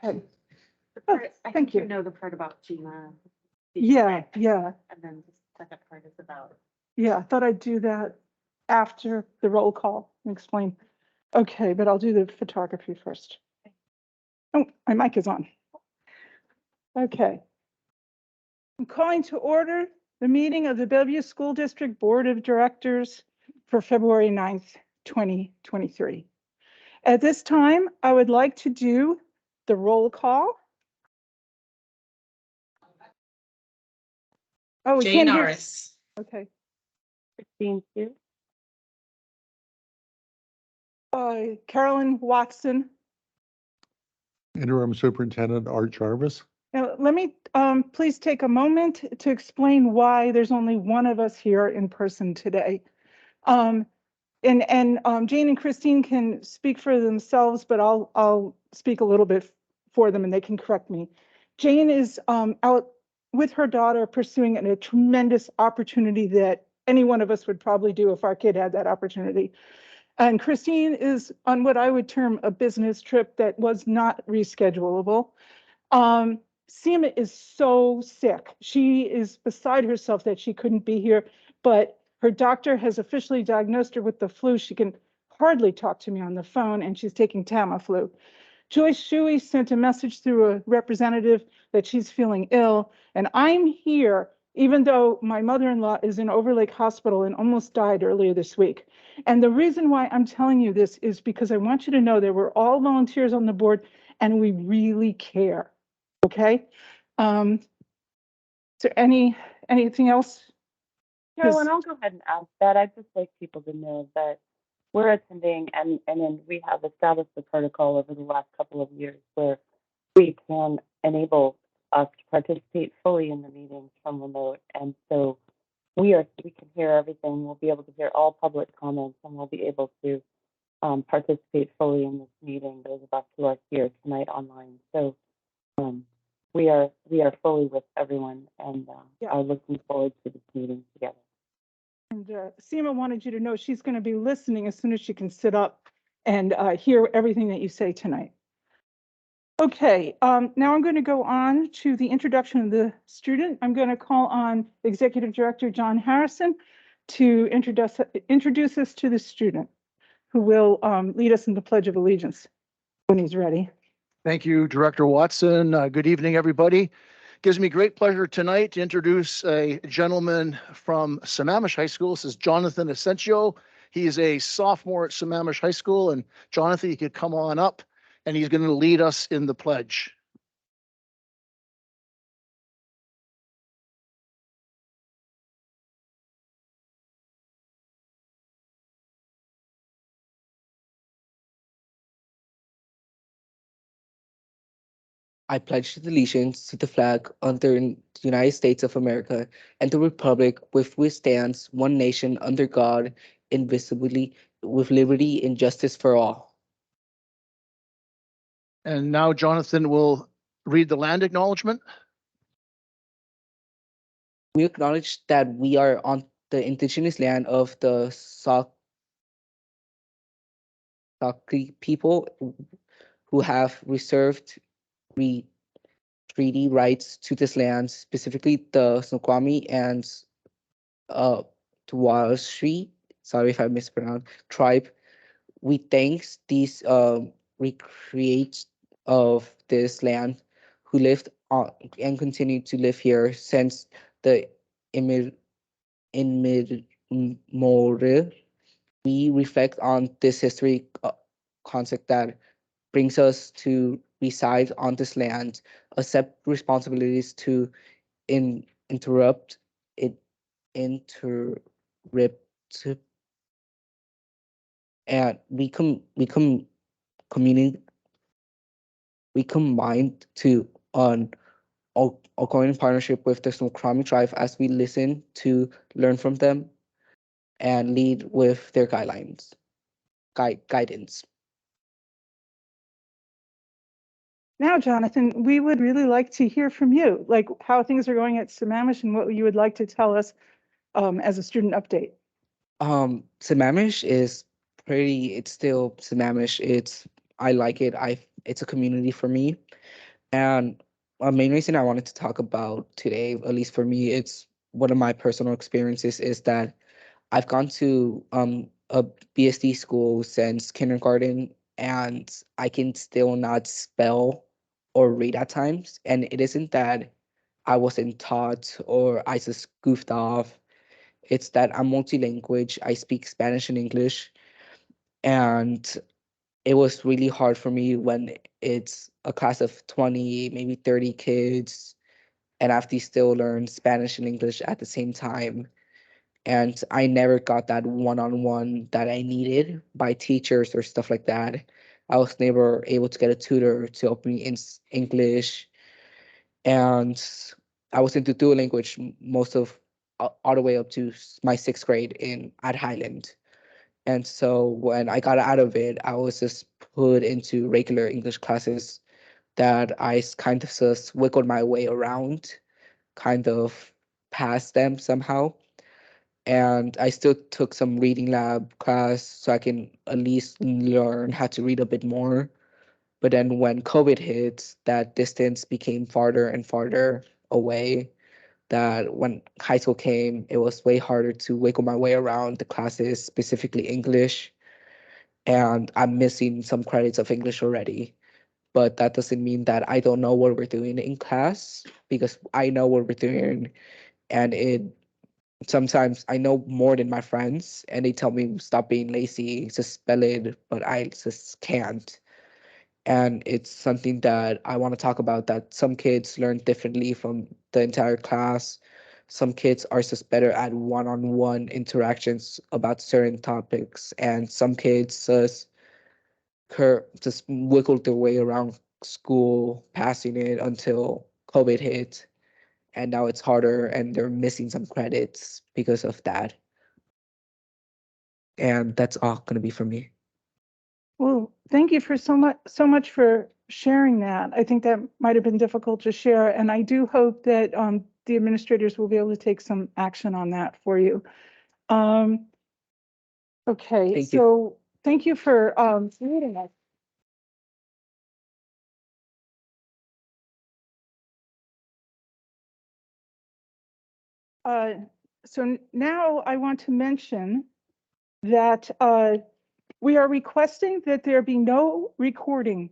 Okay. Oh, I thank think you you. know the part about Gina. Yeah, yeah, And then the second part is about. yeah. I thought I'd do that after the roll call and explain. Okay, but I'll do the photography first. Oh, my mic is on. Okay. I'm calling to order the meeting of the Bellevue School District Board of Directors for February 9th, 2023. At this time, I would like to do the roll call. Oh, we Jane can't hear. Norris. Okay. Christine too. Carolyn Watson. Interim Superintendent Art Jarvis. Now, let me please take a moment to explain why there's only one of us here in person today. And Jane and Christine can speak for themselves, but I'll speak a little bit for them and they can correct me. Jane is out with her daughter pursuing a tremendous opportunity that any one of us would probably do if our kid had that opportunity. And Christine is on what I would term a business trip that was not reschedulable. Seema is so sick. She is beside herself that she couldn't be here, but her doctor has officially diagnosed her with the flu. She can hardly talk to me on the phone and she's taking Tamiflu. Joyce Shuey sent a message through a representative that she's feeling ill, and I'm here even though my mother-in-law is in Overlake Hospital and almost died earlier this week. And the reason why I'm telling you this is because I want you to know that we're all volunteers on the board and we really care, okay? Is there anything else? Carolyn, I'll go ahead and add that. I'd just like people to know that we're attending and then we have established the protocol over the last couple of years where we can enable us to participate fully in the meetings from remote. And so we can hear everything. We'll be able to hear all public comments and we'll be able to participate fully in this meeting. Those of us who are here tonight online. So we are fully with everyone and are looking forward to this meeting together. And Seema wanted you to know she's going to be listening as soon as she can sit up and hear everything that you say tonight. Okay, now I'm going to go on to the introduction of the student. I'm going to call on Executive Director John Harrison to introduce us to the student, who will lead us in the Pledge of Allegiance when he's ready. Thank you, Director Watson. Good evening, everybody. Gives me great pleasure tonight to introduce a gentleman from Sammamish High School. This is Jonathan Asensio. He is a sophomore at Sammamish High School. And Jonathan, you could come on up and he's going to lead us in the pledge. I pledge allegiance to the flag under the United States of America and the republic with which stands one nation under God, invisibly, with liberty and justice for all. And now Jonathan will read the land acknowledgement. We acknowledge that we are on the indigenous land of the Saukli people who have reserved treaty rights to this land, specifically the Snoqualmie and Tuwashri, sorry if I mispronounced, tribe. We thank these recreates of this land who lived on and continue to live here since the immemorial. We reflect on this history concept that brings us to reside on this land, accept responsibilities to interrupt it, and we combined to an ongoing partnership with the Snoqualmie tribe as we listen to learn from them and lead with their guidelines, guidance. Now, Jonathan, we would really like to hear from you, like how things are going at Sammamish and what you would like to tell us as a student update. Sammamish is it's still Sammamish. It's I like it. It's a community for me. And a main reason I wanted to talk about today, at least for me, it's one of my personal experiences is that I've gone to a BSD school since kindergarten, and I can still not spell or read at times. And it isn't that I wasn't taught or I just goofed off. It's that I'm multilingual. I speak Spanish and English, and it was really hard for me when it's a class of 20, maybe 30 kids, and I have to still learn Spanish and English at the same time. And I never got that one-on-one that I needed by teachers or stuff like that. I was never able to get a tutor to help me in English, and I was into dual language most of all the way up to my 6th grade in at Highland. And so when I got out of it, I was just put into regular English classes that kind of just wiggled my way around, kind of past them somehow. And I still took some reading lab class so I can at least learn how to read a bit more. But then when COVID hit, that distance became farther and farther away. That when high school came, it was way harder to wiggle my way around the classes, specifically English. And I'm missing some credits of English already. But that doesn't mean that I don't know what we're doing in class, because I know what we're doing. And it sometimes I know more than my friends, and they tell me stop being lazy, just spell it, but I just can't. And it's something that I want to talk about, that some kids learn differently from the entire class. Some kids are just better at one-on-one interactions about certain topics, and some kids just wiggled their way around school, passing it until COVID hit, and now it's harder, and they're missing some credits because of that. And that's all going to be for me. Well, thank you for so much for sharing that. I think that might have been difficult to share, and I do hope that the administrators will be able to take some action on that for you. Okay, Thank you. so thank you for reading us. So now I want to mention that we are requesting that there be no recording,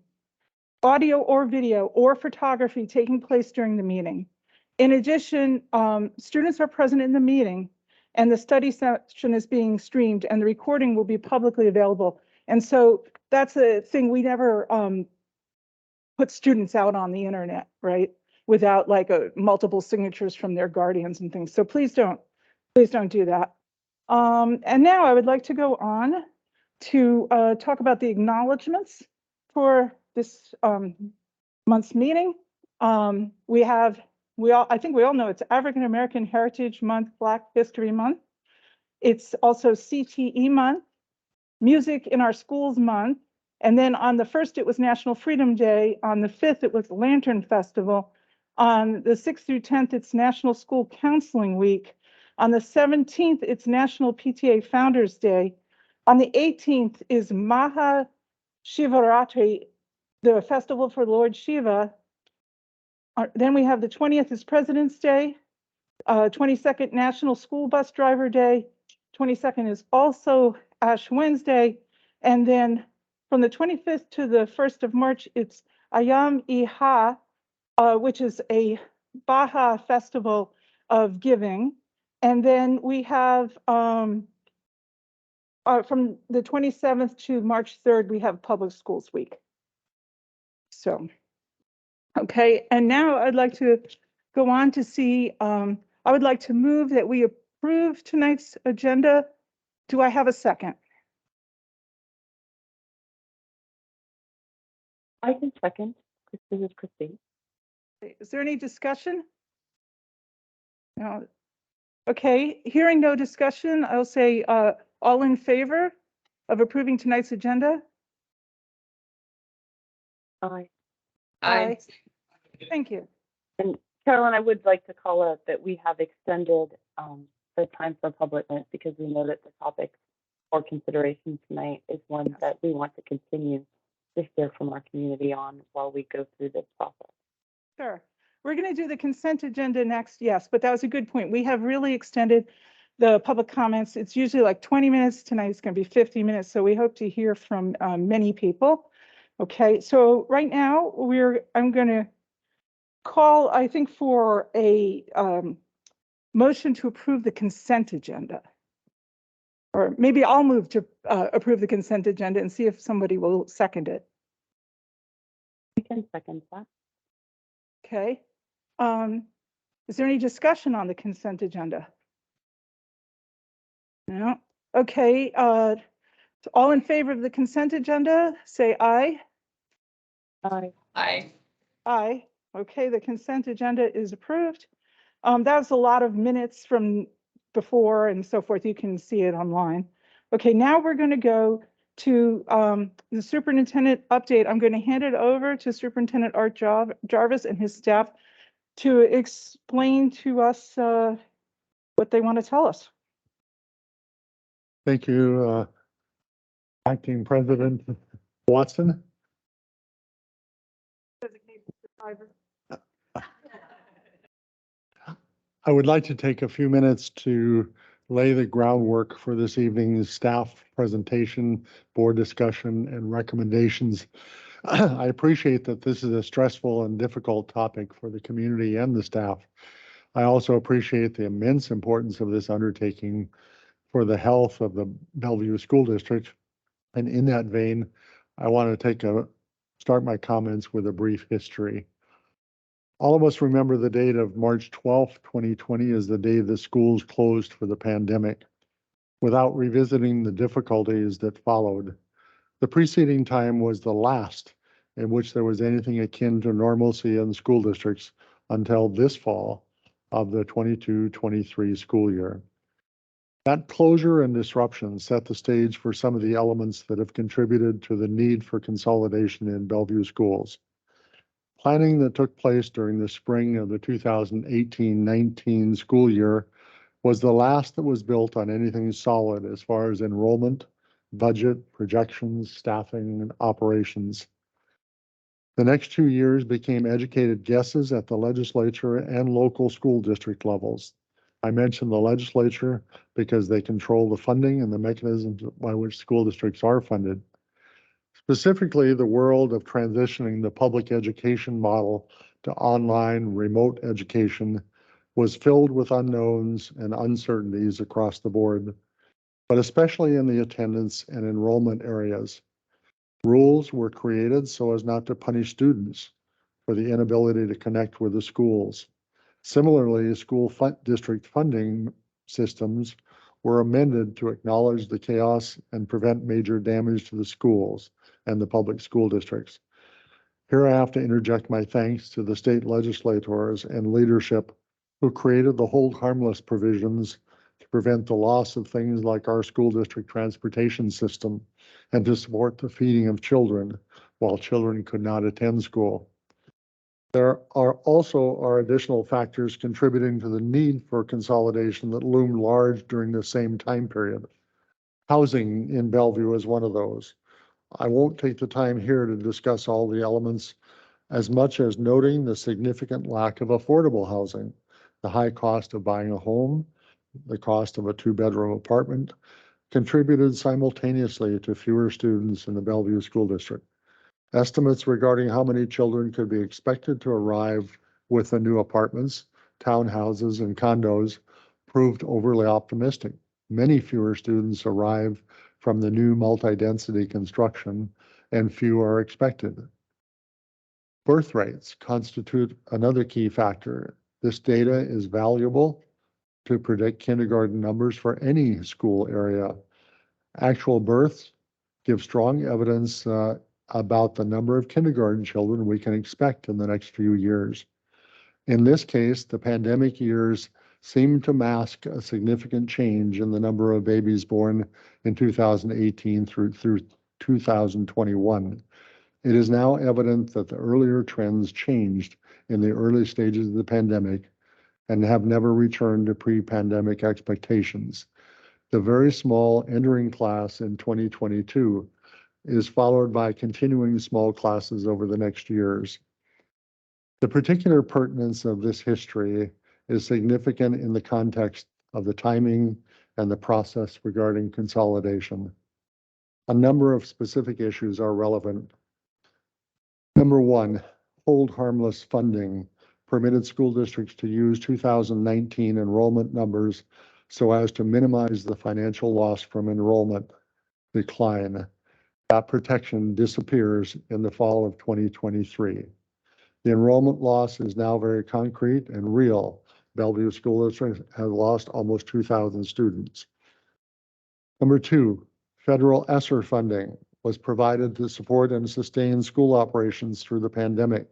audio or video or photography taking place during the meeting. In addition, students are present in the meeting, and the study session is being streamed, and the recording will be publicly available. And so that's a thing, we never put students out on the internet, right? Without like multiple signatures from their guardians and things. So please don't do that. And now I would like to go on to talk about the acknowledgements for this month's meeting. I think we all know it's African American Heritage Month, Black History Month. It's also CTE Month, Music in Our Schools Month. And then on the 1st, it was National Freedom Day. On the 5th, it was Lantern Festival. On the 6th through 10th, it's National School Counseling Week. On the 17th, it's National PTA Founders Day. On the 18th is Maha Shivaratri, the festival for Lord Shiva. Then we have the 20th is President's Day. 22nd, National School Bus Driver Day. 22nd is also Ash Wednesday. And then from the 25th to the 1st of March, it's Ayam Iha, which is a Baha festival of giving. And then we have from the 27th to March 3rd, we have Public Schools Week. So, okay, and now I'd like to go on to see, I would like to move that we approve tonight's agenda. Do I have a second? I can second. This is Christine. Is there any discussion? No. Okay, hearing no discussion, I'll say all in favor of approving tonight's agenda? Aye. Aye. Thank you. And Carolyn, I would like to call out that we have extended the time for public comment because we know that the topic for consideration tonight is one that we want to continue. to hear from our community on while we go through this process. Sure. We're going to do the consent agenda next, yes, but that was a good point. We have really extended the public comments. It's usually like 20 minutes. Tonight it's going to be 50 minutes, so we hope to hear from many people. Okay, so right now I'm going to call, I think, for a motion to approve the consent agenda. Or maybe I'll move to approve the consent agenda and see if somebody will second it. We can second that. Okay. Is there any discussion on the consent agenda? No. Okay. So all in favor of the consent agenda, say aye. Aye. Aye. Aye. Okay, the consent agenda is approved. That was a lot of minutes from before and so forth. You can see it online. Okay, now we're going to go to the superintendent update. I'm going to hand it over to Superintendent Art Jarvis and his staff to explain to us what they want to tell us. Thank you, Acting President Watson. I would like to take a few minutes to lay the groundwork for this evening's staff presentation, board discussion, and recommendations. I appreciate that this is a stressful and difficult topic for the community and the staff. I also appreciate the immense importance of this undertaking for the health of the Bellevue School District. And in that vein, I want to start my comments with a brief history. All of us remember the date of March 12th, 2020 as the day the schools closed for the pandemic. Without revisiting the difficulties that followed, the preceding time was the last in which there was anything akin to normalcy in school districts until this fall of the 22-23 school year. That closure and disruption set the stage for some of the elements that have contributed to the need for consolidation in Bellevue schools. Planning that took place during the spring of the 2018-19 school year was the last that was built on anything solid as far as enrollment, budget, projections, staffing, and operations. The next 2 years became educated guesses at the legislature and local school district levels. I mention the legislature because they control the funding and the mechanisms by which school districts are funded. Specifically, the world of transitioning the public education model to online remote education was filled with unknowns and uncertainties across the board, but especially in the attendance and enrollment areas. Rules were created so as not to punish students for the inability to connect with the schools. Similarly, school district funding systems were amended to acknowledge the chaos and prevent major damage to the schools and the public school districts. Here I have to interject my thanks to the state legislators and leadership who created the hold harmless provisions to prevent the loss of things like our school district transportation system and to support the feeding of children while children could not attend school. There are also additional factors contributing to the need for consolidation that loomed large during the same time period. Housing in Bellevue is one of those. I won't take the time here to discuss all the elements as much as noting the significant lack of affordable housing, the high cost of buying a home, the cost of a 2-bedroom apartment contributed simultaneously to fewer students in the Bellevue School District. Estimates regarding how many children could be expected to arrive with the new apartments, townhouses, and condos proved overly optimistic. Many fewer students arrive from the new multi-density construction, and few are expected. Birth rates constitute another key factor. This data is valuable to predict kindergarten numbers for any school area. Actual births give strong evidence about the number of kindergarten children we can expect in the next few years. In this case, the pandemic years seem to mask a significant change in the number of babies born in 2018 through 2021. It is now evident that the earlier trends changed in the early stages of the pandemic and have never returned to pre-pandemic expectations. The very small entering class in 2022 is followed by continuing small classes over the next years. The particular pertinence of this history is significant in the context of the timing and the process regarding consolidation. A number of specific issues are relevant. Number one, hold harmless funding permitted school districts to use 2019 enrollment numbers so as to minimize the financial loss from enrollment decline. That protection disappears in the fall of 2023. The enrollment loss is now very concrete and real. Bellevue School District has lost almost 2,000 students. Number two, federal ESSER funding was provided to support and sustain school operations through the pandemic.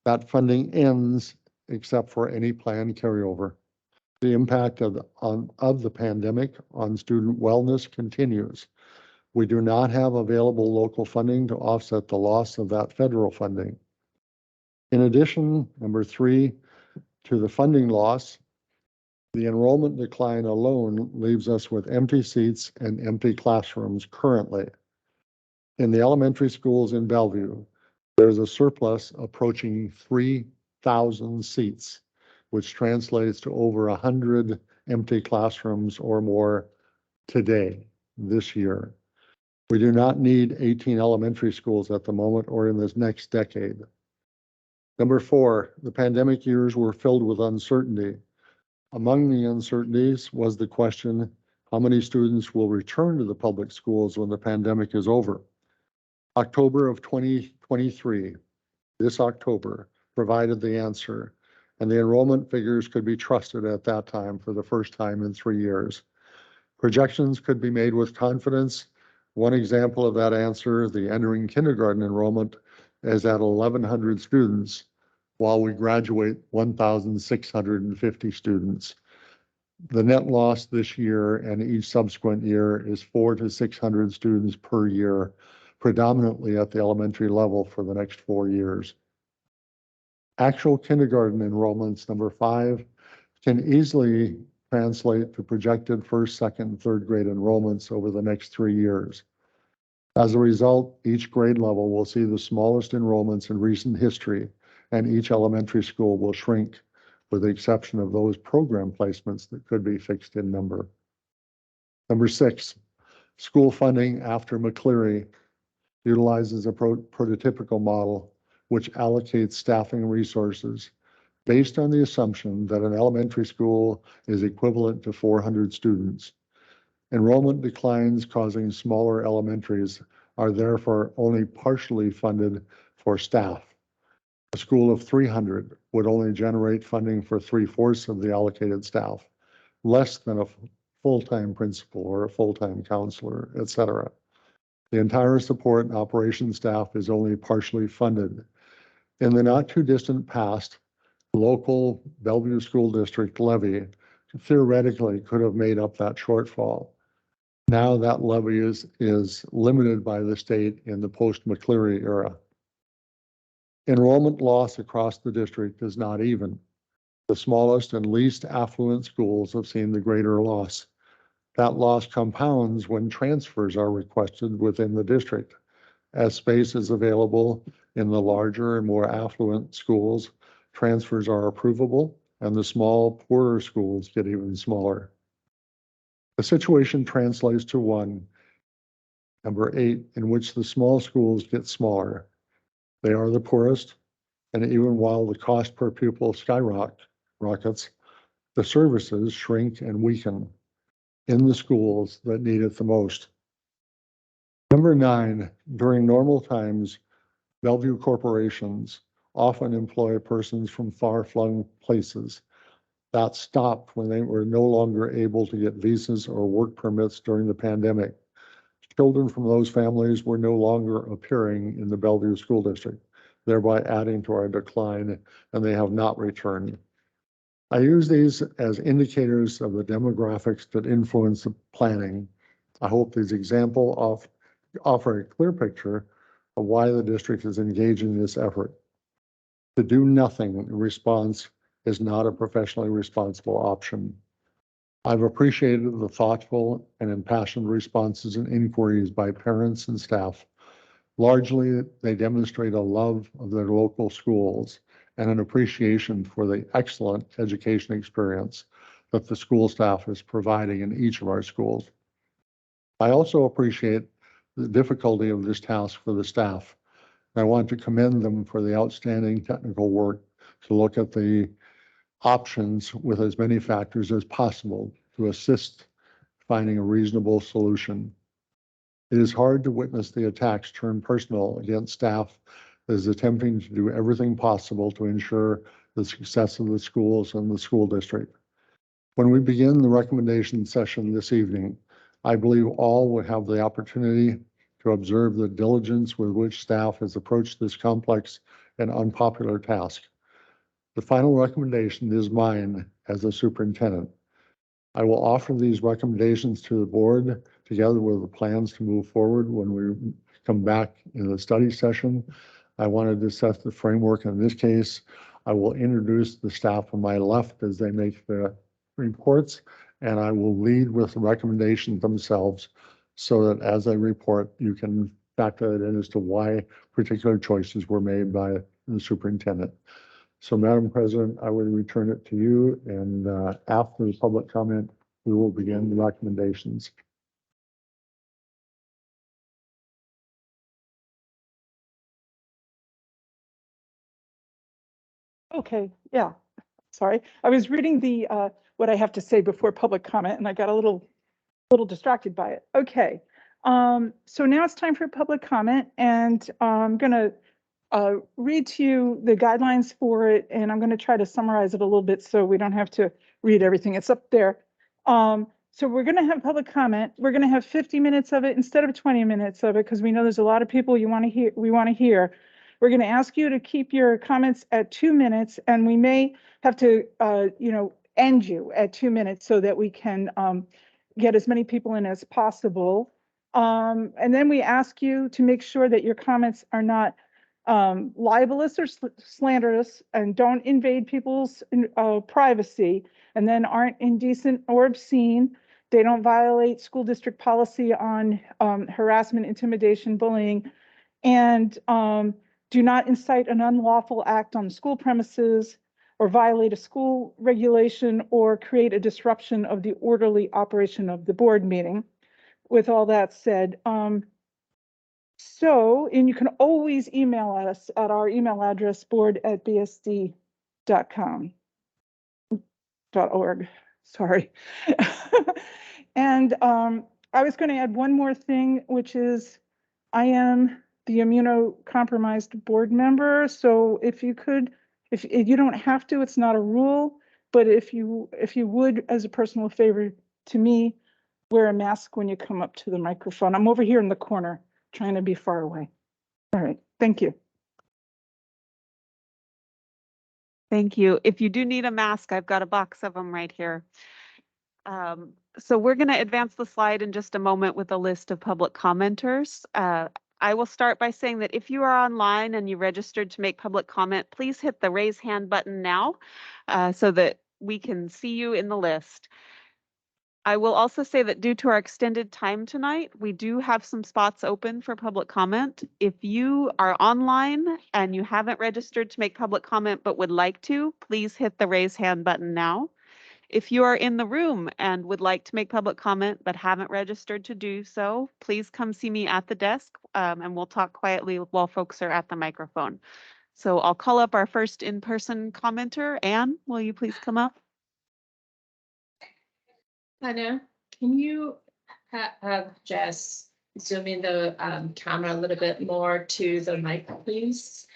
That funding ends except for any planned carryover. The impact of the pandemic on student wellness continues. We do not have available local funding to offset the loss of that federal funding. In addition, number three, to the funding loss, the enrollment decline alone leaves us with empty seats and empty classrooms currently. In the elementary schools in Bellevue, there's a surplus approaching 3,000 seats, which translates to over 100 empty classrooms or more today, this year. We do not need 18 elementary schools at the moment or in this next decade. Number four, the pandemic years were filled with uncertainty. Among the uncertainties was the question, how many students will return to the public schools when the pandemic is over? October of 2023, this October, provided the answer, and the enrollment figures could be trusted at that time for the first time in 3 years. Projections could be made with confidence. One example of that answer, the entering kindergarten enrollment, is at 1,100 students, while we graduate 1,650 students. The net loss this year and each subsequent year is 400 to 600 students per year, predominantly at the elementary level for the next 4 years. Actual kindergarten enrollments, number five, can easily translate to projected first, second, and third grade enrollments over the next 3 years. As a result, each grade level will see the smallest enrollments in recent history, and each elementary school will shrink, with the exception of those program placements that could be fixed in number. Number six, school funding after McCleary utilizes a prototypical model which allocates staffing resources based on the assumption that an elementary school is equivalent to 400 students. Enrollment declines causing smaller elementaries are therefore only partially funded for staff. A school of 300 would only generate funding for 3/4 of the allocated staff, less than a full-time principal or a full-time counselor, etc. The entire support and operations staff is only partially funded. In the not too distant past, local Bellevue School District levy theoretically could have made up that shortfall. Now that levy is limited by the state in the post-McCleary era. Enrollment loss across the district is not even. The smallest and least affluent schools have seen the greater loss. That loss compounds when transfers are requested within the district. As space is available in the larger and more affluent schools, transfers are approvable, and the small, poorer schools get even smaller. The situation translates to one, number 8, in which the small schools get smaller. They are the poorest, and even while the cost per pupil skyrockets, the services shrink and weaken in the schools that need it the most. Number 9, during normal times, Bellevue corporations often employ persons from far-flung places. That stopped when they were no longer able to get visas or work permits during the pandemic. Children from those families were no longer appearing in the Bellevue School District, thereby adding to our decline, and they have not returned. I use these as indicators of the demographics that influence the planning. I hope these examples offer a clear picture of why the district is engaged in this effort. To do nothing in response is not a professionally responsible option. I've appreciated the thoughtful and impassioned responses and inquiries by parents and staff. Largely, they demonstrate a love of their local schools and an appreciation for the excellent education experience that the school staff is providing in each of our schools. I also appreciate the difficulty of this task for the staff. I want to commend them for the outstanding technical work to look at the options with as many factors as possible to assist finding a reasonable solution. It is hard to witness the attacks turn personal against staff that is attempting to do everything possible to ensure the success of the schools and the school district. When we begin the recommendation session this evening, I believe all will have the opportunity to observe the diligence with which staff has approached this complex and unpopular task. The final recommendation is mine as a superintendent. I will offer these recommendations to the board together with the plans to move forward when we come back in the study session. I wanted to set the framework in this case. I will introduce the staff on my left as they make the reports, and I will lead with the recommendations themselves so that as I report, you can factor that in as to why particular choices were made by the superintendent. So, Madam President, I would return it to you, and after the public comment, we will begin the recommendations. Okay, yeah, sorry. I was reading the, what I have to say before public comment, and I got a little distracted by it. Okay, so now it's time for public comment, and I'm gonna read to you the guidelines for it, and I'm gonna try to summarize it a little bit so we don't have to read everything. It's up there. So we're gonna have public comment. We're gonna have 50 minutes of it instead of 20 minutes of it, because we know there's a lot of people we want to hear. We're going to ask you to keep your comments at 2 minutes, and we may have to, end you at 2 minutes so that we can get as many people in as possible. And then we ask you to make sure that your comments are not libelous or slanderous and don't invade people's privacy, and then aren't indecent or obscene. They don't violate school district policy on harassment, intimidation, bullying, and do not incite an unlawful act on school premises or violate a school regulation or create a disruption of the orderly operation of the board meeting. With all that said, and you can always email us at our email address, board@bsd.com. .org, sorry. And I was going to add one more thing, which is I am the immunocompromised board member. So if you could, if you don't have to, it's not a rule, but if you would, as a personal favor to me, wear a mask when you come up to the microphone. I'm over here in the corner, trying to be far away. All right, thank you. Thank you. If you do need a mask, I've got a box of them right here. So we're going to advance the slide in just a moment with a list of public commenters. I will start by saying that if you are online and you registered to make public comment, please hit the raise hand button now so that we can see you in the list. I will also say that due to our extended time tonight, we do have some spots open for public comment. If you are online and you haven't registered to make public comment but would like to, please hit the raise hand button now. If you are in the room and would like to make public comment but haven't registered to do so, please come see me at the desk and we'll talk quietly while folks are at the microphone. So I'll call up our first in-person commenter. Anne, will you please come up? Tanya, can you have Jess zoom in the camera a little bit more to the mic, please?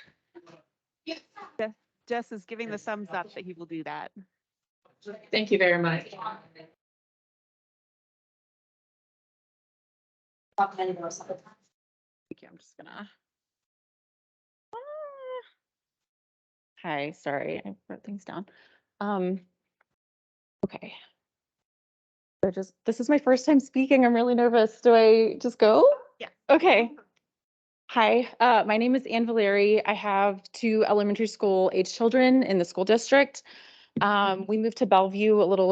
Jess is giving the thumbs up that he will do that. Thank you very much. Thank you. I'm just gonna. Hi, sorry, I wrote things down. Okay. This is my first time speaking. I'm really nervous. Do I just go? Yeah. Okay. Hi, my name is Anne Valeri. I have 2 elementary school age children in the school district. We moved to Bellevue a little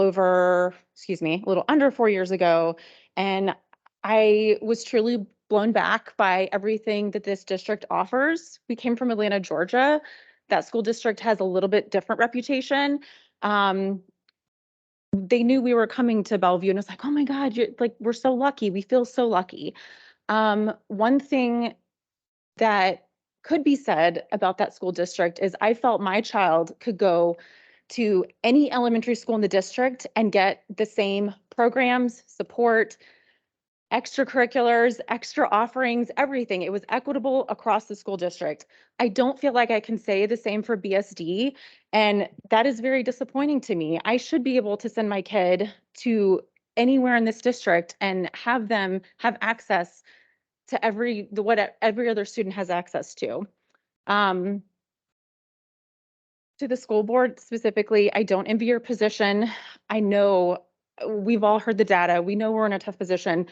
under 4 years ago. And I was truly blown back by everything that this district offers. We came from Atlanta, Georgia. That school district has a little bit different reputation. They knew we were coming to Bellevue and it's like, oh my God, you're like, we're so lucky. We feel so lucky. One thing that could be said about that school district is I felt my child could go to any elementary school in the district and get the same programs, support, extracurriculars, extra offerings, everything. It was equitable across the school district. I don't feel like I can say the same for BSD, and that is very disappointing to me. I should be able to send my kid to anywhere in this district and have them have access to what every other student has access to. To the school board specifically, I don't envy your position. I know we've all heard the data. We know we're in a tough position.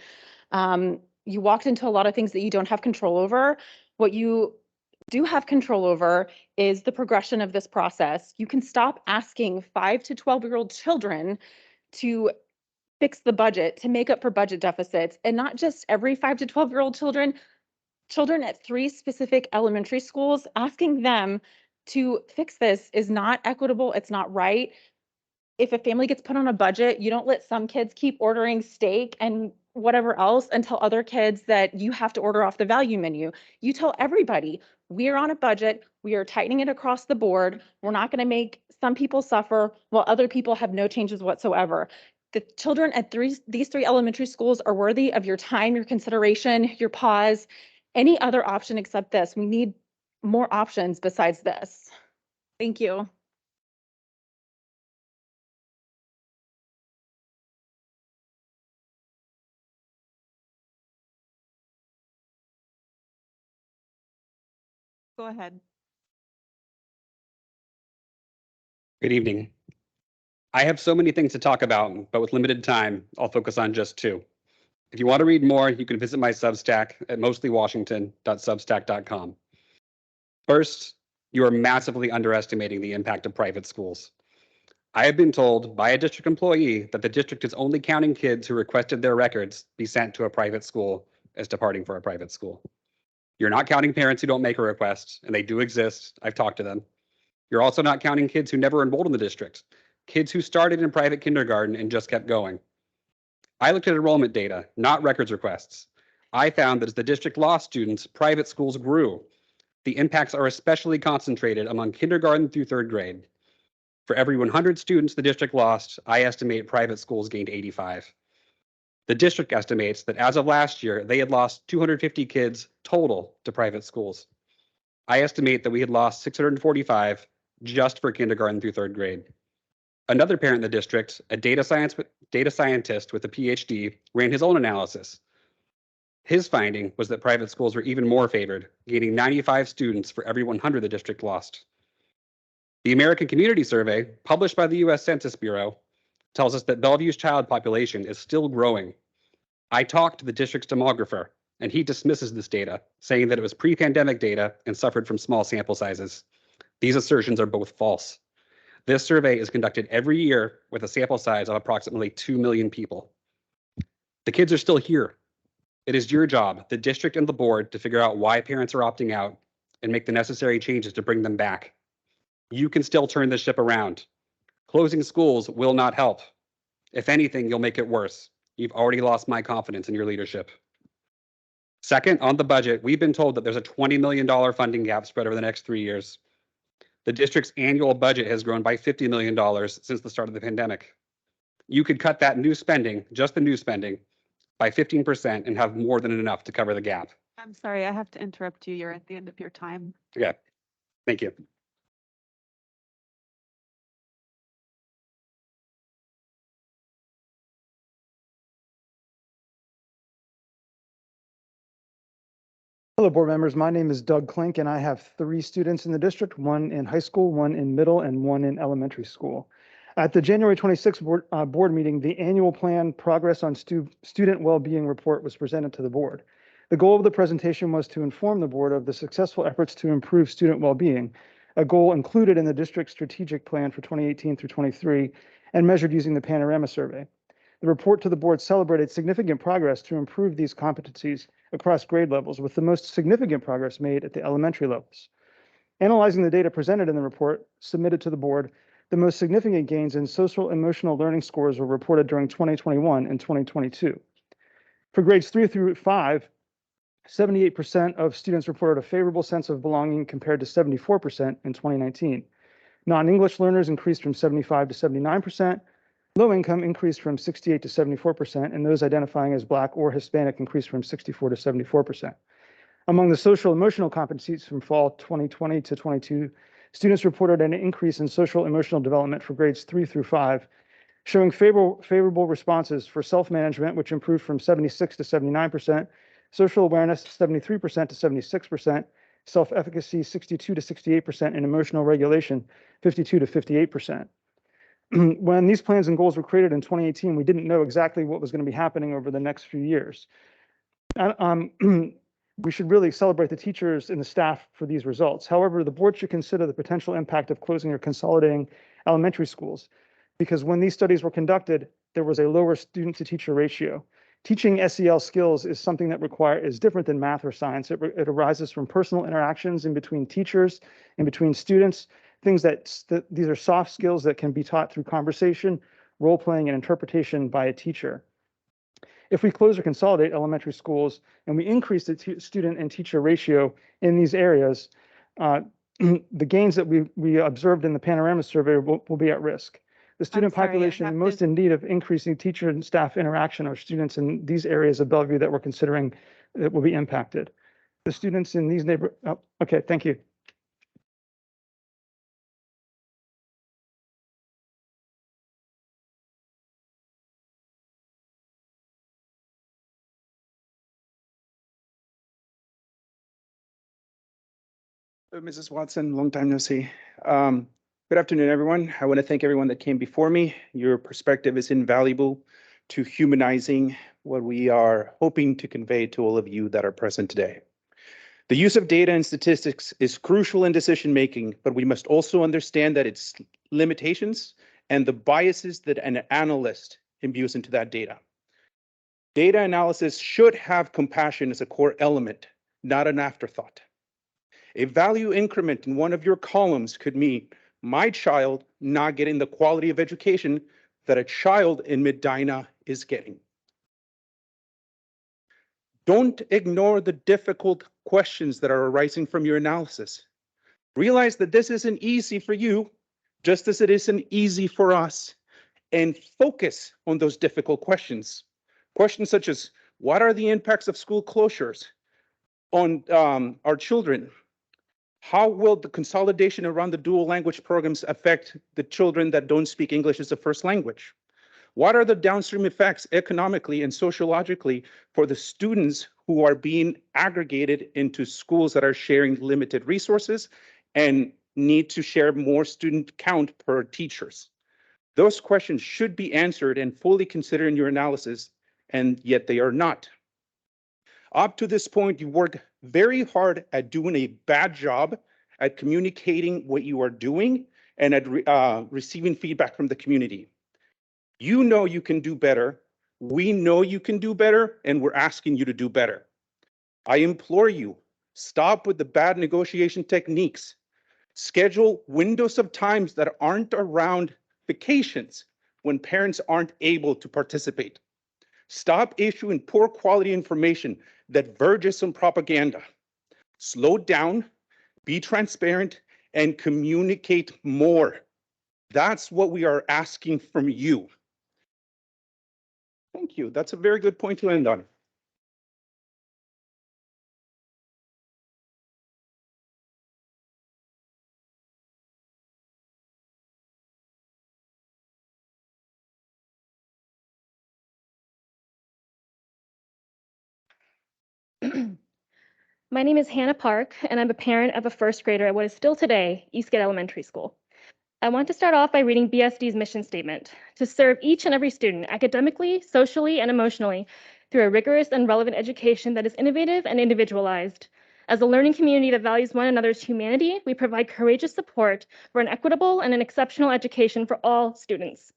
You walked into a lot of things that you don't have control over. What you do have control over is the progression of this process. You can stop asking 5 to 12-year-old children to fix the budget, to make up for budget deficits, and not just every 5 to 12-year-old children at 3 specific elementary schools. Asking them to fix this is not equitable. It's not right. If a family gets put on a budget, you don't let some kids keep ordering steak and whatever else and tell other kids that you have to order off the value menu. You tell everybody, we're on a budget. We are tightening it across the board. We're not going to make some people suffer while other people have no changes whatsoever. The children at these 3 elementary schools are worthy of your time, your consideration, your pause, any other option except this. We need more options besides this. Thank you. Go ahead. Good evening. I have so many things to talk about, but with limited time, I'll focus on just 2. If you want to read more, you can visit my Substack at mostlywashington.substack.com. First, you are massively underestimating the impact of private schools. I have been told by a district employee that the district is only counting kids who requested their records be sent to a private school as departing for a private school. You're not counting parents who don't make a request, and they do exist. I've talked to them. You're also not counting kids who never enrolled in the district, kids who started in private kindergarten and just kept going. I looked at enrollment data, not records requests. I found that as the district lost students, private schools grew. The impacts are especially concentrated among kindergarten through 3rd grade. For every 100 students the district lost, I estimate private schools gained 85. The district estimates that as of last year, they had lost 250 kids total to private schools. I estimate that we had lost 645 just for kindergarten through 3rd grade. Another parent in the district, a data scientist with a PhD, ran his own analysis. His finding was that private schools were even more favored, gaining 95 students for every 100 the district lost. The American Community Survey, published by the US Census Bureau, tells us that Bellevue's child population is still growing. I talked to the district's demographer, and he dismisses this data, saying that it was pre-pandemic data and suffered from small sample sizes. These assertions are both false. This survey is conducted every year with a sample size of approximately 2 million people. The kids are still here. It is your job, the district and the board, to figure out why parents are opting out and make the necessary changes to bring them back. You can still turn this ship around. Closing schools will not help. If anything, you'll make it worse. You've already lost my confidence in your leadership. Second, on the budget, we've been told that there's a $20 million funding gap spread over the next 3 years. The district's annual budget has grown by $50 million since the start of the pandemic. You could cut that new spending, just the new spending, by 15% and have more than enough to cover the gap. I'm sorry, I have to interrupt you. You're at the end of your time. Okay, thank you. Hello, board members. My name is Doug Klink, and I have 3 students in the district, 1 in high school, 1 in middle, and 1 in elementary school. At the January 26th board meeting, the annual plan progress on student well-being report was presented to the board. The goal of the presentation was to inform the board of the successful efforts to improve student well-being. a goal included in the district's strategic plan for 2018 through 23 and measured using the Panorama Survey. The report to the board celebrated significant progress to improve these competencies across grade levels, with the most significant progress made at the elementary levels. Analyzing the data presented in the report submitted to the board, the most significant gains in social emotional learning scores were reported during 2021 and 2022. For grades 3 through 5, 78% of students reported a favorable sense of belonging compared to 74% in 2019. Non-English learners increased from 75 to 79%. Low income increased from 68 to 74%, and those identifying as Black or Hispanic increased from 64 to 74%. Among the social emotional competencies from fall 2020 to 22, students reported an increase in social emotional development for grades 3 through 5, showing favorable responses for self-management, which improved from 76 to 79%, social awareness 73% to 76%, self-efficacy 62 to 68%, and emotional regulation 52 to 58%. When these plans and goals were created in 2018, we didn't know exactly what was going to be happening over the next few years. We should really celebrate the teachers and the staff for these results. However, the board should consider the potential impact of closing or consolidating elementary schools, because when these studies were conducted, there was a lower student to teacher ratio. Teaching SEL skills is something that is different than math or science. It arises from personal interactions in between teachers, in between students, things that these are soft skills that can be taught through conversation, role playing, and interpretation by a teacher. If we close or consolidate elementary schools and we increase the student and teacher ratio in these areas, the gains that we observed in the Panorama Survey will be at risk. The student sorry, I population have most to- in need of increasing teacher and staff interaction are students in these areas of Bellevue that we're considering that will be impacted. The students in these okay, thank you. Mrs. Watson, long time no see. Good afternoon, everyone. I want to thank everyone that came before me. Your perspective is invaluable to humanizing what we are hoping to convey to all of you that are present today. The use of data and statistics is crucial in decision making, but we must also understand that its limitations and the biases that an analyst imbues into that data. Data analysis should have compassion as a core element, not an afterthought. A value increment in one of your columns could mean my child not getting the quality of education that a child in Medina is getting. Don't ignore the difficult questions that are arising from your analysis. Realize that this isn't easy for you, just as it isn't easy for us, and focus on those difficult questions. Questions such as, what are the impacts of school closures on our children? How will the consolidation around the dual language programs affect the children that don't speak English as a first language? What are the downstream effects economically and sociologically for the students who are being aggregated into schools that are sharing limited resources and need to share more student count per teachers? Those questions should be answered and fully considered in your analysis, and yet they are not. Up to this point, you worked very hard at doing a bad job at communicating what you are doing and at receiving feedback from the community. You know you can do better. We know you can do better, and we're asking you to do better. I implore you, stop with the bad negotiation techniques. Schedule windows of times that aren't around vacations when parents aren't able to participate. Stop issuing poor quality information that verges on propaganda. Slow down, be transparent, and communicate more. That's what we are asking from you. Thank you. That's a very good point to end on. My name is Hannah Park, and I'm a parent of a first grader at what is still today Eastgate Elementary School. I want to start off by reading BSD's mission statement: to serve each and every student academically, socially, and emotionally through a rigorous and relevant education that is innovative and individualized. As a learning community that values one another's humanity, we provide courageous support for an equitable and an exceptional education for all students.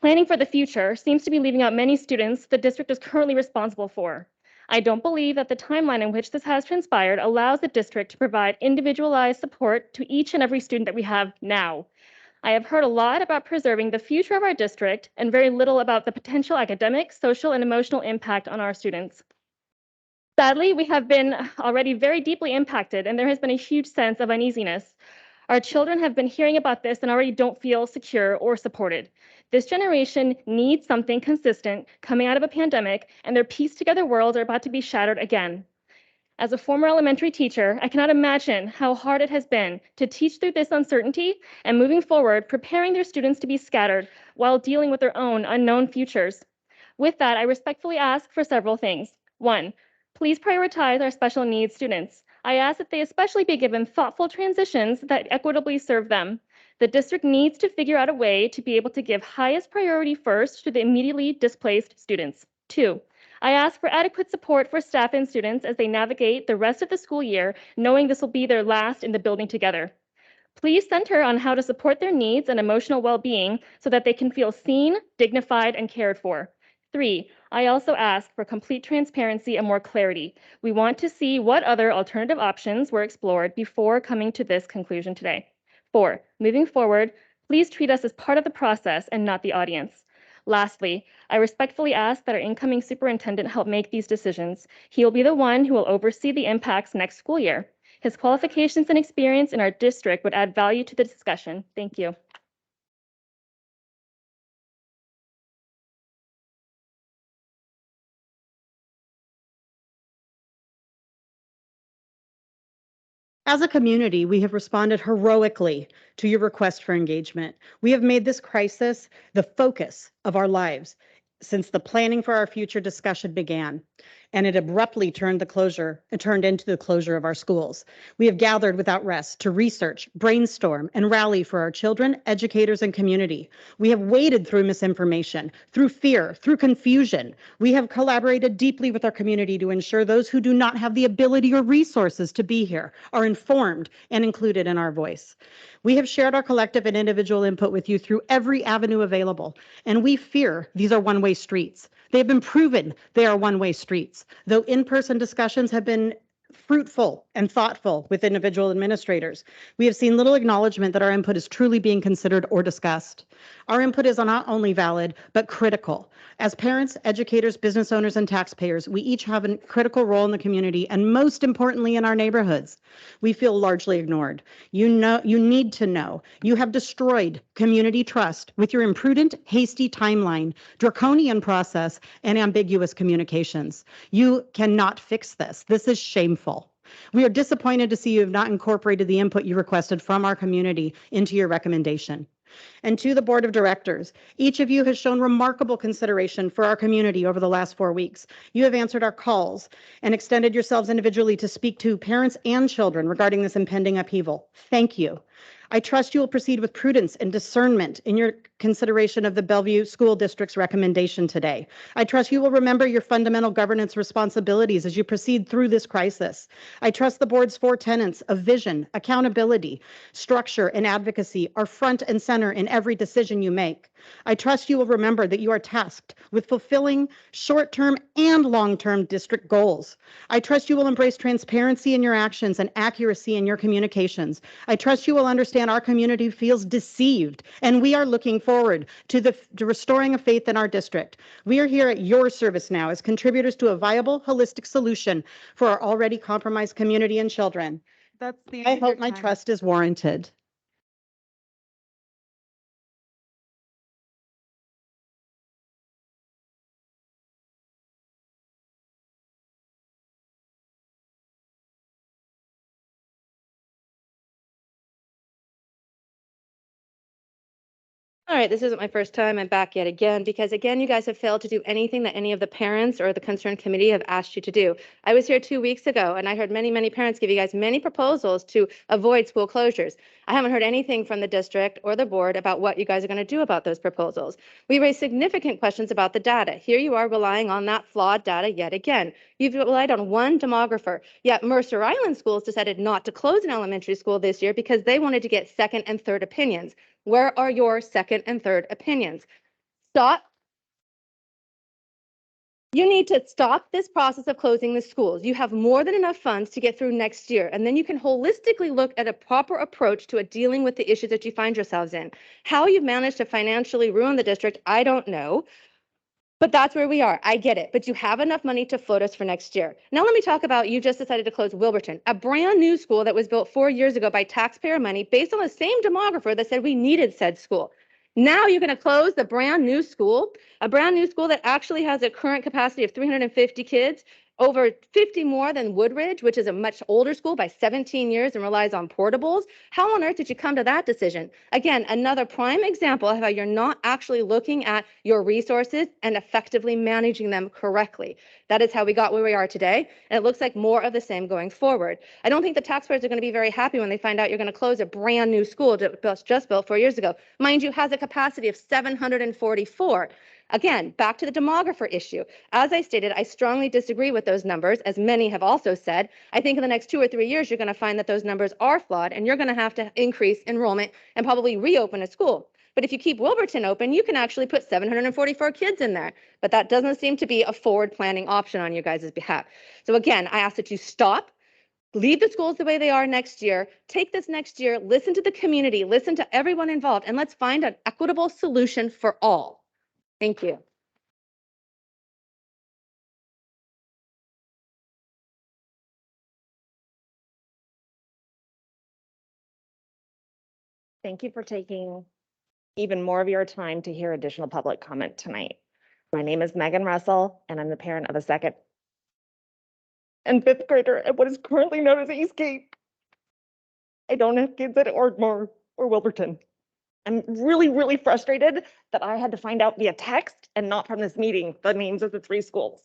Planning for the future seems to be leaving out many students the district is currently responsible for. I don't believe that the timeline in which this has transpired allows the district to provide individualized support to each and every student that we have now. I have heard a lot about preserving the future of our district and very little about the potential academic, social, and emotional impact on our students. Sadly, we have been already very deeply impacted, and there has been a huge sense of uneasiness. Our children have been hearing about this and already don't feel secure or supported. This generation needs something consistent coming out of a pandemic, and their pieced together worlds are about to be shattered again. As a former elementary teacher, I cannot imagine how hard it has been to teach through this uncertainty and moving forward, preparing their students to be scattered while dealing with their own unknown futures. With that, I respectfully ask for several things. One, please prioritize our special needs students. I ask that they especially be given thoughtful transitions that equitably serve them. The district needs to figure out a way to be able to give highest priority first to the immediately displaced students. Two, I ask for adequate support for staff and students as they navigate the rest of the school year, knowing this will be their last in the building together. Please center on how to support their needs and emotional well-being so that they can feel seen, dignified, and cared for. Three, I also ask for complete transparency and more clarity. We want to see what other alternative options were explored before coming to this conclusion today. Four, moving forward, please treat us as part of the process and not the audience. Lastly, I respectfully ask that our incoming superintendent help make these decisions. He will be the one who will oversee the impacts next school year. His qualifications and experience in our district would add value to the discussion. Thank you. As a community, we have responded heroically to your request for engagement. We have made this crisis the focus of our lives since the planning for our future discussion began, and it abruptly turned into the closure of our schools. We have gathered without rest to research, brainstorm, and rally for our children, educators, and community. We have waded through misinformation, through fear, through confusion. We have collaborated deeply with our community to ensure those who do not have the ability or resources to be here are informed and included in our voice. We have shared our collective and individual input with you through every avenue available, and we fear these are one-way streets. They have been proven they are one-way streets, though in-person discussions have been fruitful and thoughtful with individual administrators. We have seen little acknowledgement that our input is truly being considered or discussed. Our input is not only valid, but critical. As parents, educators, business owners, and taxpayers, we each have a critical role in the community and most importantly in our neighborhoods. We feel largely ignored. You need to know you have destroyed community trust with your imprudent, hasty timeline, draconian process, and ambiguous communications. You cannot fix this. This is shameful. We are disappointed to see you have not incorporated the input you requested from our community into your recommendation. And to the board of directors, each of you has shown remarkable consideration for our community over the last 4 weeks. You have answered our calls and extended yourselves individually to speak to parents and children regarding this impending upheaval. Thank you. I trust you will proceed with prudence and discernment in your consideration of the Bellevue School District's recommendation today. I trust you will remember your fundamental governance responsibilities as you proceed through this crisis. I trust the board's 4 tenets of vision, accountability, structure, and advocacy are front and center in every decision you make. I trust you will remember that you are tasked with fulfilling short-term and long-term district goals. I trust you will embrace transparency in your actions and accuracy in your communications. I trust you will understand our community feels deceived, and we are looking forward to restoring a faith in our district. We are here at your service now as contributors to a viable, holistic solution for our already compromised community and children. That's the I end of your hope my time. trust is warranted. All right, this isn't my first time. I'm back yet again because again, you guys have failed to do anything that any of the parents or the concerned committee have asked you to do. I was here 2 weeks ago and I heard many parents give you guys many proposals to avoid school closures. I haven't heard anything from the district or the board about what you guys are going to do about those proposals. We raised significant questions about the data. Here you are relying on that flawed data yet again. You've relied on one demographer, yet Mercer Island schools decided not to close an elementary school this year because they wanted to get second and third opinions. Where are your second and third opinions? Stop. You need to stop this process of closing the schools. You have more than enough funds to get through next year, and then you can holistically look at a proper approach to dealing with the issues that you find yourselves in. How you've managed to financially ruin the district, I don't know. But that's where we are. I get it. But you have enough money to float us for next year. Now, let me talk about you just decided to close Wilburton, a brand new school that was built 4 years ago by taxpayer money based on the same demographer that said we needed said school. Now you're going to close the brand new school, a brand new school that actually has a current capacity of 350 kids, over 50 more than Woodridge, which is a much older school by 17 years and relies on portables. How on earth did you come to that decision? Again, another prime example of how you're not actually looking at your resources and effectively managing them correctly. That is how we got where we are today, and it looks like more of the same going forward. I don't think the taxpayers are going to be very happy when they find out you're going to close a brand new school just built 4 years ago. Mind you, has a capacity of 744. Again, back to the demographer issue. As I stated, I strongly disagree with those numbers, as many have also said. I think in the next 2 or 3 years, you're going to find that those numbers are flawed, and you're going to have to increase enrollment and probably reopen a school. But if you keep Wilburton open, you can actually put 744 kids in there. But that doesn't seem to be a forward planning option on your guys' behalf. So again, I ask that you stop. Leave the schools the way they are next year. Take this next year, listen to the community, listen to everyone involved, and let's find an equitable solution for all. Thank you. Thank you for taking even more of your time to hear additional public comment tonight. My name is Megan Russell, and I'm the parent of a second and fifth grader at what is currently known as Eastgate. I don't have kids at Ardmore or Wilburton. I'm really frustrated that I had to find out via text and not from this meeting the names of the 3 schools.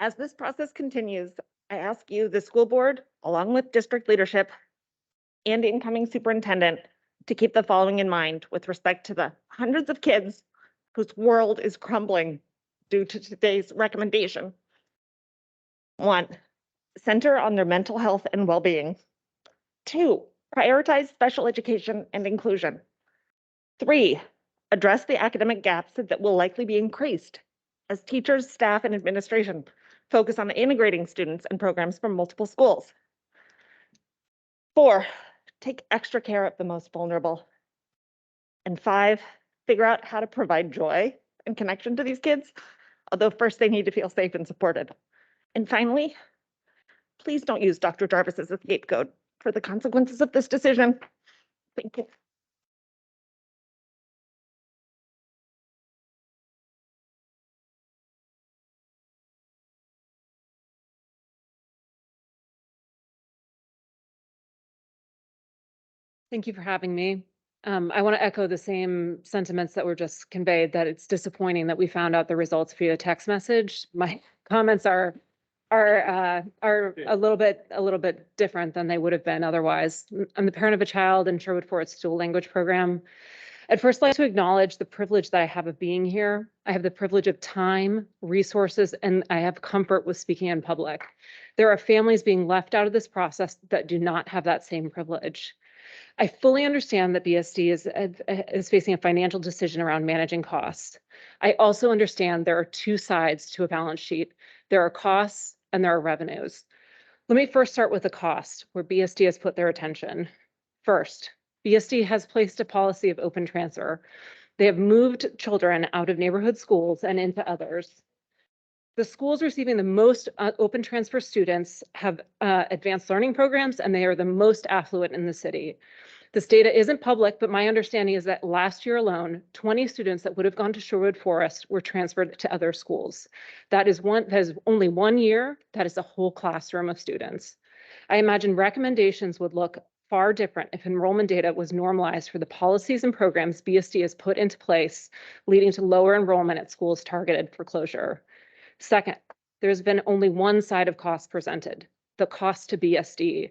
As this process continues, I ask you, the school board, along with district leadership and incoming superintendent, to keep the following in mind with respect to the hundreds of kids whose world is crumbling due to today's recommendation. 1, center on their mental health and well-being. 2, prioritize special education and inclusion. 3, address the academic gaps that will likely be increased as teachers, staff, and administration focus on integrating students and programs from multiple schools. 4, take extra care of the most vulnerable. And 5, figure out how to provide joy and connection to these kids, although first they need to feel safe and supported. And finally, please don't use Dr. Jarvis as a scapegoat for the consequences of this decision. Thank you. Thank you for having me. I want to echo the same sentiments that were just conveyed, that it's disappointing that we found out the results via text message. My comments are a little bit different than they would have been otherwise. I'm the parent of a child in Sherwood Forest dual language program. I'd first like to acknowledge the privilege that I have of being here. I have the privilege of time, resources, and I have comfort with speaking in public. There are families being left out of this process that do not have that same privilege. I fully understand that BSD is facing a financial decision around managing costs. I also understand there are 2 sides to a balance sheet. There are costs and there are revenues. Let me first start with the cost, where BSD has put their attention. First, BSD has placed a policy of open transfer. They have moved children out of neighborhood schools and into others. The schools receiving the most open transfer students have advanced learning programs, and they are the most affluent in the city. This data isn't public, but my understanding is that last year alone, 20 students that would have gone to Sherwood Forest were transferred to other schools. That is only 1 year. That is a whole classroom of students. I imagine recommendations would look far different if enrollment data was normalized for the policies and programs BSD has put into place, leading to lower enrollment at schools targeted for closure. Second, there's been only one side of cost presented, the cost to BSD.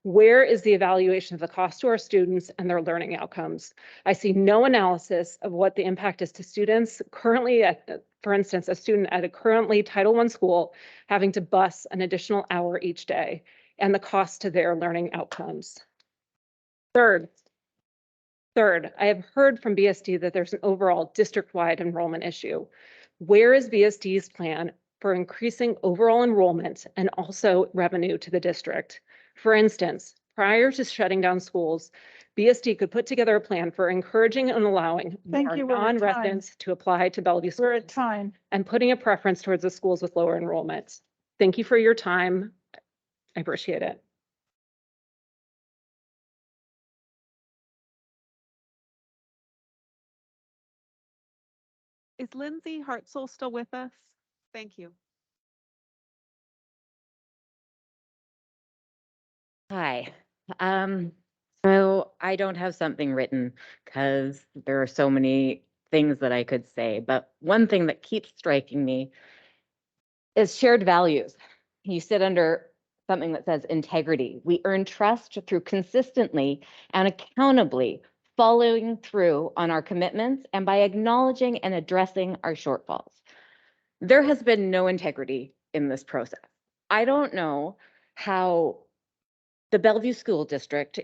Where is the evaluation of the cost to our students and their learning outcomes? I see no analysis of what the impact is to students currently at, for instance, a student at a currently Title I school having to bus an additional hour each day and the cost to their learning outcomes. Third, I have heard from BSD that there's an overall district-wide enrollment issue. Where is BSD's plan for increasing overall enrollment and also revenue to the district? For instance, prior to shutting down schools, BSD could put together a plan for encouraging and allowing Thank more you, we're at time. non-residents to apply to Bellevue schools. We're at time. And putting a preference towards the schools with lower enrollment. Thank you for your time. I appreciate it. Is Lindsay Hartzell still with us? Thank you. Hi. So I don't have something written because there are so many things that I could say, but one thing that keeps striking me is shared values. You sit under something that says integrity. We earn trust through consistently and accountably following through on our commitments and by acknowledging and addressing our shortfalls. There has been no integrity in this process. I don't know how the Bellevue School District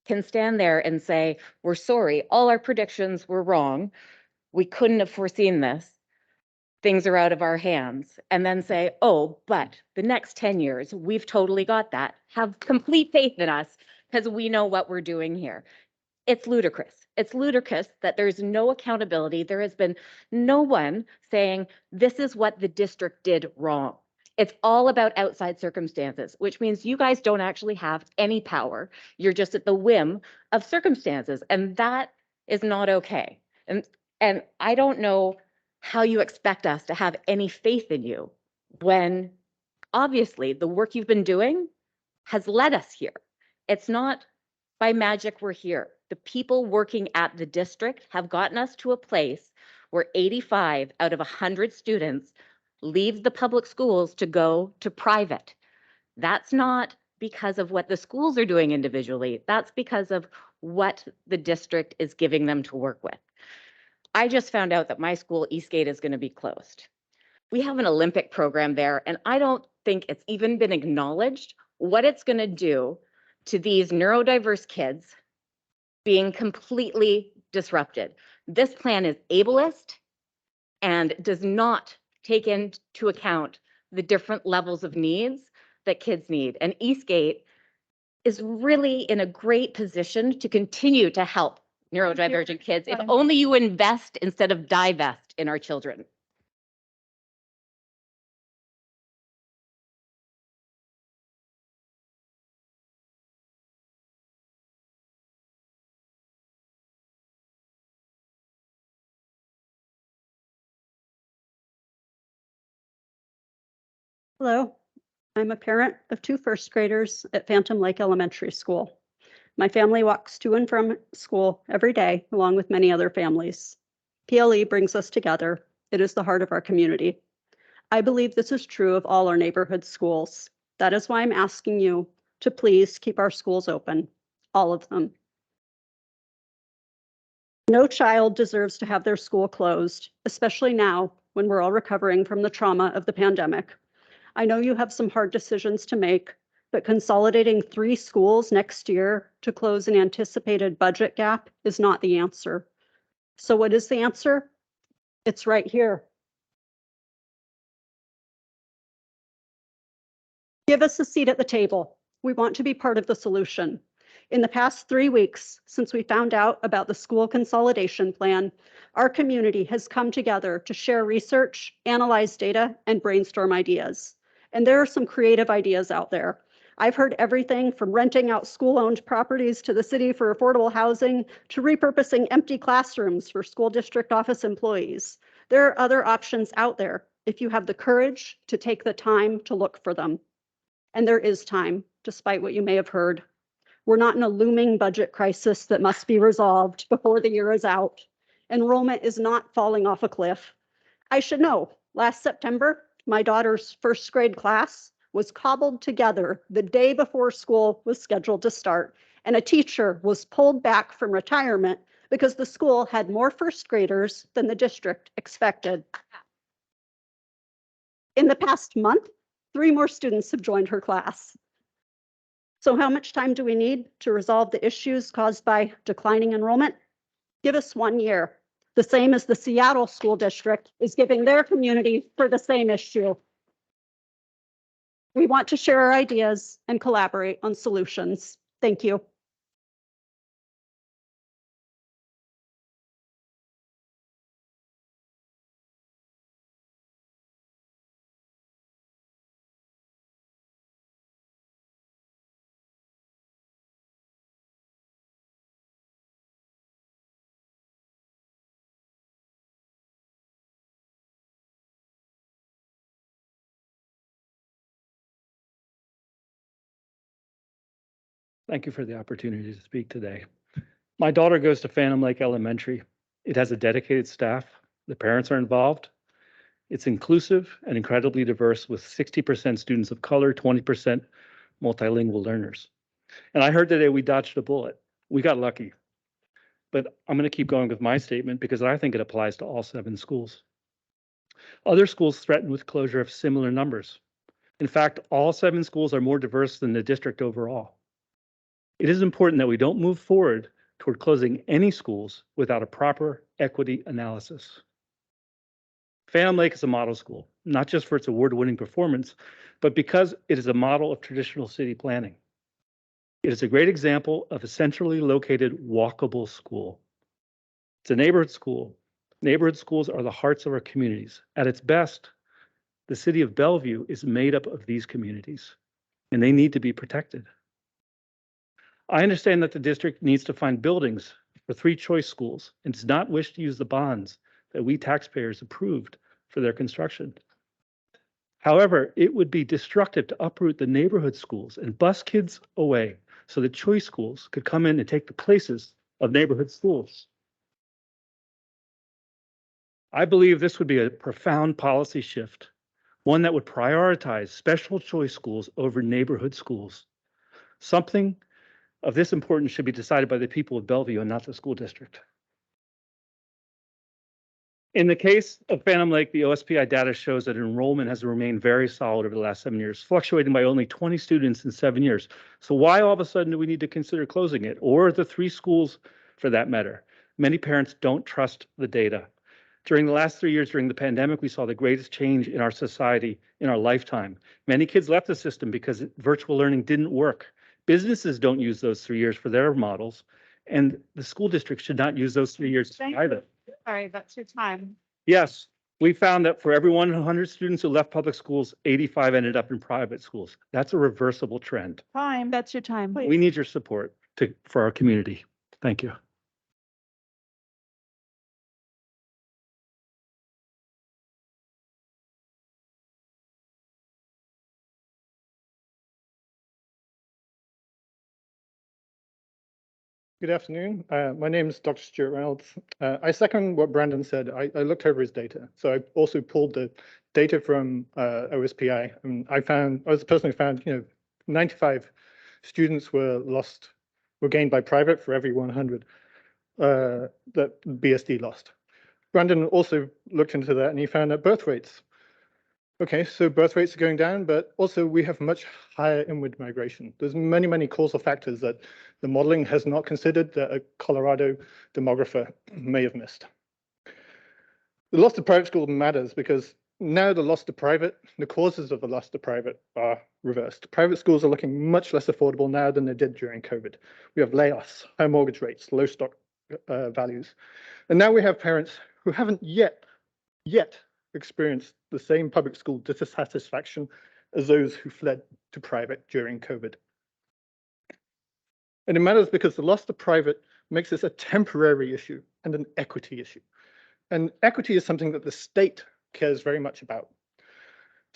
can stand there and say, we're sorry, all our predictions were wrong. We couldn't have foreseen this. Things are out of our hands. And then say, oh, but the next 10 years, we've totally got that. Have complete faith in us because we know what we're doing here. It's ludicrous. It's ludicrous that there's no accountability. There has been no one saying, this is what the district did wrong. It's all about outside circumstances, which means you guys don't actually have any power. You're just at the whim of circumstances, and that is not okay. And I don't know how you expect us to have any faith in you when obviously the work you've been doing has led us here. It's not by magic we're here. The people working at the district have gotten us to a place where 85 out of 100 students leave the public schools to go to private. That's not because of what the schools are doing individually. That's because of what the district is giving them to work with. I just found out that my school, Eastgate, is going to be closed. We have an Olympic program there, and I don't think it's even been acknowledged what it's going to do to these neurodiverse kids being completely disrupted. This plan is ableist and does not take into account the different levels of needs that kids need. And Eastgate is really in a great position to continue to help neurodivergent kids if only you invest instead of divest in our children. Hello, I'm a parent of 2 first graders at Phantom Lake Elementary School. My family walks to and from school every day, along with many other families. PLE brings us together. It is the heart of our community. I believe this is true of all our neighborhood schools. That is why I'm asking you to please keep our schools open, all of them. No child deserves to have their school closed, especially now when we're all recovering from the trauma of the pandemic. I know you have some hard decisions to make, but consolidating 3 schools next year to close an anticipated budget gap is not the answer. So what is the answer? It's right here. Give us a seat at the table. We want to be part of the solution. In the past 3 weeks, since we found out about the school consolidation plan, our community has come together to share research, analyze data, and brainstorm ideas. And there are some creative ideas out there. I've heard everything from renting out school-owned properties to the city for affordable housing to repurposing empty classrooms for school district office employees. There are other options out there if you have the courage to take the time to look for them. And there is time. despite what you may have heard. We're not in a looming budget crisis that must be resolved before the year is out. Enrollment is not falling off a cliff. I should know, last September, my daughter's first grade class was cobbled together the day before school was scheduled to start, and a teacher was pulled back from retirement because the school had more first graders than the district expected. In the past month, 3 more students have joined her class. So how much time do we need to resolve the issues caused by declining enrollment? Give us 1 year, the same as the Seattle School District is giving their community for the same issue. We want to share our ideas and collaborate on solutions. Thank you. Thank you for the opportunity to speak today. My daughter goes to Phantom Lake Elementary. It has a dedicated staff. The parents are involved. It's inclusive and incredibly diverse with 60% students of color, 20% multilingual learners. And I heard today we dodged a bullet. We got lucky. But I'm going to keep going with my statement because I think it applies to all 7 schools. Other schools threatened with closure have similar numbers. In fact, all 7 schools are more diverse than the district overall. It is important that we don't move forward toward closing any schools without a proper equity analysis. Phantom Lake is a model school, not just for its award-winning performance, but because it is a model of traditional city planning. It is a great example of a centrally located walkable school. It's a neighborhood school. Neighborhood schools are the hearts of our communities. At its best, the city of Bellevue is made up of these communities, and they need to be protected. I understand that the district needs to find buildings for 3 choice schools and does not wish to use the bonds that we taxpayers approved for their construction. However, it would be destructive to uproot the neighborhood schools and bus kids away so that choice schools could come in and take the places of neighborhood schools. I believe this would be a profound policy shift, one that would prioritize special choice schools over neighborhood schools. Something of this importance should be decided by the people of Bellevue and not the school district. In the case of Phantom Lake, the OSPI data shows that enrollment has remained very solid over the last 7 years, fluctuating by only 20 students in 7 years. So why all of a sudden do we need to consider closing it, or the 3 schools for that matter? Many parents don't trust the data. During the last 3 years during the pandemic, we saw the greatest change in our society in our lifetime. Many kids left the system because virtual learning didn't work. Businesses don't use those 3 years for their models, and the school district should not use those 3 years either. Sorry, that's your time. Yes, we found that for every 100 students who left public schools, 85 ended up in private schools. That's a reversible trend. Time. That's your time. We need your support for our community. Thank you. Good afternoon. My name is Dr. Stuart Reynolds. I second what Brandon said. I looked over his data. So I also pulled the data from OSPI, and I was the person who found, 95 students were gained by private for every 100 that BSD lost. Brandon also looked into that, and he found that birth rates. Okay, so birth rates are going down, but also we have much higher inward migration. There's many, many causal factors that the modeling has not considered that a Colorado demographer may have missed. The loss to private school matters because now the loss to private, the causes of the loss to private are reversed. Private schools are looking much less affordable now than they did during COVID. We have layoffs, high mortgage rates, low stock values. And now we have parents who haven't yet experienced the same public school dissatisfaction as those who fled to private during COVID. And it matters because the loss to private makes this a temporary issue and an equity issue. And equity is something that the state cares very much about.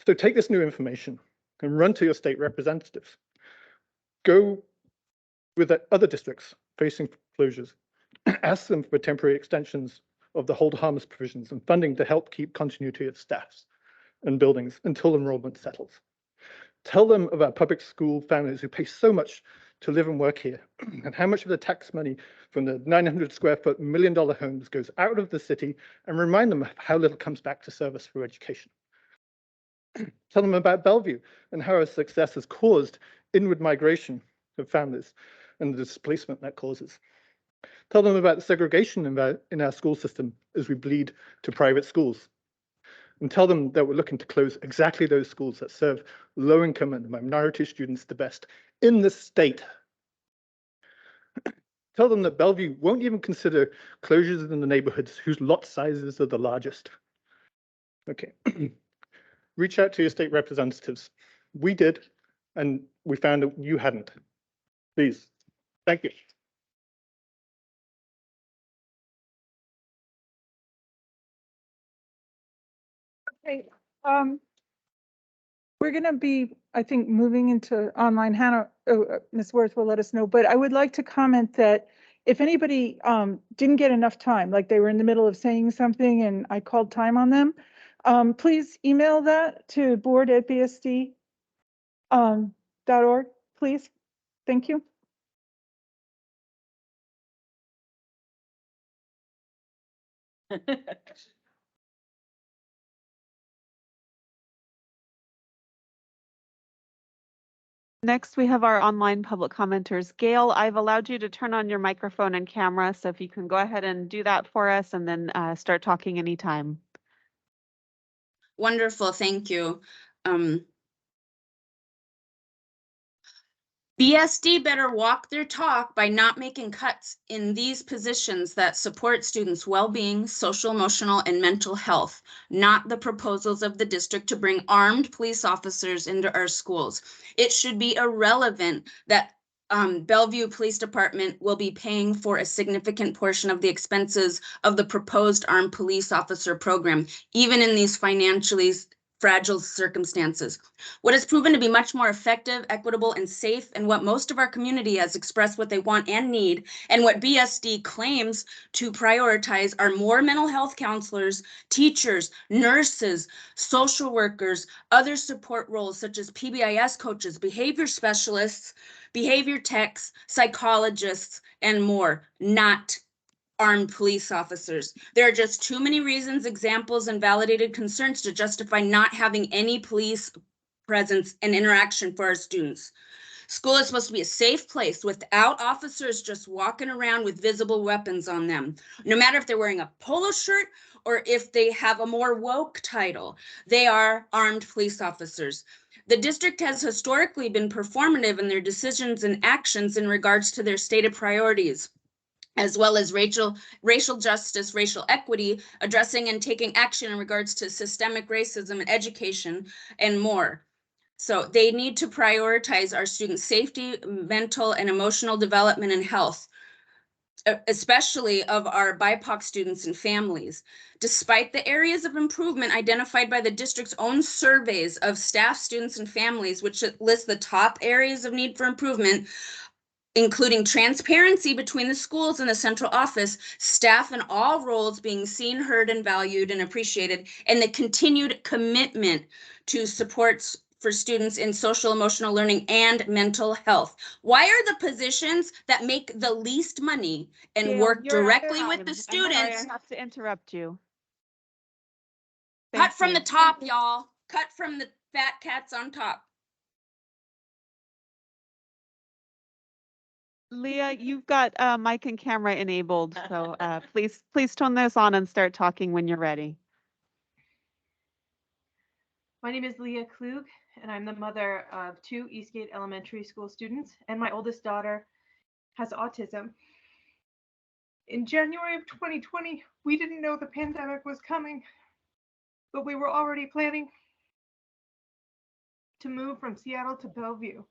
So take this new information and run to your state representatives. Go with the other districts facing closures. Ask them for temporary extensions of the hold harmless provisions and funding to help keep continuity of staffs and buildings until enrollment settles. Tell them about public school families who pay so much to live and work here, and how much of the tax money from the 900 square foot $1 million homes goes out of the city, and remind them of how little comes back to service for education. Tell them about Bellevue and how our success has caused inward migration of families and the displacement that causes. Tell them about the segregation in our school system as we bleed to private schools. And tell them that we're looking to close exactly those schools that serve low-income and minority students the best in the state. Tell them that Bellevue won't even consider closures in the neighborhoods whose lot sizes are the largest. Okay. Reach out to your state representatives. We did, and we found that you hadn't. Please. Thank you. Okay, we're going to be, I think, moving into online. Hannah, Ms. Worth will let us know, but I would like to comment that if anybody didn't get enough time, like they were in the middle of saying something and I called time on them, please email that to board@bsd.org, please. Thank you. Next, we have our online public commenters. Gail, I've allowed you to turn on your microphone and camera, so if you can go ahead and do that for us and then start talking anytime. Wonderful, thank you. BSD better walk their talk by not making cuts in these positions that support students' well-being, social, emotional, and mental health, not the proposals of the district to bring armed police officers into our schools. It should be irrelevant that Bellevue Police Department will be paying for a significant portion of the expenses of the proposed armed police officer program, even in these financially fragile circumstances. What has proven to be much more effective, equitable, and safe, and what most of our community has expressed what they want and need, and what BSD claims to prioritize are more mental health counselors, teachers, nurses, social workers, other support roles such as PBIS coaches, behavior specialists, behavior techs, psychologists, and more, not armed police officers. There are just too many reasons, examples, and validated concerns to justify not having any police presence and interaction for our students. School is supposed to be a safe place without officers just walking around with visible weapons on them. No matter if they're wearing a polo shirt or if they have a more woke title, they are armed police officers. The district has historically been performative in their decisions and actions in regards to their stated priorities, as well as racial justice, racial equity, addressing and taking action in regards to systemic racism and education, and more. So they need to prioritize our students' safety, mental and emotional development and health, especially of our BIPOC students and families. Despite the areas of improvement identified by the district's own surveys of staff, students, and families, which list the top areas of need for improvement, including transparency between the schools and the central office, staff in all roles being seen, heard, and valued and appreciated, and the continued commitment to supports for students in social emotional learning and mental health. Why are the positions that make the least money and Gail, work you're out of directly with time. the I'm students? sorry, I have to interrupt you. Cut Thank from you. the top, y'all. Cut from the fat cats on top. Leah, you've got mic and camera enabled, so please turn those on and start talking when you're ready. My name is Leah Klug, and I'm the mother of 2 Eastgate Elementary School students, and my oldest daughter has autism. In January of 2020, we didn't know the pandemic was coming, but we were already planning to move from Seattle to Bellevue.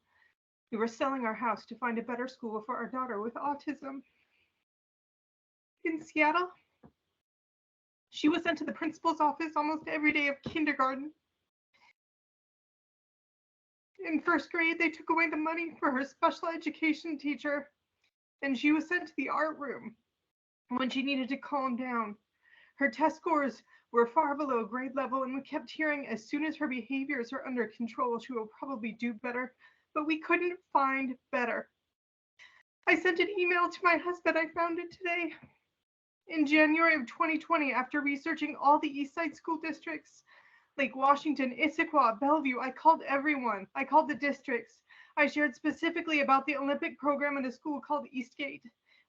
We were selling our house to find a better school for our daughter with autism. In Seattle, she was sent to the principal's office almost every day of kindergarten. In first grade, they took away the money for her special education teacher, and she was sent to the art room when she needed to calm down. Her test scores were far below grade level, and we kept hearing as soon as her behaviors are under control, she will probably do better, but we couldn't find better. I sent an email to my husband. I found it today. In January of 2020, after researching all the East Side school districts, Lake Washington, Issaquah, Bellevue, I called everyone. I called the districts. I shared specifically about the Olympic program in a school called Eastgate.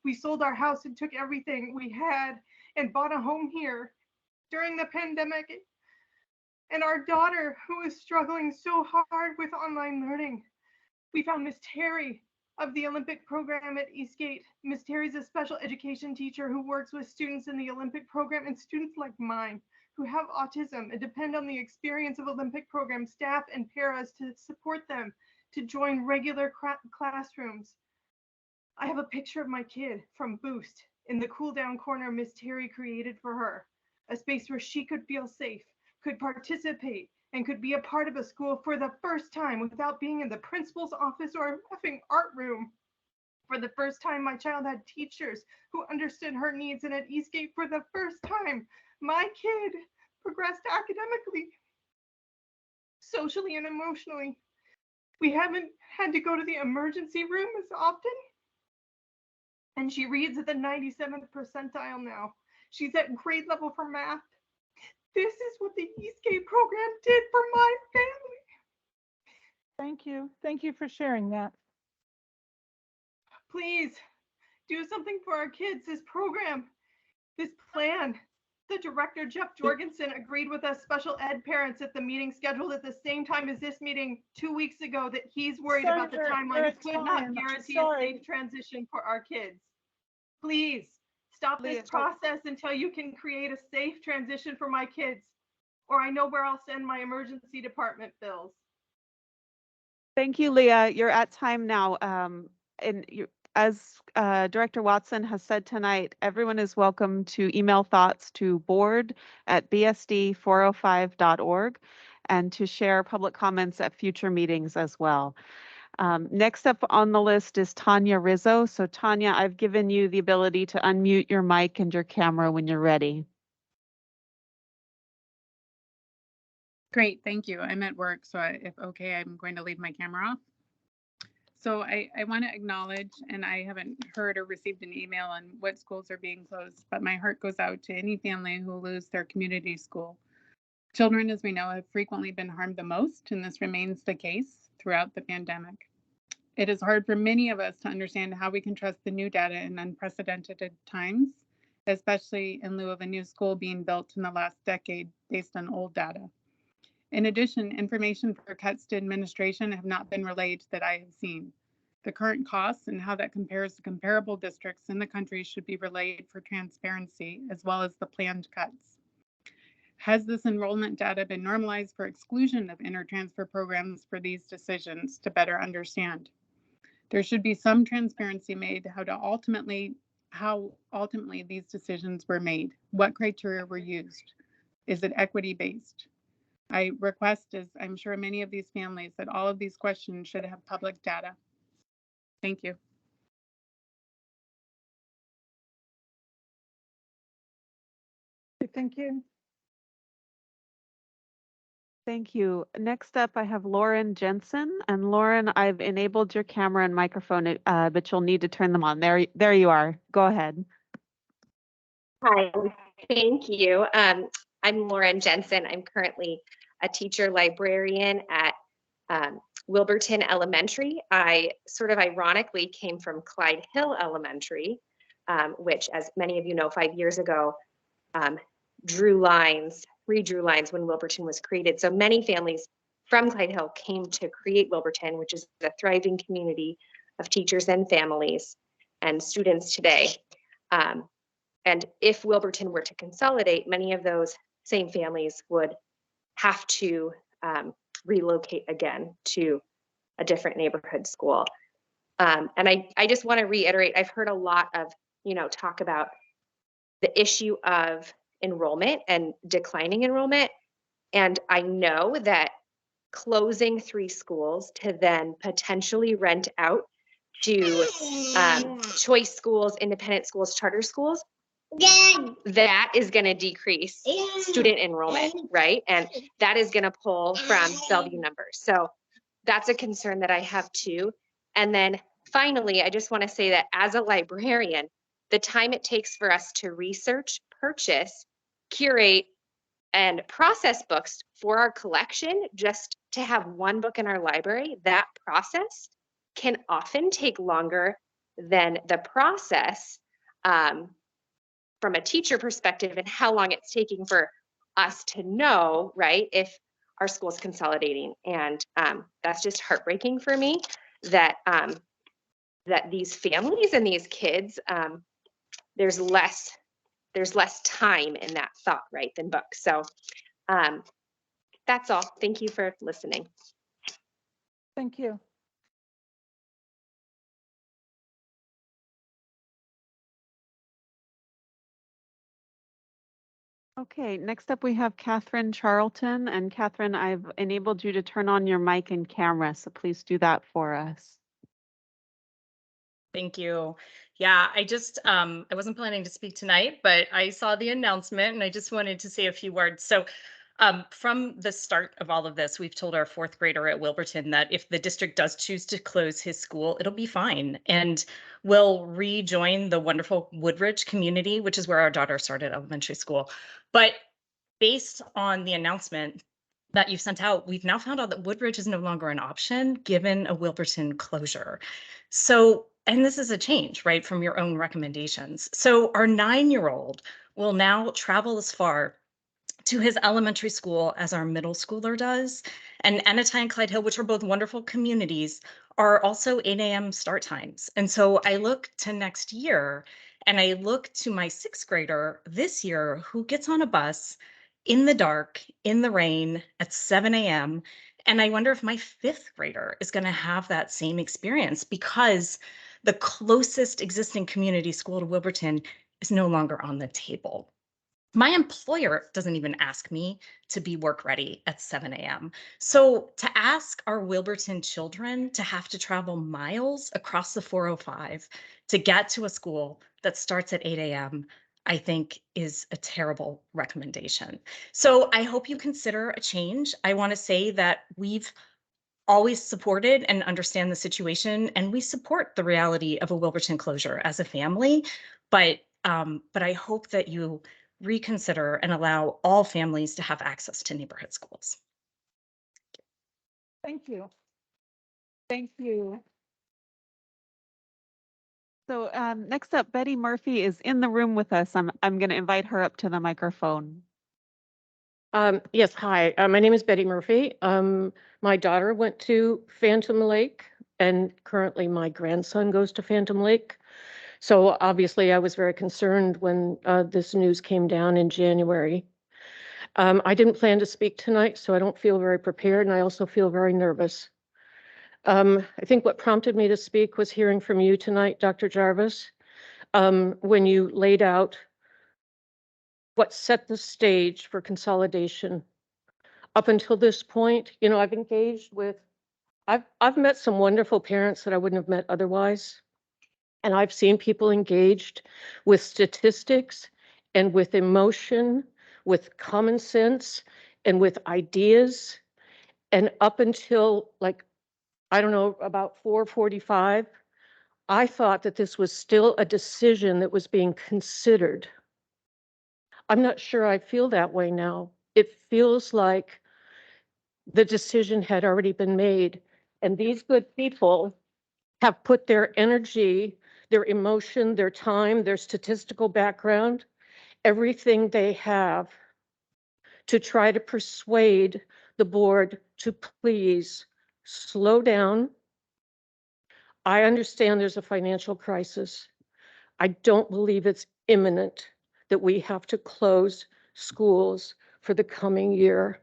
We sold our house and took everything we had and bought a home here during the pandemic. And our daughter, who is struggling so hard with online learning, we found Miss Terry of the Olympic program at Eastgate. Miss Terry's a special education teacher who works with students in the Olympic program and students like mine who have autism and depend on the experience of Olympic program staff and paras to support them to join regular classrooms. I have a picture of my kid from Boost in the cool down corner Miss Terry created for her, a space where she could feel safe, could participate, and could be a part of a school for the first time without being in the principal's office or a effing art room. For the first time, my child had teachers who understood her needs, and at Eastgate, for the first time, my kid progressed academically, socially, and emotionally. We haven't had to go to the emergency room as often, and she reads at the 97th percentile now. She's at grade level for math. This is what the Eastgate program did for my family. Thank you. Thank you for sharing that. Please do something for our kids. This program, this plan. The director, Jeff Jorgensen, agreed with us special ed parents at the meeting scheduled at the same time as this meeting 2 weeks ago that he's worried about the timeline. He could not guarantee a safe transition for our kids. Please stop this process until you can create a safe transition for my kids, or I know where I'll send my emergency department bills. Thank you, Leah. You're at time now. And as Director Watson has said tonight, everyone is welcome to email thoughts to board@bsd405.org and to share public comments at future meetings as well. Next up on the list is Tanya Rizzo. So Tanya, I've given you the ability to unmute your mic and your camera when you're ready. Great, thank you. I'm at work, so if okay, I'm going to leave my camera off. So I want to acknowledge, and I haven't heard or received an email on what schools are being closed, but my heart goes out to any family who lose their community school. Children, as we know, have frequently been harmed the most, and this remains the case throughout the pandemic. It is hard for many of us to understand how we can trust the new data in unprecedented times, especially in lieu of a new school being built in the last decade based on old data. In addition, information for cuts to administration have not been relayed that I have seen. The current costs and how that compares to comparable districts in the country should be relayed for transparency, as well as the planned cuts. Has this enrollment data been normalized for exclusion of intertransfer programs for these decisions to better understand? There should be some transparency made how ultimately these decisions were made. What criteria were used? Is it equity-based? I request, as I'm sure many of these families, that all of these questions should have public data. Thank you. Thank you. Thank you. Next up, I have Lauren Jensen. And Lauren, I've enabled your camera and microphone, but you'll need to turn them on. There you are. Go ahead. Hi, thank you. I'm Lauren Jensen. I'm currently a teacher librarian at Wilburton Elementary. I sort of ironically came from Clyde Hill Elementary, which, as many of you know, 5 years ago, redrew lines when Wilburton was created. So many families from Clyde Hill came to create Wilburton, which is a thriving community of teachers and families and students today. And if Wilburton were to consolidate, many of those same families would have to relocate again to a different neighborhood school. And I just want to reiterate, I've heard a lot of, talk about the issue of enrollment and declining enrollment. And I know that closing 3 schools to then potentially rent out to choice schools, independent schools, charter schools, that is going to decrease student enrollment, right? And that is going to pull from Bellevue numbers. So that's a concern that I have too. And then finally, I just want to say that as a librarian, the time it takes for us to research, purchase, curate, and process books for our collection, just to have one book in our library, that process can often take longer than the process from a teacher perspective and how long it's taking for us to know, right, if our school's consolidating. And that's just heartbreaking for me that that these families and these kids, there's less time in that thought, right, than books. So that's all. Thank you for listening. Thank you. Okay, next up we have Catherine Charlton. And Catherine, I've enabled you to turn on your mic and camera, so please do that for us. Thank you. Yeah, I wasn't planning to speak tonight, but I saw the announcement and I just wanted to say a few words. So from the start of all of this, we've told our 4th grader at Wilburton that if the district does choose to close his school, it'll be fine. And we'll rejoin the wonderful Woodridge community, which is where our daughter started elementary school. But based on the announcement that you've sent out, we've now found out that Woodridge is no longer an option given a Wilburton closure. So, and this is a change, right, from your own recommendations. So our 9-year-old will now travel as far to his elementary school as our middle schooler does. And Anatay and Clyde Hill, which are both wonderful communities, are also 8 a.m. start times. And so I look to next year and I look to my 6th grader this year who gets on a bus in the dark, in the rain at 7 a.m. And I wonder if my 5th grader is going to have that same experience because the closest existing community school to Wilburton is no longer on the table. My employer doesn't even ask me to be work ready at 7 a.m. So to ask our Wilburton children to have to travel miles across the 405 to get to a school that starts at 8 a.m., I think is a terrible recommendation. So I hope you consider a change. I want to say that we've always supported and understand the situation, and we support the reality of a Wilburton closure as a family. But I hope that you reconsider and allow all families to have access to neighborhood schools. Thank you. Thank you. So next up, Betty Murphy is in the room with us. I'm going to invite her up to the microphone. Yes, hi. My name is Betty Murphy. My daughter went to Phantom Lake, and currently my grandson goes to Phantom Lake. So obviously I was very concerned when this news came down in January. I didn't plan to speak tonight, so I don't feel very prepared, and I also feel very nervous. I think what prompted me to speak was hearing from you tonight, Dr. Jarvis, when you laid out what set the stage for consolidation. Up until this point, you know, I've met some wonderful parents that I wouldn't have met otherwise. And I've seen people engaged with statistics and with emotion, with common sense and with ideas. And up until like, I don't know, about 4:45, I thought that this was still a decision that was being considered. I'm not sure I feel that way now. It feels like the decision had already been made, and these good people have put their energy, their emotion, their time, their statistical background, everything they have to try to persuade the board to please slow down. I understand there's a financial crisis. I don't believe it's imminent that we have to close schools for the coming year.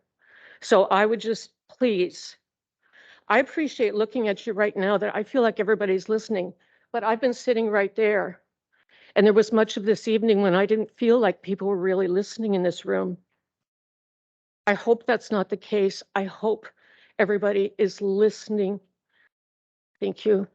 So I would just please, I appreciate looking at you right now that I feel like everybody's listening, but I've been sitting right there. And there was much of this evening when I didn't feel like people were really listening in this room. I hope that's not the case. I hope everybody is listening. Thank you.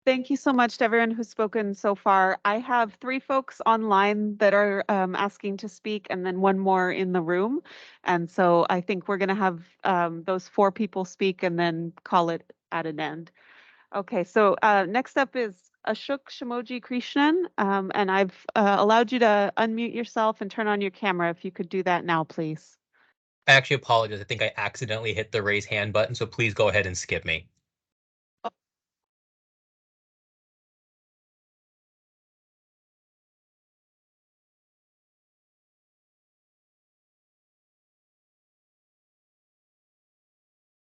Thank you so much to everyone who's spoken so far. I have 3 folks online that are asking to speak, and then 1 more in the room. And so I think we're going to have those 4 people speak and then call it at an end. Okay, so next up is Ashok Shimoji Krishnan, and I've allowed you to unmute yourself and turn on your camera. If you could do that now, please. I actually apologize. I think I accidentally hit the raise hand button, so please go ahead and skip me.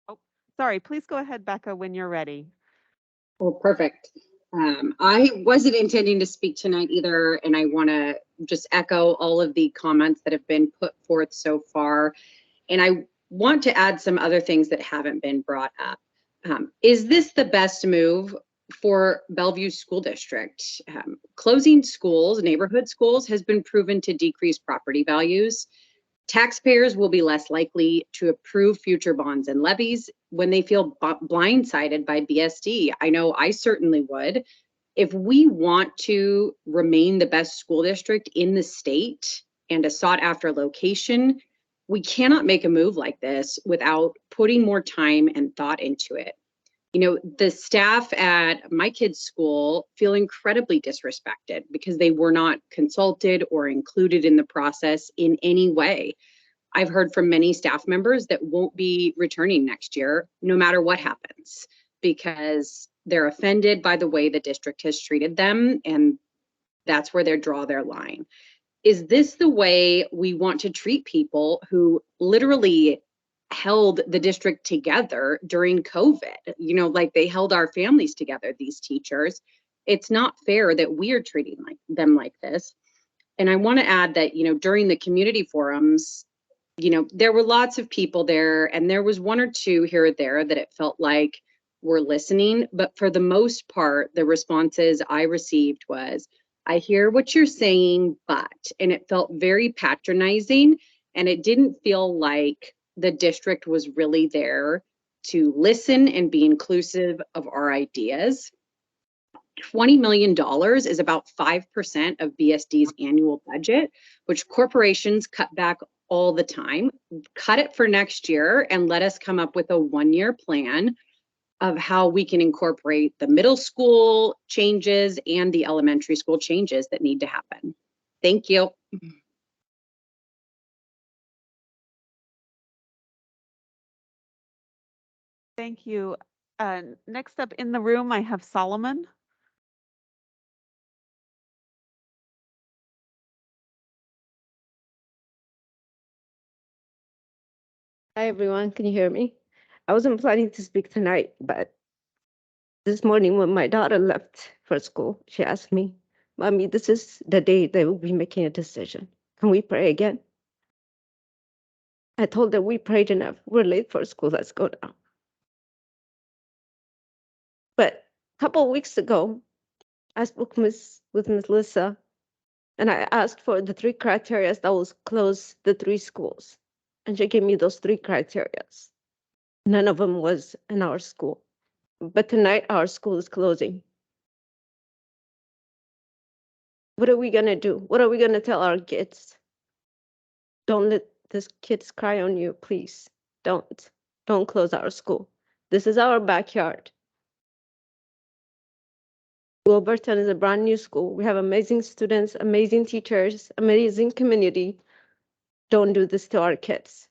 Oh, sorry. Please go ahead, Becca, when you're ready. Oh, perfect. I wasn't intending to speak tonight either, and I want to just echo all of the comments that have been put forth so far. And I want to add some other things that haven't been brought up. Is this the best move for Bellevue School District? Closing schools, neighborhood schools, has been proven to decrease property values. Taxpayers will be less likely to approve future bonds and levies when they feel blindsided by BSD. I know I certainly would. If we want to remain the best school district in the state and a sought after location, we cannot make a move like this without putting more time and thought into it. You know, the staff at my kids' school feel incredibly disrespected because they were not consulted or included in the process in any way. I've heard from many staff members that won't be returning next year, no matter what happens, because they're offended by the way the district has treated them, and that's where they draw their line. Is this the way we want to treat people who literally held the district together during COVID? You know, like they held our families together, these teachers. It's not fair that we are treating them like this. And I want to add that, you know, during the community forums, you know, there were lots of people there, and there was 1 or 2 here or there that it felt like were listening. But for the most part, the responses I received was, I hear what you're saying, but, and it felt very patronizing, and it didn't feel like the district was really there to listen and be inclusive of our ideas. $20 million is about 5% of BSD's annual budget, which corporations cut back all the time. Cut it for next year and let us come up with a 1-year plan of how we can incorporate the middle school changes and the elementary school changes that need to happen. Thank you. Thank you. Next up in the room, I have Solomon. Hi, everyone. Can you hear me? I wasn't planning to speak tonight, but this morning when my daughter left for school, she asked me, Mommy, this is the day they will be making a decision. Can we pray again? I told her we prayed enough. We're late for school. Let's go now. But a couple of weeks ago, I spoke with Miss Lissa, and I asked for the 3 criteria that will close the 3 schools. And she gave me those 3 criteria. None of them was in our school. But tonight, our school is closing. What are we going to do? What are we going to tell our kids? Don't let these kids cry on you, please. Don't. Don't close our school. This is our backyard. Wilburton is a brand new school. We have amazing students, amazing teachers, amazing community. Don't do this to our kids.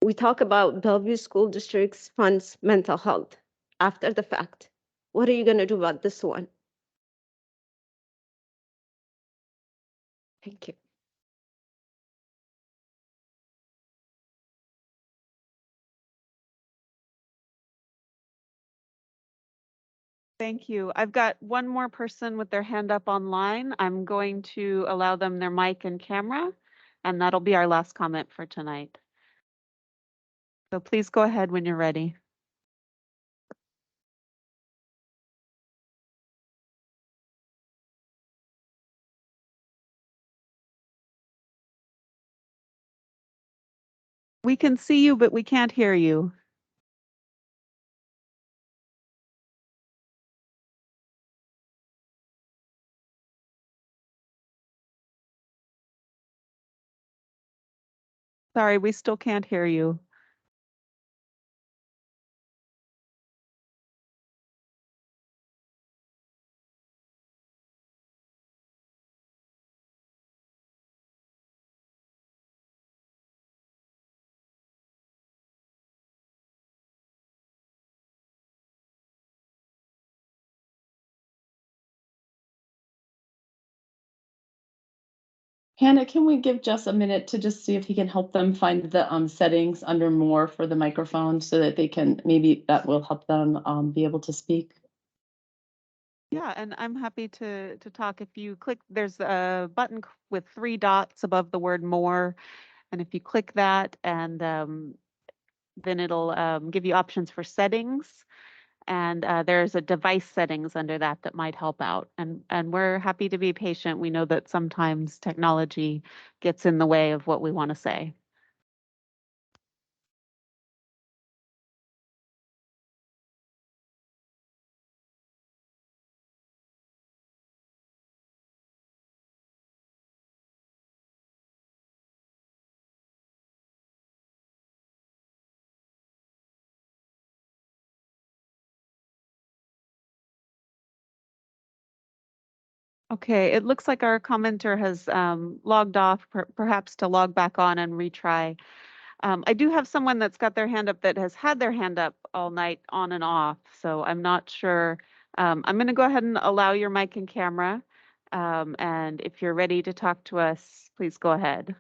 We talk about Bellevue School District's funds mental health after the fact. What are you going to do about this one? Thank you. Thank you. I've got 1 more person with their hand up online. I'm going to allow them their mic and camera, and that'll be our last comment for tonight. So please go ahead when you're ready. We can see you, but we can't hear you. Sorry, we still can't hear you. Hannah, can we give Jess a minute to just see if he can help them find the settings under more for the microphone so that they can, maybe that will help them be able to speak? Yeah, and I'm happy to talk. If you click, there's a button with 3 dots above the word more. And if you click that, and then it'll give you options for settings. And there's a device settings under that that might help out. And we're happy to be patient. We know that sometimes technology gets in the way of what we want to say. Okay, it looks like our commenter has logged off, perhaps to log back on and retry. I do have someone that's got their hand up that has had their hand up all night on and off, so I'm not sure. I'm going to go ahead and allow your mic and camera. And if you're ready to talk to us, please go ahead.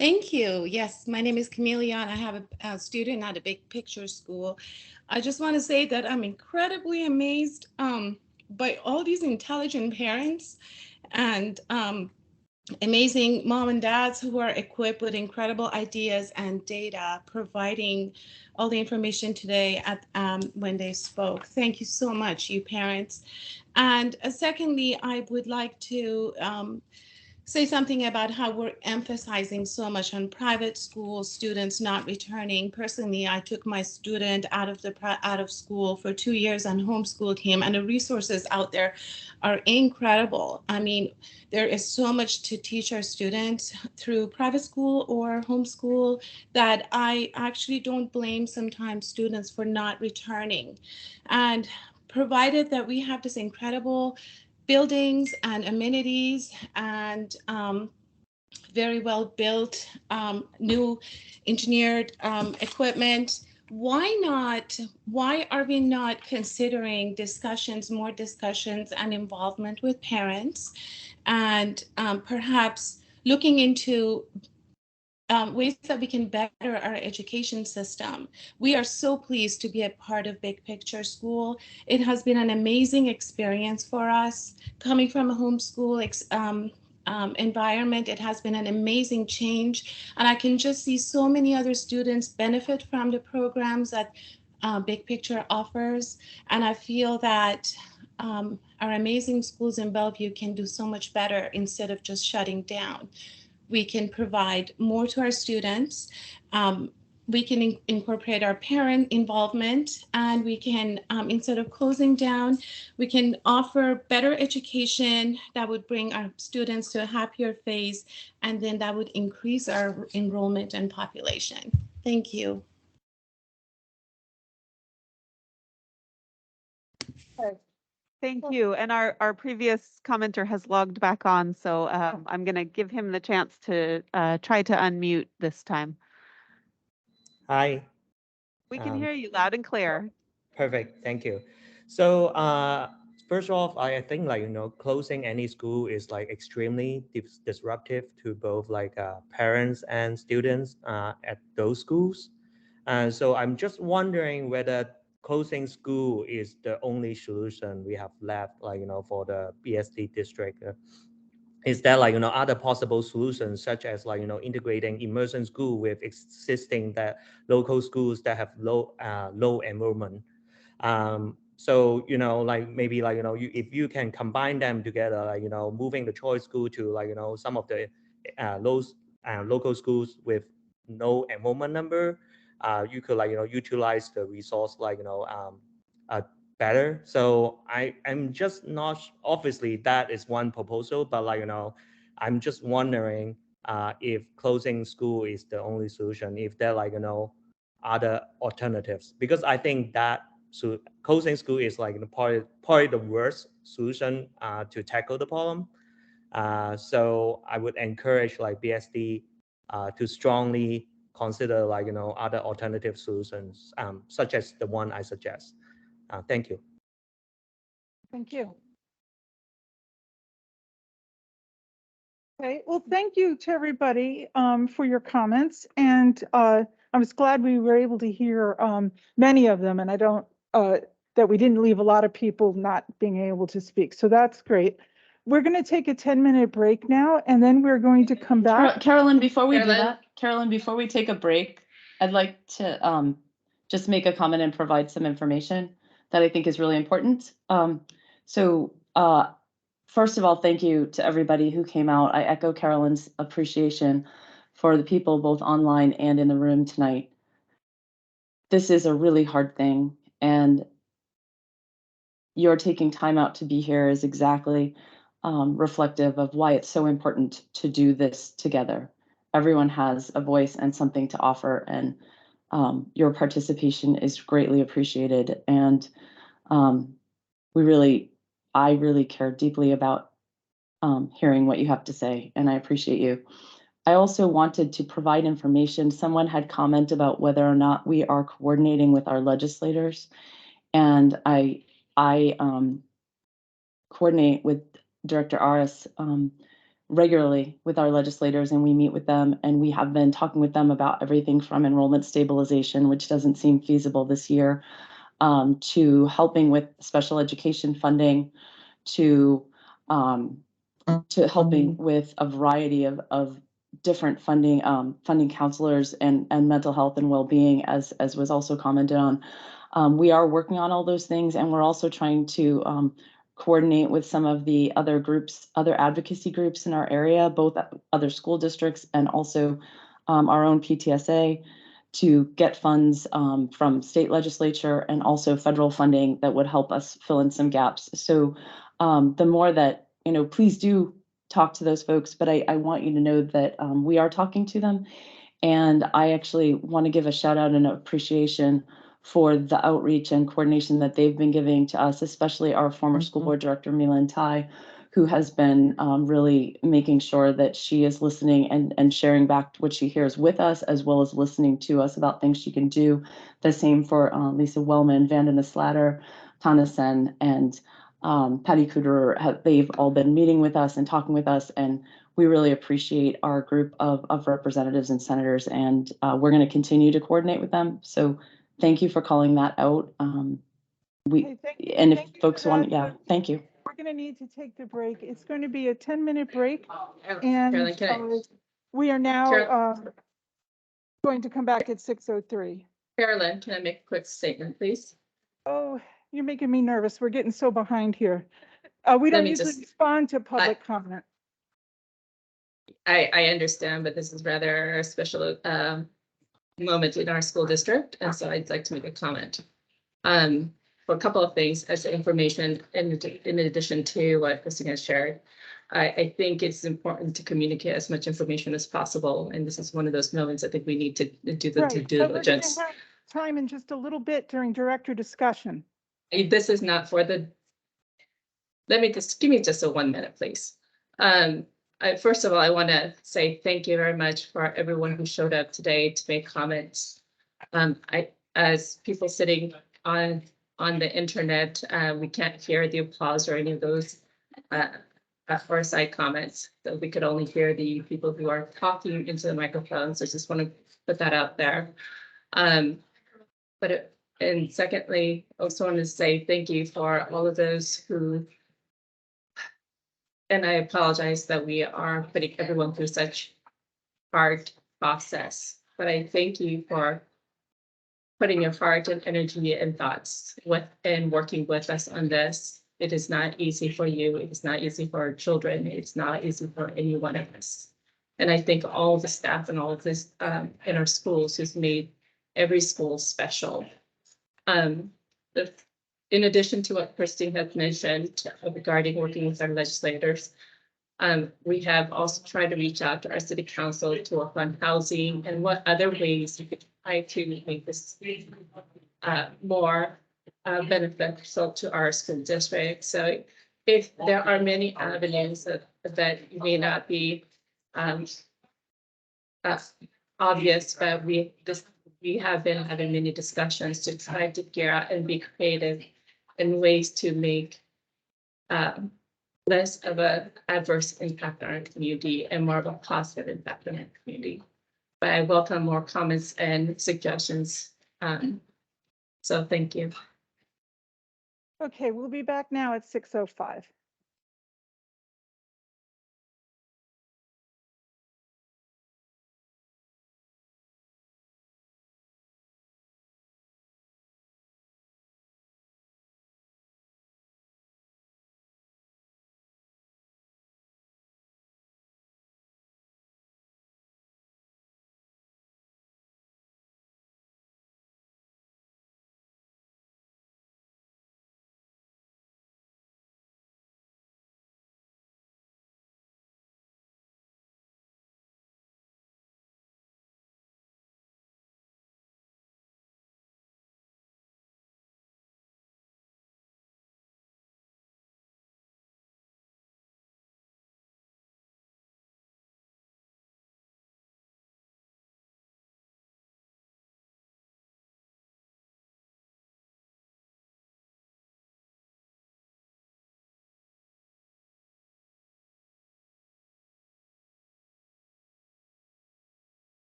Thank you. Yes, my name is Camelia, and I have a student at a Big Picture school. I just want to say that I'm incredibly amazed by all these intelligent parents and amazing mom and dads who are equipped with incredible ideas and data, providing all the information today at when they spoke. Thank you so much, you parents. And secondly, I would like to say something about how we're emphasizing so much on private school students not returning. Personally, I took my student out of school for 2 years and homeschooled him, and the resources out there are incredible. I mean, there is so much to teach our students through private school or homeschool that I actually don't blame sometimes students for not returning. And provided that we have this incredible buildings and amenities and very well built new engineered equipment, why are we not considering more discussions and involvement with parents, and perhaps looking into ways that we can better our education system. We are so pleased to be a part of Big Picture School. It has been an amazing experience for us. Coming from a homeschool environment, it has been an amazing change. And I can just see so many other students benefit from the programs that Big Picture offers. And I feel that our amazing schools in Bellevue can do so much better instead of just shutting down. We can provide more to our students. We can incorporate our parent involvement, and we can, instead of closing down, we can offer better education that would bring our students to a happier phase, and then that would increase our enrollment and population. Thank you. Thank you. And our previous commenter has logged back on, so I'm going to give him the chance to try to unmute this time. Hi. We can hear you loud and clear. Perfect. Thank you. So first off, I think closing any school is extremely disruptive to both parents and students at those schools. And so I'm just wondering whether closing school is the only solution we have left, for the BSD district. Is there other possible solutions, such as integrating immersion school with existing local schools that have low enrollment? So maybe if you can combine them together, moving the choice school to some of the those local schools with no enrollment number, you could utilize the resource better. So I'm just not, obviously that is one proposal, but I'm just wondering if closing school is the only solution, if there other alternatives, because I think that closing school is probably the worst solution to tackle the problem. So I would encourage BSD to strongly consider other alternative solutions, such as the one I suggest. Thank you. Thank you. Okay, well, thank you to everybody for your comments. And I was glad we were able to hear many of them, and I don't, that we didn't leave a lot of people not being able to speak. So that's great. We're going to take a 10-minute break now, and then we're going to come back. Carolyn, before we do that, Carolyn, before we take a break, I'd like to just make a comment and provide some information that I think is really important. First of all, thank you to everybody who came out. I echo Carolyn's appreciation for the people both online and in the room tonight. This is a really hard thing, and your taking time out to be here is exactly reflective of why it's so important to do this together. Everyone has a voice and something to offer, and your participation is greatly appreciated. And I really care deeply about hearing what you have to say, and I appreciate you. I also wanted to provide information. Someone had commented about whether or not we are coordinating with our legislators, and I coordinate with Director Aris regularly with our legislators, and we meet with them, and we have been talking with them about everything from enrollment stabilization, which doesn't seem feasible this year, to helping with special education funding, to helping with a variety of different funding counselors and mental health and well-being, as was also commented on. We are working on all those things, and we're also trying to coordinate with some of the other groups, other advocacy groups in our area, both other school districts and also our own PTSA, to get funds from state legislature and also federal funding that would help us fill in some gaps. So the more that, please do talk to those folks, but I want you to know that we are talking to them. And I actually want to give a shout out and appreciation for the outreach and coordination that they've been giving to us, especially our former school board director, Milan Tai, who has been really making sure that she is listening and sharing back what she hears with us, as well as listening to us about things she can do. The same for Lisa Wellman, Vandana Slatter, Tana Sen, and Patty Cooter. They've all been meeting with us and talking with us, and we really appreciate our group of representatives and senators, and we're going to continue to coordinate with them. So thank you for calling that out. If folks want, thank you. We're going to need to take the break. It's going to be a 10-minute break. Carolyn, And we are now going to come back at 6:03. Carolyn, can I make a quick statement, please? Oh, you're making me nervous. We're getting so behind here. We don't usually respond to public comment. I understand, but this is rather a special moment in our school district, and so I'd like to make a comment. For a couple of things as information in addition to what Christine has shared. I think it's important to communicate as much information as possible, and this is one of those moments I think we need to do the due diligence. We're going to have time in just a little bit during director discussion. This is not for the. Let me just give me just a 1 minute, please. First of all, I want to say thank you very much for everyone who showed up today to make comments. As people sitting on the internet, we can't hear the applause or any of those or side comments. So we could only hear the people who are talking into the microphones. So I just want to put that out there. And secondly, I also want to say thank you for all of those who, and I apologize that we are putting everyone through such hard process, but I thank you for putting your heart and energy and thoughts and working with us on this. It is not easy for you. It is not easy for our children. It's not easy for any one of us. And I thank all the staff and all of this in our schools who's made every school special. Um, the, in addition to what Christine has mentioned regarding working with our legislators, we have also tried to reach out to our city council to work on housing and what other ways we could try to make this more beneficial to our school district. So if there are many avenues that may not be obvious, but we have been having many discussions to try to gear out and be creative in ways to make less of an adverse impact on our community and more of a positive impact on our community. But I welcome more comments and suggestions. So thank you. Okay, we'll be back now at 6:05.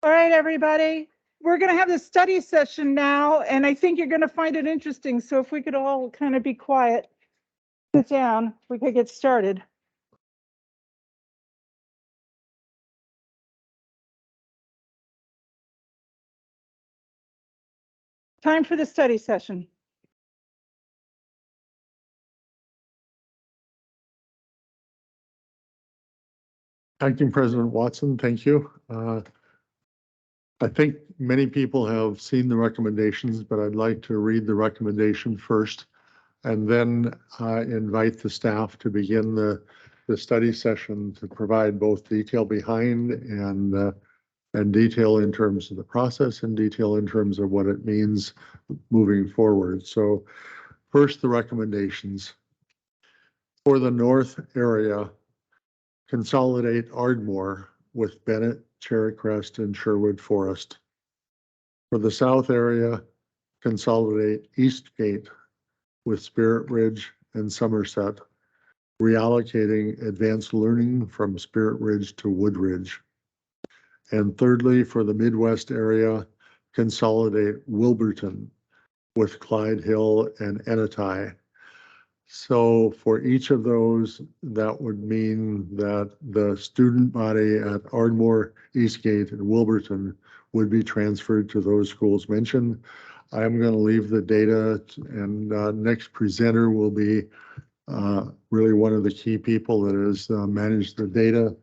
All right, everybody. We're going to have this study session now, and I think you're going to find it interesting. So if we could all kind of be quiet, sit down, we could get started. Time for the study session. Acting President Watson, thank you. I think many people have seen the recommendations, but I'd like to read the recommendation first and then invite the staff to begin the study session to provide both detail behind and detail in terms of the process and detail in terms of what it means moving forward. So first, the recommendations. For the north area, consolidate Ardmore with Bennett, Cherry Crest, and Sherwood Forest. For the south area, consolidate Eastgate with Spirit Ridge and Somerset, reallocating advanced learning from Spirit Ridge to Woodridge. And thirdly, for the Midwest area, consolidate Wilburton with Clyde Hill and Ennetai. So for each of those, that would mean that the student body at Ardmore, Eastgate, and Wilburton would be transferred to those schools mentioned. I'm going to leave the data, and next presenter will be really one of the key people that has managed the data,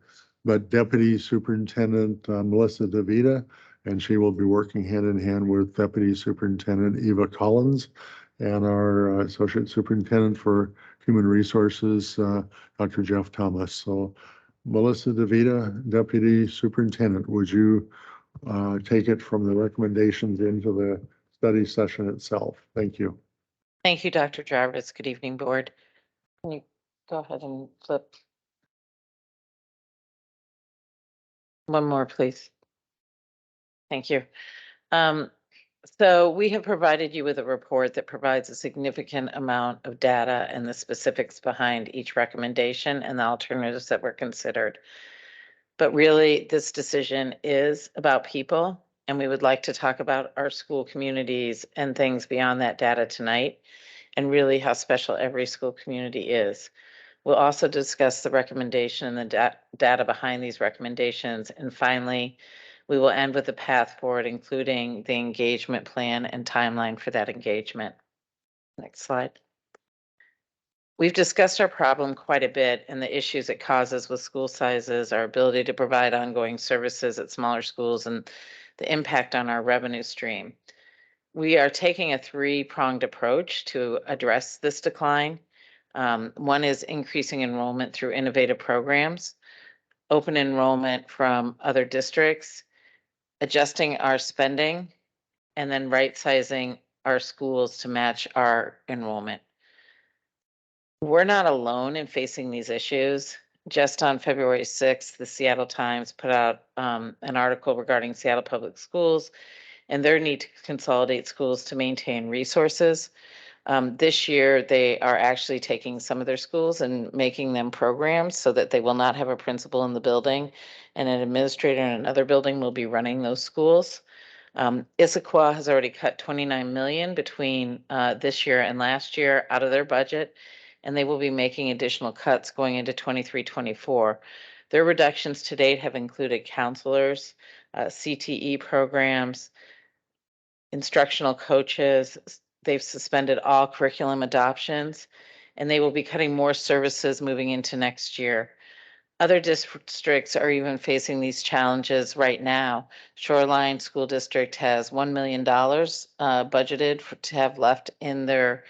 but Deputy Superintendent Melissa DeVita, and she will be working hand in hand with Deputy Superintendent Eva Collins and our Associate Superintendent for Human Resources, Dr. Jeff Thomas. So Melissa DeVita, Deputy Superintendent, would you take it from the recommendations into the study session itself? Thank you. Thank you, Dr. Jarvis. Good evening, board. Can you go ahead and flip one more, please? Thank you. So we have provided you with a report that provides a significant amount of data and the specifics behind each recommendation and the alternatives that were considered. But really, this decision is about people, and we would like to talk about our school communities and things beyond that data tonight, and really how special every school community is. We'll also discuss the recommendation and the data behind these recommendations. And finally, we will end with the path forward, including the engagement plan and timeline for that engagement. Next slide. We've discussed our problem quite a bit and the issues it causes with school sizes, our ability to provide ongoing services at smaller schools, and the impact on our revenue stream. We are taking a three-pronged approach to address this decline. One is increasing enrollment through innovative programs, open enrollment from other districts, adjusting our spending, and then right-sizing our schools to match our enrollment. We're not alone in facing these issues. Just on February 6th, the Seattle Times put out an article regarding Seattle Public Schools and their need to consolidate schools to maintain resources. This year, they are actually taking some of their schools and making them programs so that they will not have a principal in the building and an administrator in another building will be running those schools. Issaquah has already cut $29 million between this year and last year out of their budget, and they will be making additional cuts going into 23-24. Their reductions to date have included counselors, CTE programs, instructional coaches. They've suspended all curriculum adoptions, and they will be cutting more services moving into next year. Other districts are even facing these challenges right now. Shoreline School District has $1 million budgeted to have left in their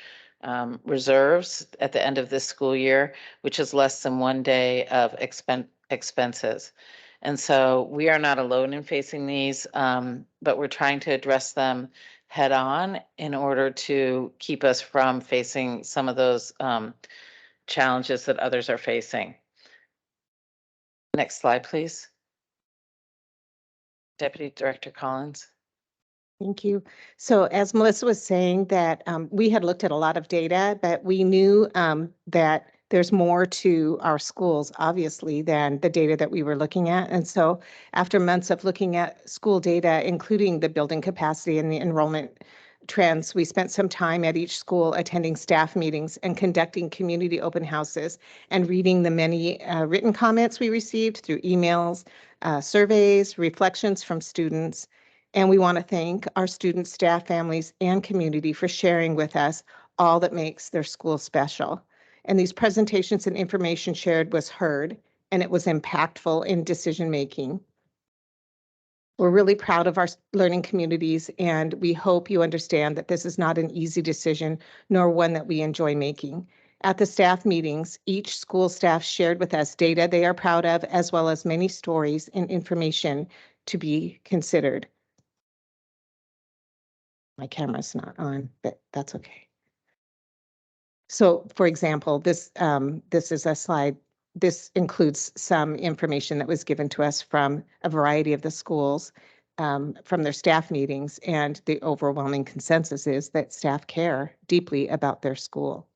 reserves at the end of this school year, which is less than 1 day of expenses. And so we are not alone in facing these, but we're trying to address them head on in order to keep us from facing some of those challenges that others are facing. Next slide, please. Deputy Director Collins. Thank you. So as Melissa was saying that we had looked at a lot of data, but we knew that there's more to our schools, obviously, than the data that we were looking at. And so after months of looking at school data, including the building capacity and the enrollment trends, we spent some time at each school attending staff meetings and conducting community open houses and reading the many written comments we received through emails, surveys, reflections from students. And we want to thank our students, staff, families, and community for sharing with us all that makes their school special. And these presentations and information shared was heard, and it was impactful in decision making. We're really proud of our learning communities, and we hope you understand that this is not an easy decision, nor one that we enjoy making. At the staff meetings, each school staff shared with us data they are proud of, as well as many stories and information to be considered. My camera's not on, but that's okay. So, for example, this is a slide. This includes some information that was given to us from a variety of the schools, from their staff meetings, and the overwhelming consensus is that staff care deeply about their school.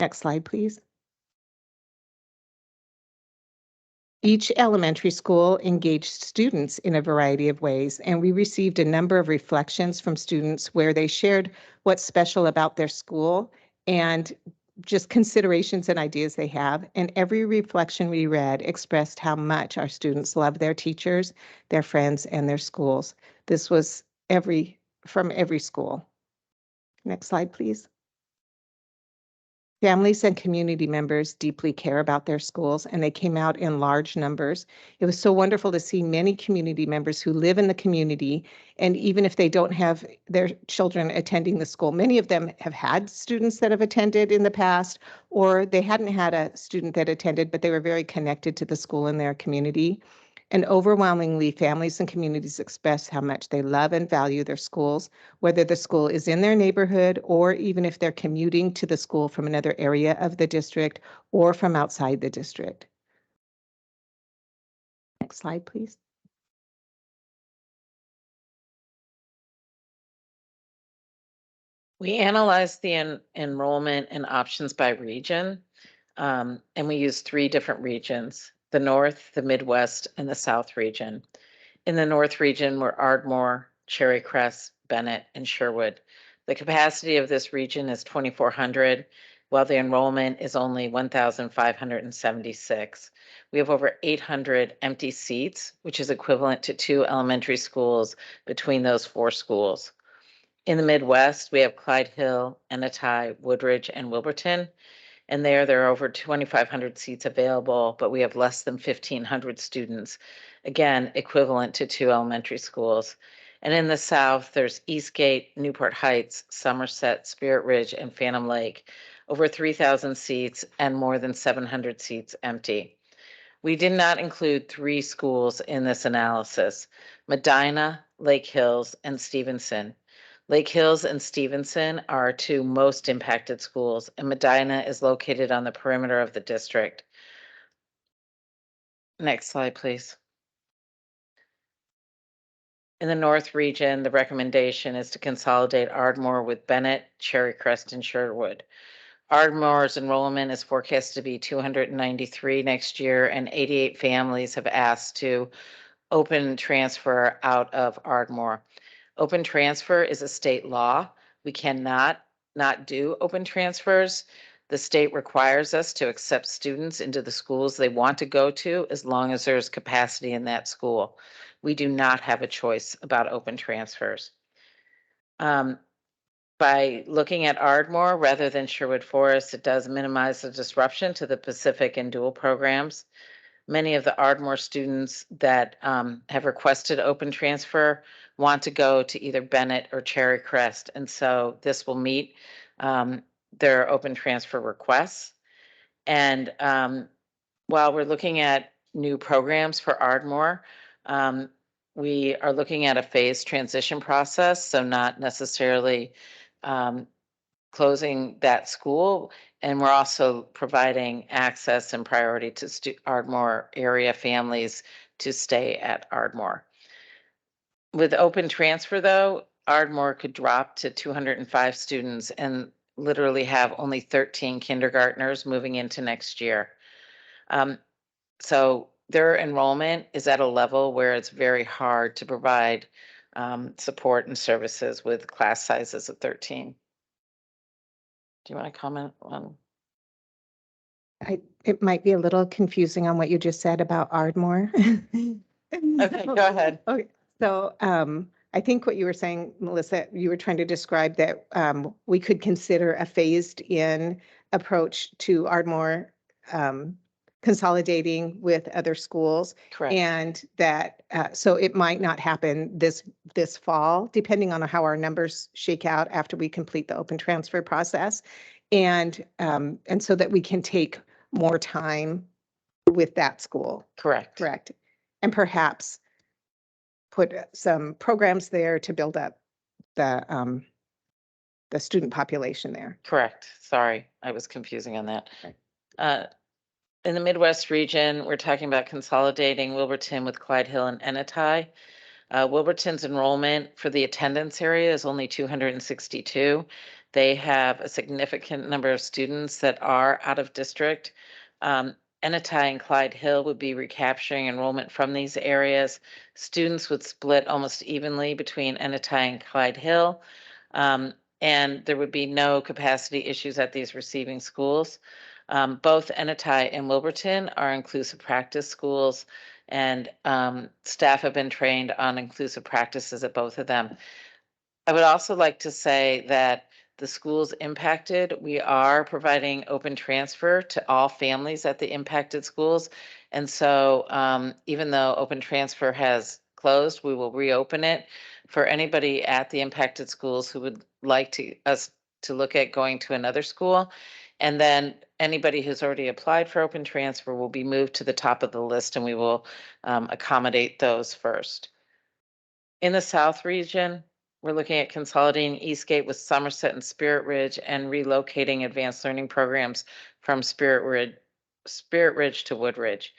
Next slide, please. Each elementary school engaged students in a variety of ways, and we received a number of reflections from students where they shared what's special about their school and just considerations and ideas they have. And every reflection we read expressed how much our students love their teachers, their friends, and their schools. This was from every school. Next slide, please. Families and community members deeply care about their schools, and they came out in large numbers. It was so wonderful to see many community members who live in the community, and even if they don't have their children attending the school, many of them have had students that have attended in the past, or they hadn't had a student that attended, but they were very connected to the school in their community. And overwhelmingly, families and communities express how much they love and value their schools, whether the school is in their neighborhood or even if they're commuting to the school from another area of the district or from outside the district. Next slide, please. We analyzed the enrollment and options by region, and we used 3 different regions: the North, the Midwest, and the South region. In the North region were Ardmore, Cherry Crest, Bennett, and Sherwood. The capacity of this region is 2,400, while the enrollment is only 1,576. We have over 800 empty seats, which is equivalent to 2 elementary schools between those 4 schools. In the Midwest, we have Clyde Hill, Ennetai, Woodridge, and Wilburton. And there are over 2,500 seats available, but we have less than 1,500 students, again, equivalent to 2 elementary schools. And in the South, there's Eastgate, Newport Heights, Somerset, Spirit Ridge, and Phantom Lake, over 3,000 seats and more than 700 seats empty. We did not include 3 schools in this analysis: Medina, Lake Hills, and Stevenson. Lake Hills and Stevenson are 2 most impacted schools, and Medina is located on the perimeter of the district. Next slide, please. In the North region, the recommendation is to consolidate Ardmore with Bennett, Cherry Crest, and Sherwood. Ardmore's enrollment is forecast to be 293 next year, and 88 families have asked to open transfer out of Ardmore. Open transfer is a state law. We cannot not do open transfers. The state requires us to accept students into the schools they want to go to as long as there's capacity in that school. We do not have a choice about open transfers. By looking at Ardmore rather than Sherwood Forest, it does minimize the disruption to the Pacific and dual programs. Many of the Ardmore students that have requested open transfer want to go to either Bennett or Cherry Crest, and so this will meet their open transfer requests. And while we're looking at new programs for Ardmore, we are looking at a phased transition process, so not necessarily closing that school. And we're also providing access and priority to Ardmore area families to stay at Ardmore. With open transfer, though, Ardmore could drop to 205 students, and literally have only 13 kindergartners moving into next year. So their enrollment is at a level where it's very hard to provide support and services with class sizes of 13. Do you want to comment on? It might be a little confusing on what you just said about Ardmore. Okay, go ahead. Okay, so I think what you were saying, Melissa, you were trying to describe that we could consider a phased in approach to Ardmore consolidating with other schools. Correct. And that, so it might not happen this fall, depending on how our numbers shake out after we complete the open transfer process. And so that we can take more time with that school. Correct. Correct. And perhaps put some programs there to build up the student population there. Correct. Sorry, I was confusing on that. In the Midwest region, we're talking about consolidating Wilburton with Clyde Hill and Ennetai. Wilburton's enrollment for the attendance area is only 262. They have a significant number of students that are out of district. Ennetai and Clyde Hill would be recapturing enrollment from these areas. Students would split almost evenly between Ennetai and Clyde Hill. And there would be no capacity issues at these receiving schools. Both Ennetai and Wilburton are inclusive practice schools, and staff have been trained on inclusive practices at both of them. I would also like to say that the schools impacted, we are providing open transfer to all families at the impacted schools. And so even though open transfer has closed, we will reopen it for anybody at the impacted schools who would like us to look at going to another school. And then anybody who's already applied for open transfer will be moved to the top of the list, and we will accommodate those first. In the South region, we're looking at consolidating Eastgate with Somerset and Spirit Ridge and relocating advanced learning programs from Spirit Ridge to Woodridge.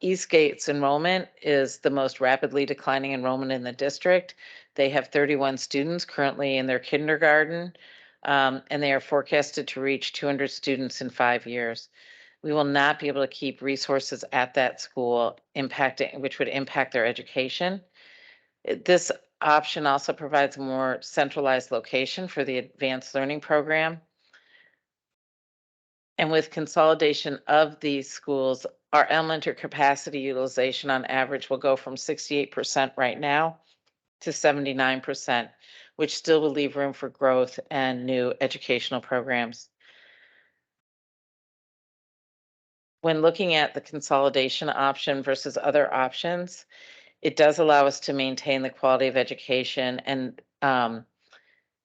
Eastgate's enrollment is the most rapidly declining enrollment in the district. They have 31 students currently in their kindergarten, and they are forecasted to reach 200 students in 5 years. We will not be able to keep resources at that school which would impact their education. This option also provides a more centralized location for the advanced learning program. And with consolidation of these schools, our elementary capacity utilization on average will go from 68% right now to 79%, which still will leave room for growth and new educational programs. When looking at the consolidation option versus other options, it does allow us to maintain the quality of education and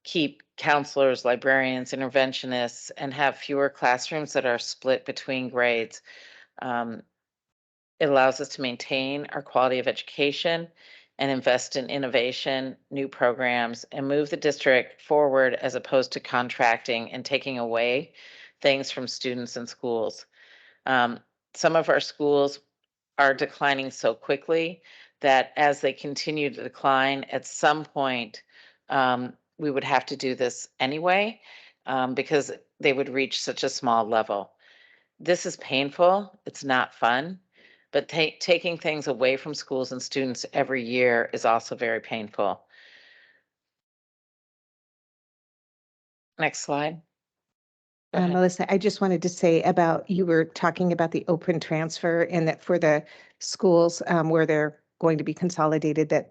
keep counselors, librarians, interventionists, and have fewer classrooms that are split between grades. It allows us to maintain our quality of education and invest in innovation, new programs, and move the district forward as opposed to contracting and taking away things from students and schools. Some of our schools are declining so quickly that as they continue to decline, at some point, we would have to do this anyway, because they would reach such a small level. This is painful. It's not fun, but taking things away from schools and students every year is also very painful. Next slide. Melissa, I just wanted to say about, you were talking about the open transfer and that for the schools where they're going to be consolidated, that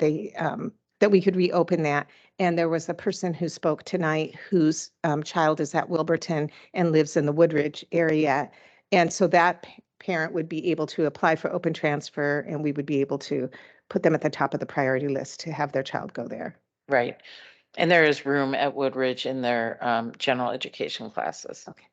that we could reopen that. And there was a person who spoke tonight whose child is at Wilburton and lives in the Woodridge area. And so that parent would be able to apply for open transfer, and we would be able to put them at the top of the priority list to have their child go there. Right. And there is room at Woodridge in their general education classes. Okay.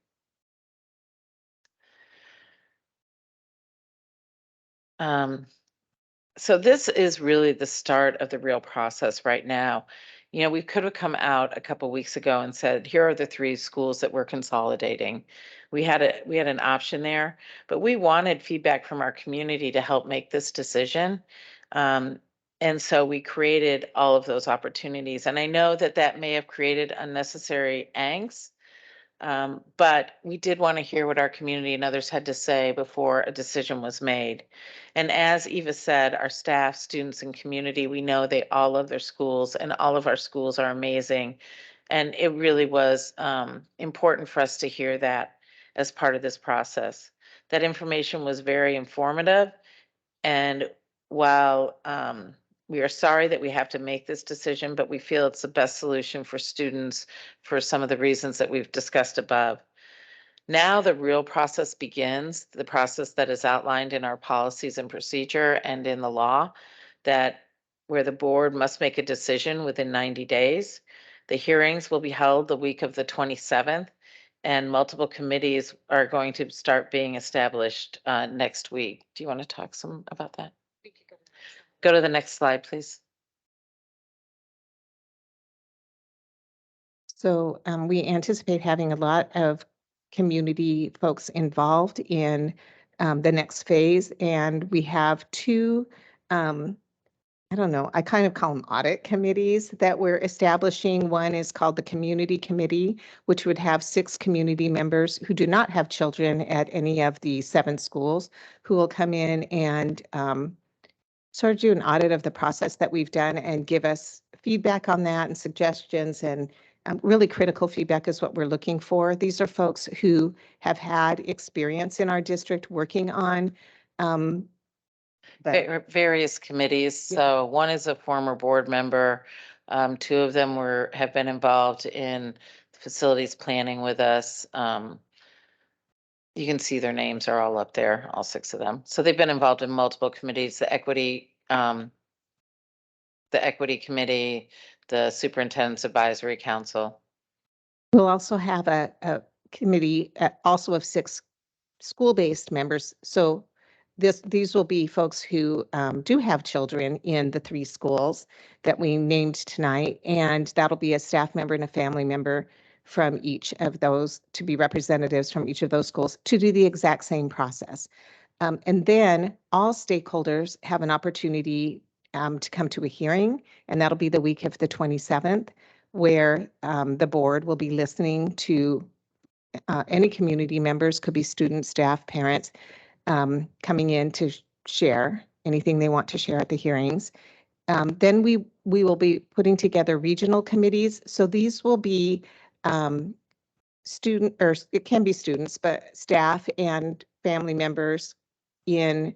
So this is really the start of the real process right now. You know, we could have come out a couple weeks ago and said, here are the 3 schools that we're consolidating. We had an option there, but we wanted feedback from our community to help make this decision. And so we created all of those opportunities. And I know that that may have created unnecessary angst But we did want to hear what our community and others had to say before a decision was made. And as Eva said, our staff, students, and community, we know they all love their schools, and all of our schools are amazing. And it really was important for us to hear that as part of this process. That information was very informative. And while we are sorry that we have to make this decision, but we feel it's the best solution for students for some of the reasons that we've discussed above. Now the real process begins, the process that is outlined in our policies and procedure and in the law, that where the board must make a decision within 90 days. The hearings will be held the week of the 27th, and multiple committees are going to start being established next week. Do you want to talk some about that? Go to the next slide, please. So we anticipate having a lot of community folks involved in the next phase. And we have two, I don't know, I kind of call them audit committees that we're establishing. One is called the Community Committee, which would have 6 community members who do not have children at any of the 7 schools, who will come in and sort of do an audit of the process that we've done and give us feedback on that and suggestions, and really critical feedback is what we're looking for. These are folks who have had experience in our district working on various committees. So one is a former board member. 2 of them have been involved in facilities planning with us. You can see their names are all up there, all 6 of them. So they've been involved in multiple committees, the equity committee, the superintendent's advisory council. We'll also have a committee also of 6 school-based members. So these will be folks who do have children in the 3 schools that we named tonight, and that'll be a staff member and a family member from each of those, to be representatives from each of those schools to do the exact same process. And then all stakeholders have an opportunity to come to a hearing, and that'll be the week of the 27th, where the board will be listening to any community members, could be students, staff, parents, coming in to share anything they want to share at the hearings. Then we will be putting together regional committees. So these will be student, or it can be students, but staff and family members in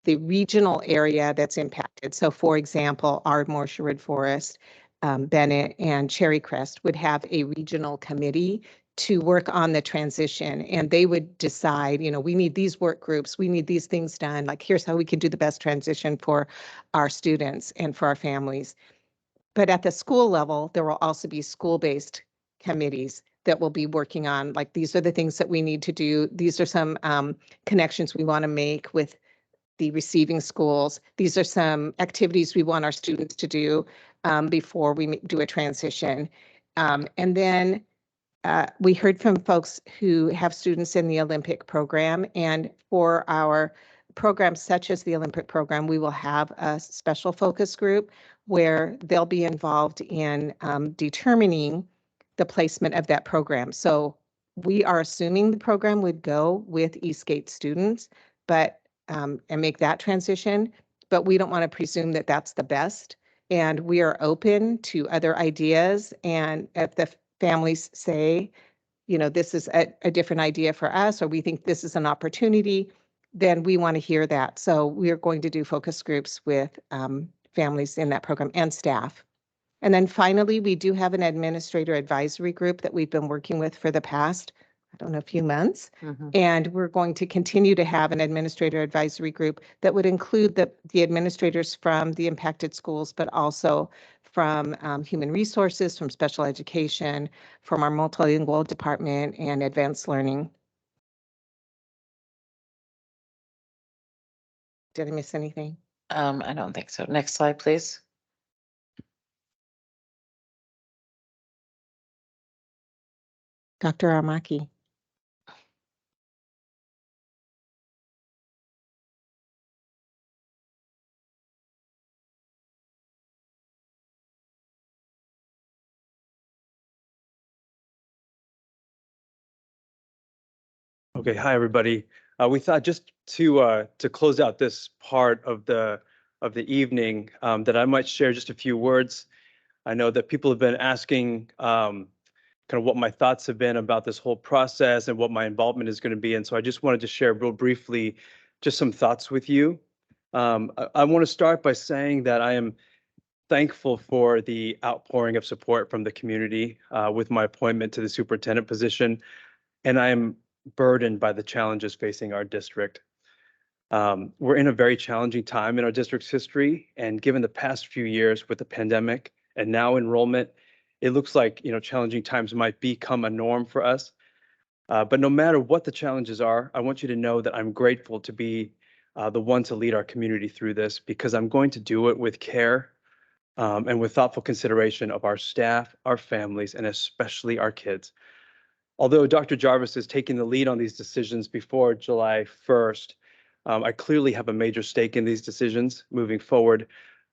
the regional area that's impacted. So for example, Ardmore, Sherwood Forest, Bennett, and Cherry Crest would have a regional committee to work on the transition, and they would decide, we need these work groups, we need these things done, like here's how we can do the best transition for our students and for our families. But at the school level, there will also be school-based committees that will be working on, like, these are the things that we need to do. These are some connections we want to make with the receiving schools. These are some activities we want our students to do before we do a transition. And then we heard from folks who have students in the Olympic program, and for our programs such as the Olympic program, we will have a special focus group where they'll be involved in determining the placement of that program. So we are assuming the program would go with Eastgate students, but and make that transition, but we don't want to presume that that's the best. And we are open to other ideas. And if the families say, this is a different idea for us, or we think this is an opportunity, then we want to hear that. So we are going to do focus groups with families in that program and staff. And then finally, we do have an administrator advisory group that we've been working with for the past, a few months. And we're going to continue to have an administrator advisory group that would include the administrators from the impacted schools, but also from human resources, from special education, from our multilingual department and advanced learning. Did I miss anything? I don't think so. Next slide, please. Dr. Armaki. Okay, hi, everybody. We thought just to close out this part of the evening, that I might share just a few words. I know that people have been asking kind of what my thoughts have been about this whole process and what my involvement is going to be. And so I just wanted to share real briefly just some thoughts with you. I want to start by saying that I am thankful for the outpouring of support from the community with my appointment to the superintendent position. And I am burdened by the challenges facing our district. We're in a very challenging time in our district's history, and given the past few years with the pandemic and now enrollment, it looks like challenging times might become a norm for us. But no matter what the challenges are, I want you to know that I'm grateful to be the one to lead our community through this, because I'm going to do it with care and with thoughtful consideration of our staff, our families, and especially our kids. Although Dr. Jarvis is taking the lead on these decisions before July 1st, I clearly have a major stake in these decisions moving forward.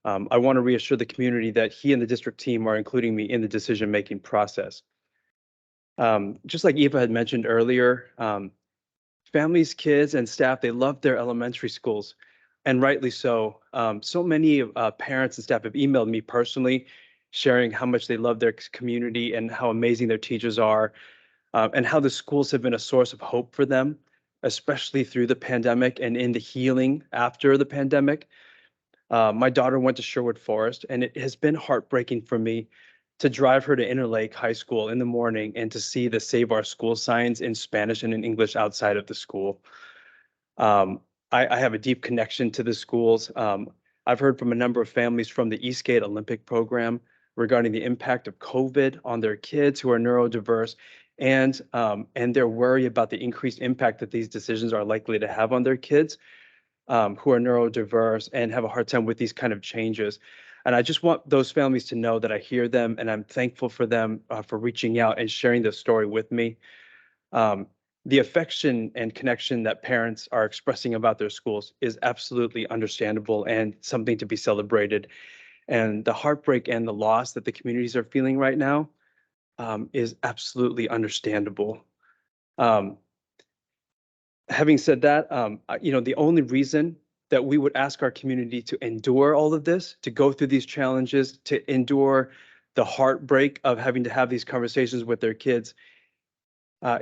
I want to reassure the community that he and the district team are including me in the decision-making process. Just like Eva had mentioned earlier, families, kids, and staff, they love their elementary schools, and rightly so. So many parents and staff have emailed me personally, sharing how much they love their community and how amazing their teachers are. And how the schools have been a source of hope for them, especially through the pandemic and in the healing after the pandemic. My daughter went to Sherwood Forest, and it has been heartbreaking for me to drive her to Interlake High School in the morning and to see the Save Our School signs in Spanish and in English outside of the school. I have a deep connection to the schools. I've heard from a number of families from the Eastgate Olympic program regarding the impact of COVID on their kids who are neurodiverse, and their worry about the increased impact that these decisions are likely to have on their kids who are neurodiverse and have a hard time with these kind of changes. And I just want those families to know that I hear them, and I'm thankful for them for reaching out and sharing this story with me. The affection and connection that parents are expressing about their schools is absolutely understandable and something to be celebrated. And the heartbreak and the loss that the communities are feeling right now is absolutely understandable. Having said that, the only reason that we would ask our community to endure all of this, to go through these challenges, to endure the heartbreak of having to have these conversations with their kids,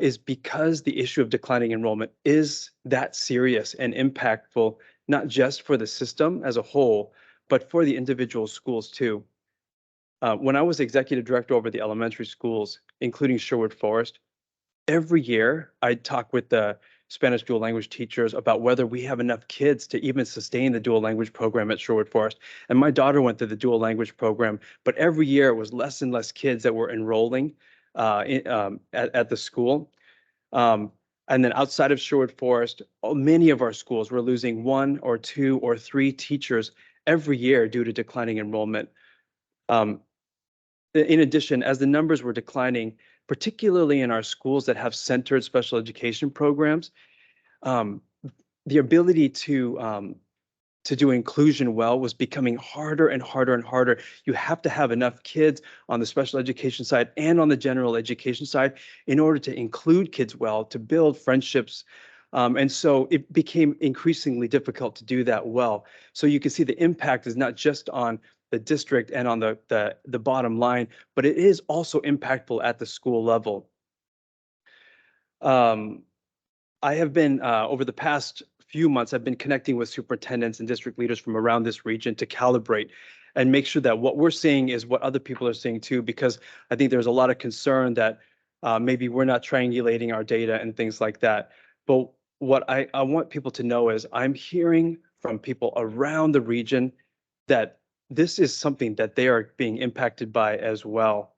is because the issue of declining enrollment is that serious and impactful, not just for the system as a whole, but for the individual schools too. When I was executive director over the elementary schools, including Sherwood Forest, every year I'd talk with the Spanish dual language teachers about whether we have enough kids to even sustain the dual language program at Sherwood Forest. And my daughter went through the dual language program, but every year it was less and less kids that were enrolling at the school. And then outside of Sherwood Forest, many of our schools were losing 1 or 2 or 3 teachers every year due to declining enrollment. In addition, as the numbers were declining, particularly in our schools that have centered special education programs, the ability to do inclusion well was becoming harder and harder and harder. You have to have enough kids on the special education side and on the general education side in order to include kids well, to build friendships. And so it became increasingly difficult to do that well. So you can see the impact is not just on the district and on the bottom line, but it is also impactful at the school level. I have been, over the past few months, I've been connecting with superintendents and district leaders from around this region to calibrate and make sure that what we're seeing is what other people are seeing too, because I think there's a lot of concern that maybe we're not triangulating our data and things like that. But what I want people to know is I'm hearing from people around the region that this is something that they are being impacted by as well.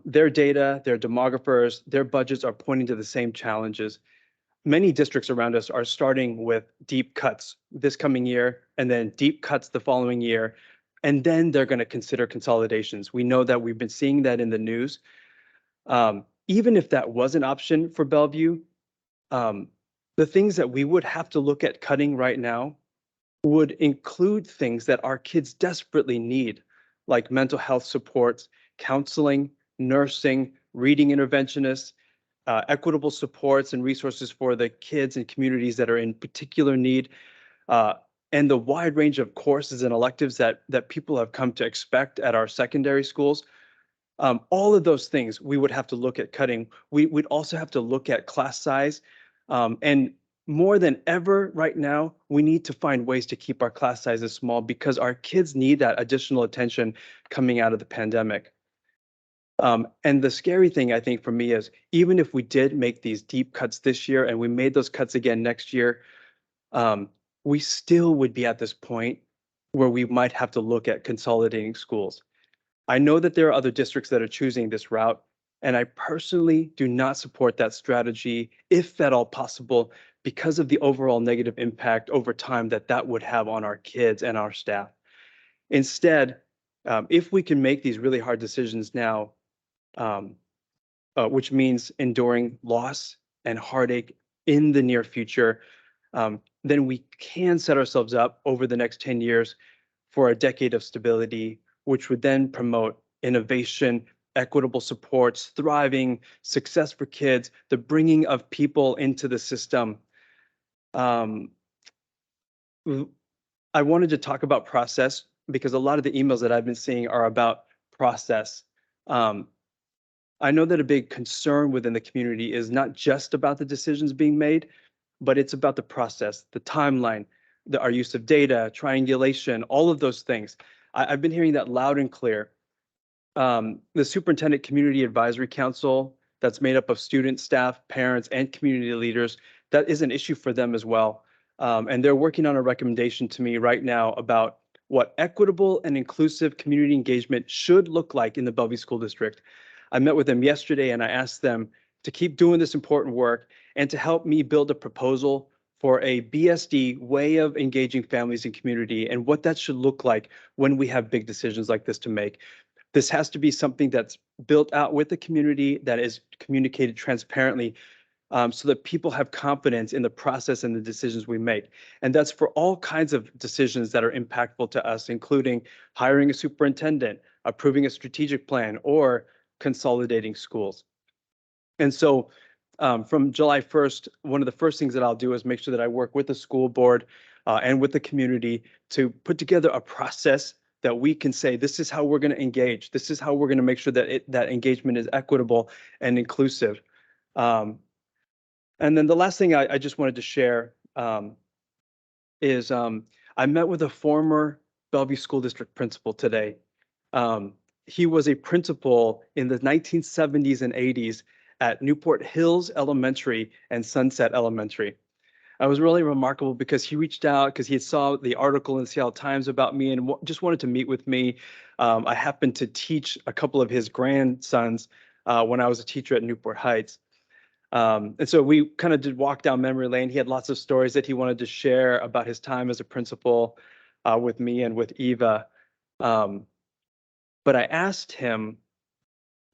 Their data, their demographers, their budgets are pointing to the same challenges. Many districts around us are starting with deep cuts this coming year, and then deep cuts the following year, and then they're going to consider consolidations. We know that we've been seeing that in the news. Even if that was an option for Bellevue, the things that we would have to look at cutting right now would include things that our kids desperately need, like mental health supports, counseling, nursing, reading interventionists, equitable supports and resources for the kids and communities that are in particular need, and the wide range of courses and electives that people have come to expect at our secondary schools. All of those things we would have to look at cutting. We'd also have to look at class size. And more than ever right now, we need to find ways to keep our class sizes small because our kids need that additional attention coming out of the pandemic. And the scary thing, I think, for me is even if we did make these deep cuts this year and we made those cuts again next year, we still would be at this point where we might have to look at consolidating schools. I know that there are other districts that are choosing this route, and I personally do not support that strategy, if at all possible, because of the overall negative impact over time that would have on our kids and our staff. Instead, if we can make these really hard decisions now, which means enduring loss and heartache in the near future, then we can set ourselves up over the next 10 years for a decade of stability, which would then promote innovation, equitable supports, thriving, success for kids, the bringing of people into the system. I wanted to talk about process because a lot of the emails that I've been seeing are about process. I know that a big concern within the community is not just about the decisions being made, but it's about the process, the timeline, our use of data, triangulation, all of those things. I've been hearing that loud and clear. The Superintendent Community Advisory Council that's made up of students, staff, parents, and community leaders, that is an issue for them as well. And they're working on a recommendation to me right now about what equitable and inclusive community engagement should look like in the Bellevue School District. I met with them yesterday and I asked them to keep doing this important work and to help me build a proposal for a BSD way of engaging families and community and what that should look like when we have big decisions like this to make. This has to be something that's built out with the community, that is communicated transparently, so that people have confidence in the process and the decisions we make. And that's for all kinds of decisions that are impactful to us, including hiring a superintendent, approving a strategic plan, or consolidating schools. And so from July 1st, one of the first things that I'll do is make sure that I work with the school board and with the community to put together a process that we can say, this is how we're going to engage. This is how we're going to make sure that that engagement is equitable and inclusive. And then the last thing I just wanted to share is I met with a former Bellevue School District principal today. He was a principal in the 1970s and 80s at Newport Hills Elementary and Sunset Elementary. I was really remarkable because he reached out because he saw the article in the Seattle Times about me and just wanted to meet with me. I happened to teach a couple of his grandsons when I was a teacher at Newport Heights. And so we kind of did walk down memory lane. He had lots of stories that he wanted to share about his time as a principal with me and with Eva. But I asked him,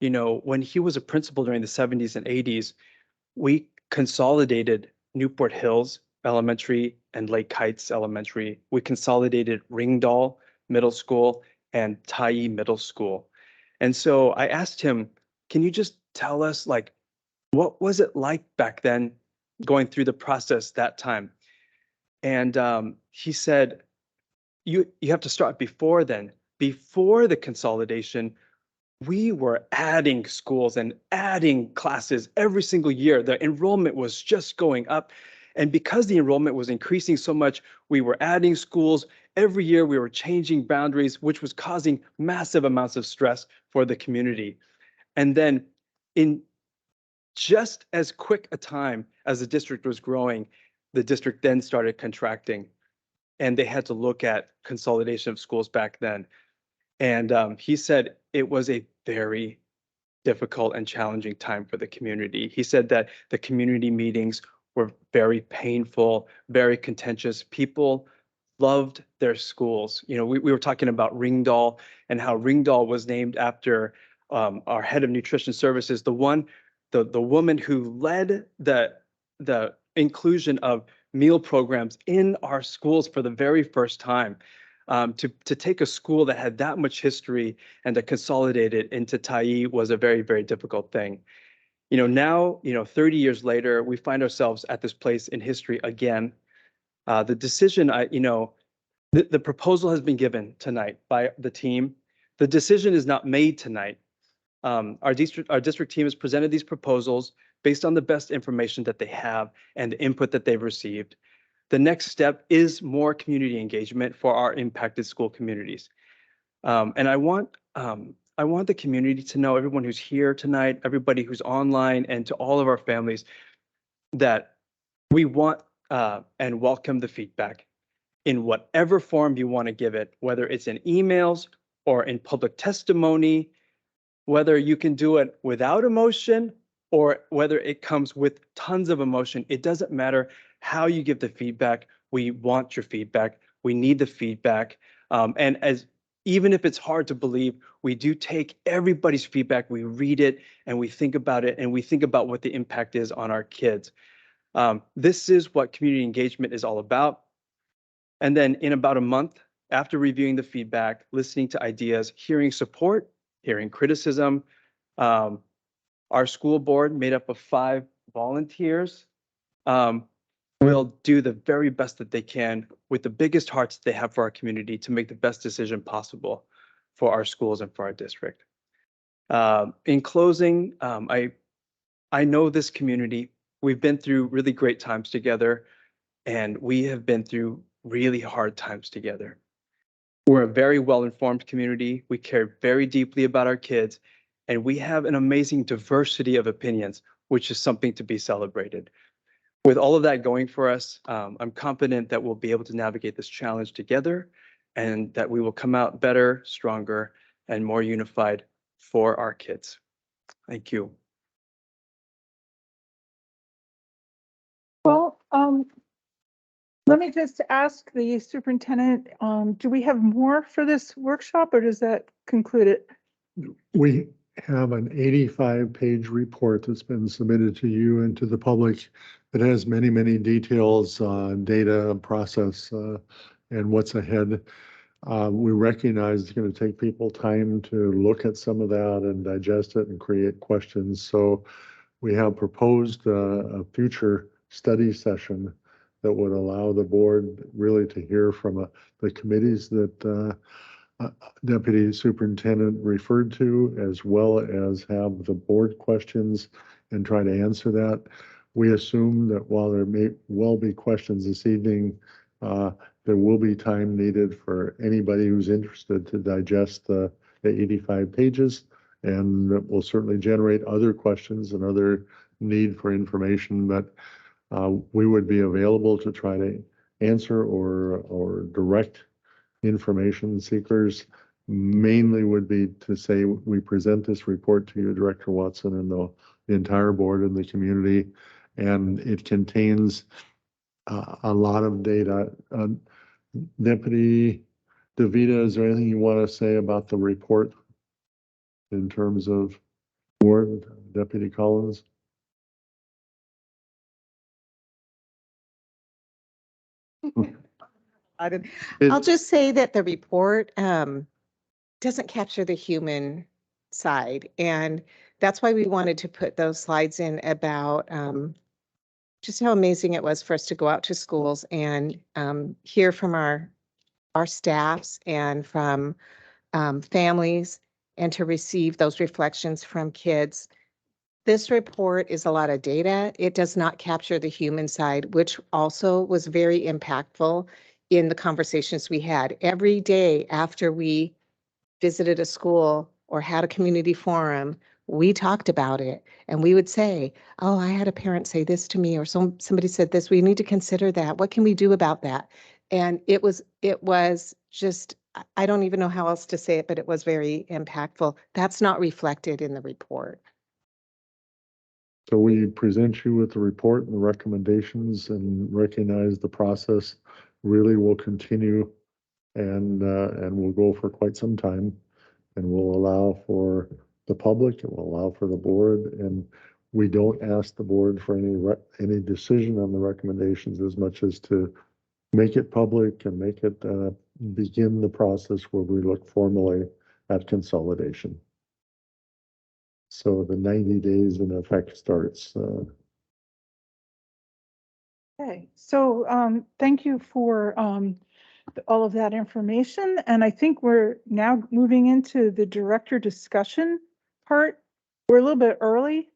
you know, when he was a principal during the 70s and 80s, we consolidated Newport Hills Elementary and Lake Heights Elementary. We consolidated Ringdahl Middle School and Tyee Middle School. And so I asked him, can you just tell us, like, what was it like back then going through the process that time? And he said, you have to start before then. Before the consolidation, we were adding schools and adding classes every single year. The enrollment was just going up. And because the enrollment was increasing so much, we were adding schools. Every year we were changing boundaries, which was causing massive amounts of stress for the community. And then in just as quick a time as the district was growing, the district then started contracting. And they had to look at consolidation of schools back then. And he said it was a very difficult and challenging time for the community. He said that the community meetings were very painful, very contentious. People loved their schools. You know, we were talking about Ringdahl and how Ringdahl was named after our head of nutrition services, the woman who led the inclusion of meal programs in our schools for the very first time. To take a school that had that much history and to consolidate it into Tyee was a very, very difficult thing. Now, 30 years later, we find ourselves at this place in history again. The decision, the proposal has been given tonight by the team. The decision is not made tonight. Our district team has presented these proposals based on the best information that they have and the input that they've received. The next step is more community engagement for our impacted school communities. And I want the community to know, everyone who's here tonight, everybody who's online, and to all of our families, that we want and welcome the feedback in whatever form you want to give it, whether it's in emails or in public testimony, whether you can do it without emotion or whether it comes with tons of emotion. It doesn't matter how you give the feedback. We want your feedback. We need the feedback. And even if it's hard to believe, we do take everybody's feedback, we read it, and we think about it, and we think about what the impact is on our kids. This is what community engagement is all about. And then in about a month, after reviewing the feedback, listening to ideas, hearing support, hearing criticism, our school board, made up of 5 volunteers, will do the very best that they can with the biggest hearts they have for our community to make the best decision possible for our schools and for our district. In closing, I know this community. We've been through really great times together, and we have been through really hard times together. We're a very well-informed community. We care very deeply about our kids, and we have an amazing diversity of opinions, which is something to be celebrated. With all of that going for us, I'm confident that we'll be able to navigate this challenge together and that we will come out better, stronger, and more unified for our kids. Thank you. Well, let me just ask the superintendent, do we have more for this workshop or does that conclude it? We have an 85-page report that's been submitted to you and to the public that has many, many details, data, process, and what's ahead. We recognize it's going to take people time to look at some of that and digest it and create questions. So we have proposed a future study session that would allow the board really to hear from the committees that Deputy Superintendent referred to, as well as have the board questions and try to answer that. We assume that while there may well be questions this evening, there will be time needed for anybody who's interested to digest the 85 pages, and it will certainly generate other questions and other need for information, but we would be available to try to answer or direct information seekers. Mainly would be to say we present this report to you, Director Watson, and the entire board and the community, and it contains a lot of data. Deputy DeVita, is there anything you want to say about the report in terms of board? Deputy Collins? I'll just say that the report doesn't capture the human side. And that's why we wanted to put those slides in about just how amazing it was for us to go out to schools and hear from our staffs and from families and to receive those reflections from kids. This report is a lot of data. It does not capture the human side, which also was very impactful in the conversations we had. Every day after we visited a school or had a community forum, we talked about it and we would say, oh, I had a parent say this to me, or somebody said this, we need to consider that. What can we do about that? And it was just, I don't even know how else to say it, but it was very impactful. That's not reflected in the report. So we present you with the report and the recommendations and recognize the process really will continue and will go for quite some time, and will allow for the public, it will allow for the board, and we don't ask the board for any decision on the recommendations as much as to make it public and make it begin the process where we look formally at consolidation. So the 90 days in effect starts. Okay, so thank you for all of that information. And I think we're now moving into the director discussion part. We're a little bit early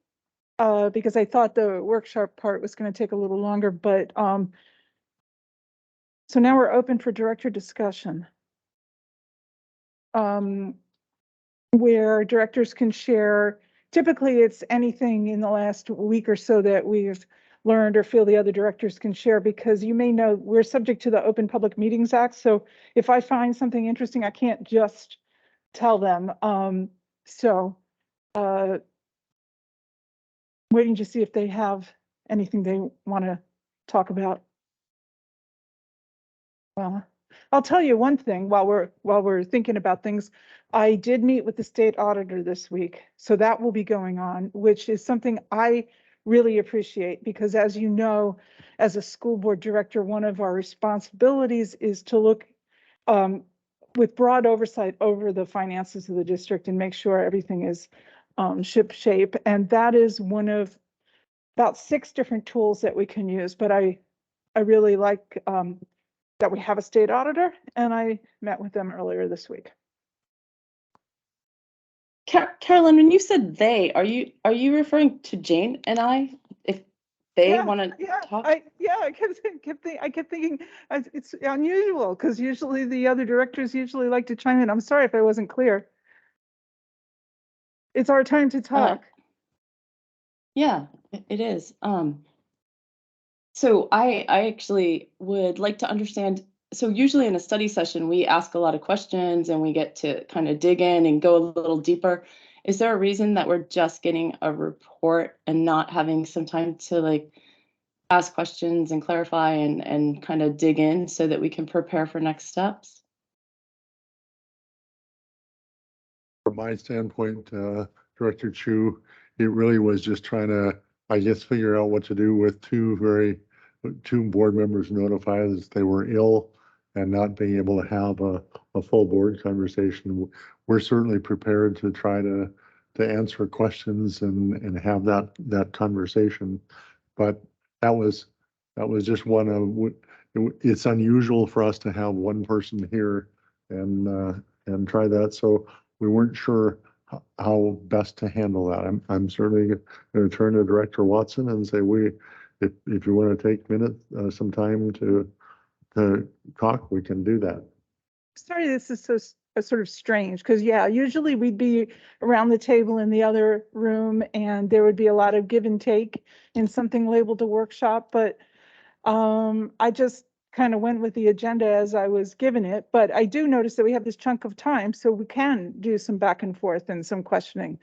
because I thought the workshop part was going to take a little longer, but so now we're open for director discussion. Where directors can share, typically it's anything in the last week or so that we've learned or feel the other directors can share, because you may know we're subject to the Open Public Meetings Act. So if I find something interesting, I can't just tell them. Waiting to see if they have anything they want to talk about. Well, I'll tell you one thing while we're thinking about things. I did meet with the state auditor this week, so that will be going on, which is something I really appreciate, because as you know, as a school board director, one of our responsibilities is to look with broad oversight over the finances of the district and make sure everything is ship shape. And that is one of about 6 different tools that we can use. But I really like that we have a state auditor, and I met with them earlier this week. Carolyn, when you said they, are you referring to Jane and I? If they want to talk? I kept thinking it's unusual, because usually the other directors usually like to chime in. I'm sorry if I wasn't clear. It's our time to talk. Yeah, it is. So I actually would like to understand. So usually in a study session, we ask a lot of questions and we get to kind of dig in and go a little deeper. Is there a reason that we're just getting a report and not having some time to like ask questions and clarify and kind of dig in so that we can prepare for next steps? From my standpoint, Director Chu, it really was just trying to, I guess, figure out what to do with two board members notified that they were ill and not being able to have a full board conversation. We're certainly prepared to try to answer questions and have that conversation. But that was just one of, it's unusual for us to have one person here and try that. So we weren't sure how best to handle that. I'm certainly going to turn to Director Watson and say, if you want to take some time to talk, we can do that. Sorry, this is so sort of strange, because usually we'd be around the table in the other room and there would be a lot of give and take in something labeled a workshop, but I just kind of went with the agenda as I was given it. But I do notice that we have this chunk of time, so we can do some back and forth and some questioning.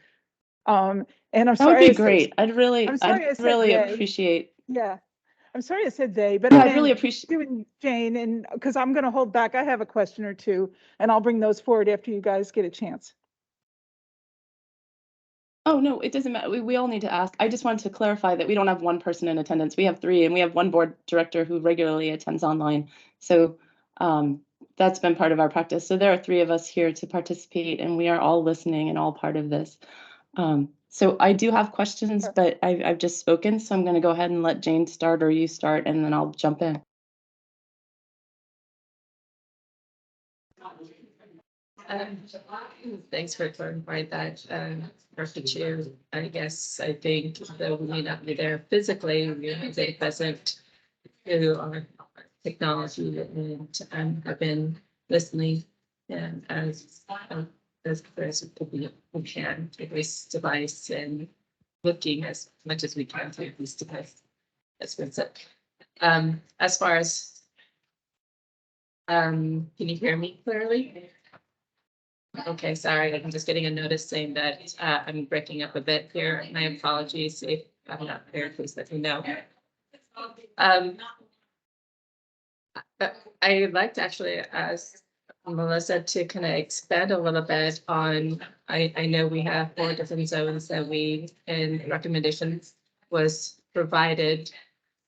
And I'm sorry. That would be great. I'd really appreciate. Yeah. I'm sorry I said they, but I'd really appreciate you and Jane, and because I'm going to hold back. I have a question or two, and I'll bring those forward after you guys get a chance. Oh, no, it doesn't matter. We all need to ask. I just wanted to clarify that we don't have one person in attendance. We have 3, and we have one board director who regularly attends online. So that's been part of our practice. So there are 3 of us here to participate, and we are all listening and all part of this. So I do have questions, but I've just spoken, so I'm going to go ahead and let Jane start, or you start, and then I'll jump in. Thanks for clarifying that, Dr. Chu. I guess I think though we may not be there physically, we are present through our technology and have been listening and as we can to this device and looking as much as we can through this device. That's been said. As far as can you hear me clearly? Okay, sorry, I'm just getting a notice saying that I'm breaking up a bit here. My apologies if I'm not clear, please let me know. I'd like to actually ask Melissa to kind of expand a little bit on, I know we have 4 different zones that and recommendations was provided.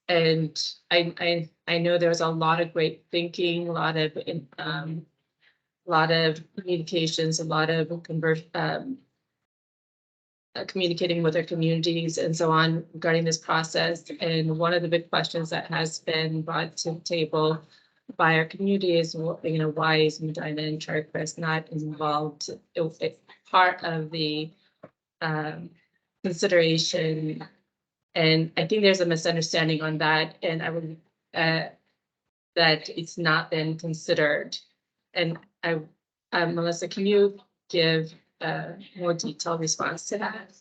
And I know there's a lot of great thinking, a lot of communications, a lot of communicating with our communities and so on regarding this process. And one of the big questions that has been brought to the table by our community is, why is Medina and Cherry Crest not involved? It's part of the consideration. And I think there's a misunderstanding on that. And I would, that it's not been considered. And Melissa, can you give a more detailed response to that?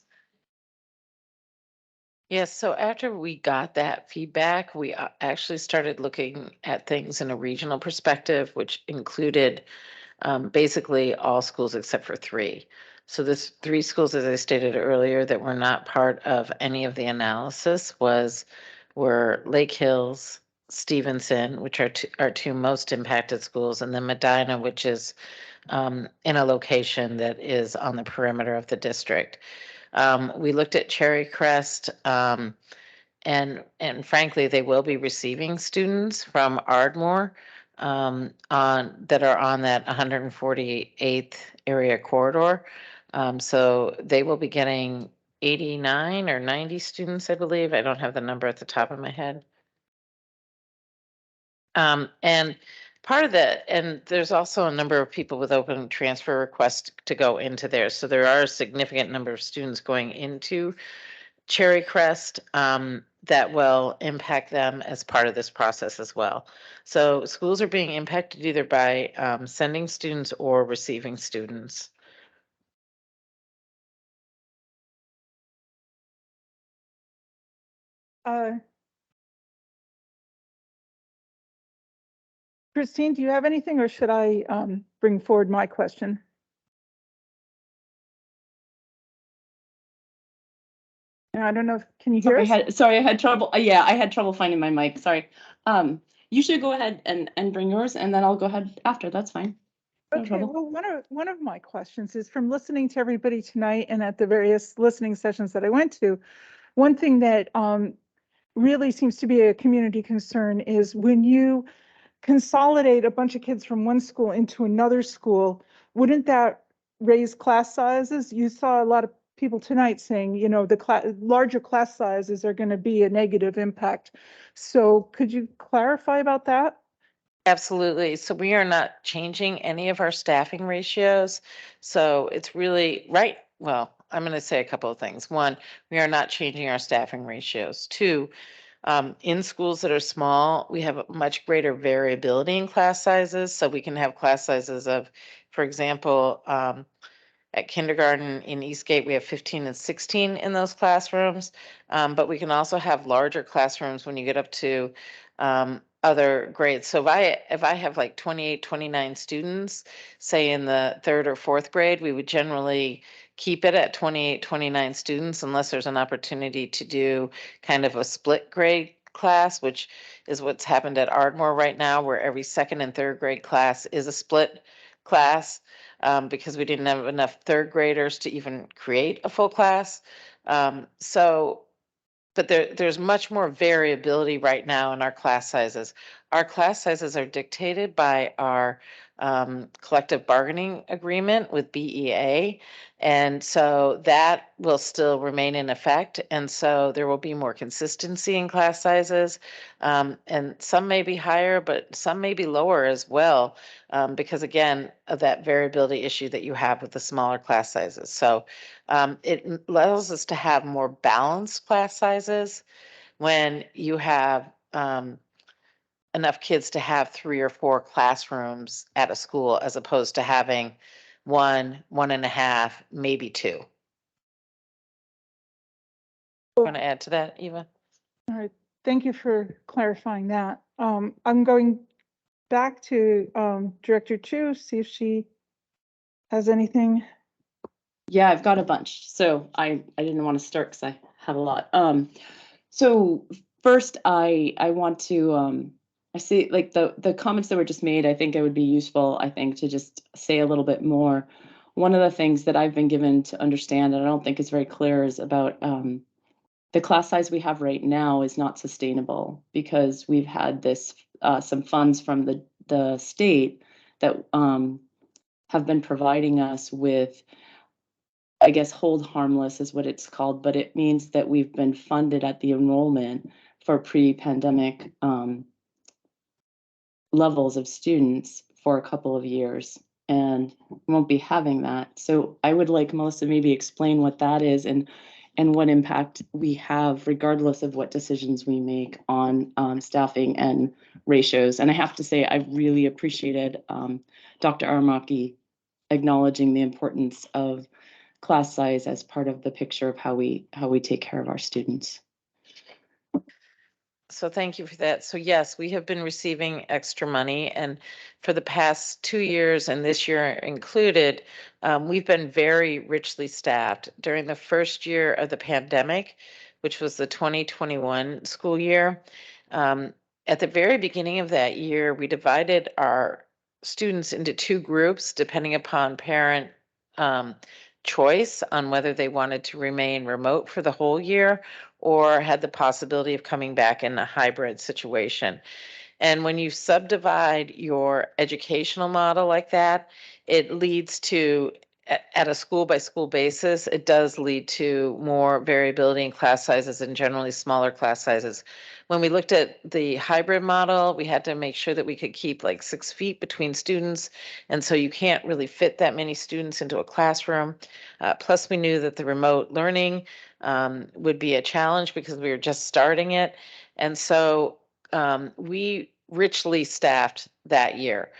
Yes, so after we got that feedback, we actually started looking at things in a regional perspective, which included basically all schools except for 3. So this 3 schools, as I stated earlier, that were not part of any of the analysis were Lake Hills, Stevenson, which are our 2 most impacted schools, and then Medina, which is in a location that is on the perimeter of the district. We looked at Cherry Crest, and frankly, they will be receiving students from Ardmore that are on that 148th area corridor. So they will be getting 89 or 90 students, I believe. I don't have the number at the top of my head. And part of that, and there's also a number of people with open transfer requests to go into there. So there are a significant number of students going into Cherry Crest that will impact them as part of this process as well. So schools are being impacted either by sending students or receiving students. Christine, do you have anything, or should I bring forward my question? I don't know if, can you hear us? Sorry, I had trouble. Yeah, I had trouble finding my mic. Sorry. You should go ahead and bring yours, and then I'll go ahead after. That's fine. No Okay, trouble. well, one of my questions is, from listening to everybody tonight and at the various listening sessions that I went to, one thing that really seems to be a community concern is when you consolidate a bunch of kids from one school into another school, wouldn't that raise class sizes? You saw a lot of people tonight saying, the larger class sizes are going to be a negative impact. So could you clarify about that? Absolutely. So we are not changing any of our staffing ratios. So it's really right. Well, I'm going to say a couple of things. 1, we are not changing our staffing ratios. 2, in schools that are small, we have much greater variability in class sizes. So we can have class sizes of, for example, at kindergarten in Eastgate, we have 15 and 16 in those classrooms, but we can also have larger classrooms when you get up to other grades. So if I have like 28, 29 students, say in the 3rd or 4th grade, we would generally keep it at 28, 29 students unless there's an opportunity to do kind of a split grade class, which is what's happened at Ardmore right now, where every 2nd and 3rd grade class is a split class. Because we didn't have enough 3rd graders to even create a full class. But there's much more variability right now in our class sizes. Our class sizes are dictated by our collective bargaining agreement with BEA. And so that will still remain in effect. And so there will be more consistency in class sizes. And some may be higher, but some may be lower as well, because again, of that variability issue that you have with the smaller class sizes. So it allows us to have more balanced class sizes when you have enough kids to have 3 or 4 classrooms at a school, as opposed to having 1, 1.5, maybe 2. Want to add to that, Eva? All right, thank you for clarifying that. I'm going back to Director Chu, see if she has anything. Yeah, I've got a bunch. So I didn't want to start because I have a lot. So first I want to I see like the comments that were just made. I think it would be useful, I think, to just say a little bit more. One of the things that I've been given to understand, and I don't think is very clear, is about the class size we have right now is not sustainable, because we've had this some funds from the state that have been providing us with I guess, hold harmless is what it's called, but it means that we've been funded at the enrollment for pre-pandemic levels of students for a couple of years, and won't be having that. So I would like Melissa maybe explain what that is and what impact we have regardless of what decisions we make on staffing and ratios. And I have to say, I really appreciated Dr. Aramaki acknowledging the importance of class size as part of the picture of how we take care of our students. So thank you for that. So yes, we have been receiving extra money, and for the past 2 years and this year included, we've been very richly staffed. During the first year of the pandemic, which was the 2021 school year, at the very beginning of that year, we divided our students into 2 groups depending upon parent choice on whether they wanted to remain remote for the whole year or had the possibility of coming back in a hybrid situation. And when you subdivide your educational model like that, it leads to, at a school by school basis, it does lead to more variability in class sizes and generally smaller class sizes. When we looked at the hybrid model, we had to make sure that we could keep like 6 feet between students. And so you can't really fit that many students into a classroom. Plus, we knew that the remote learning would be a challenge because we were just starting it. And so we richly staffed that year.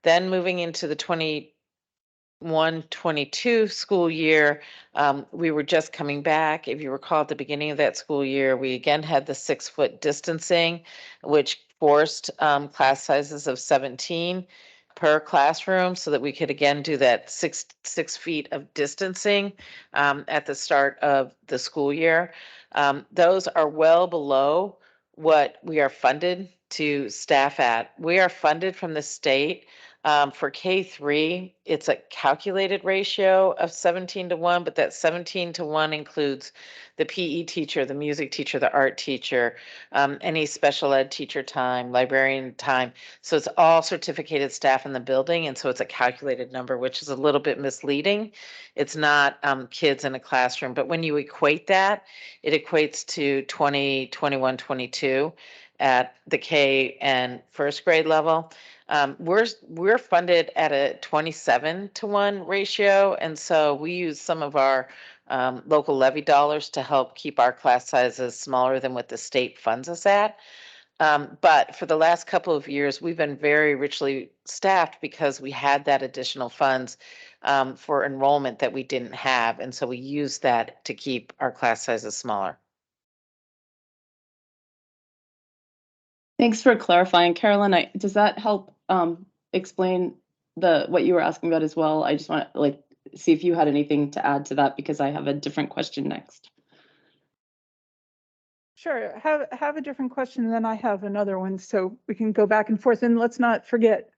Then moving into the 21-22 school year, we were just coming back. If you recall, at the beginning of that school year, we again had the 6-foot distancing, which forced class sizes of 17 per classroom so that we could again do that six feet of distancing at the start of the school year. Those are well below what we are funded to staff at. We are funded from the state. For K3, it's a calculated ratio of 17-1, but that 17-1 includes the PE teacher, the music teacher, the art teacher, any special ed teacher time, librarian time. So it's all certificated staff in the building. And so it's a calculated number, which is a little bit misleading. It's not kids in a classroom, but when you equate that, it equates to 20, 21, 22 at the K and first grade level. We're funded at a 27-1 ratio, and so we use some of our local levy dollars to help keep our class sizes smaller than what the state funds us at. But for the last couple of years, we've been very richly staffed because we had that additional funds for enrollment that we didn't have, and so we used that to keep our class sizes smaller. Thanks for clarifying, Carolyn. Does that help explain what you were asking about as well? I just want to see if you had anything to add to that because I have a different question next. Sure, have a different question, and then I have another one, so we can go back and forth. And let's not forget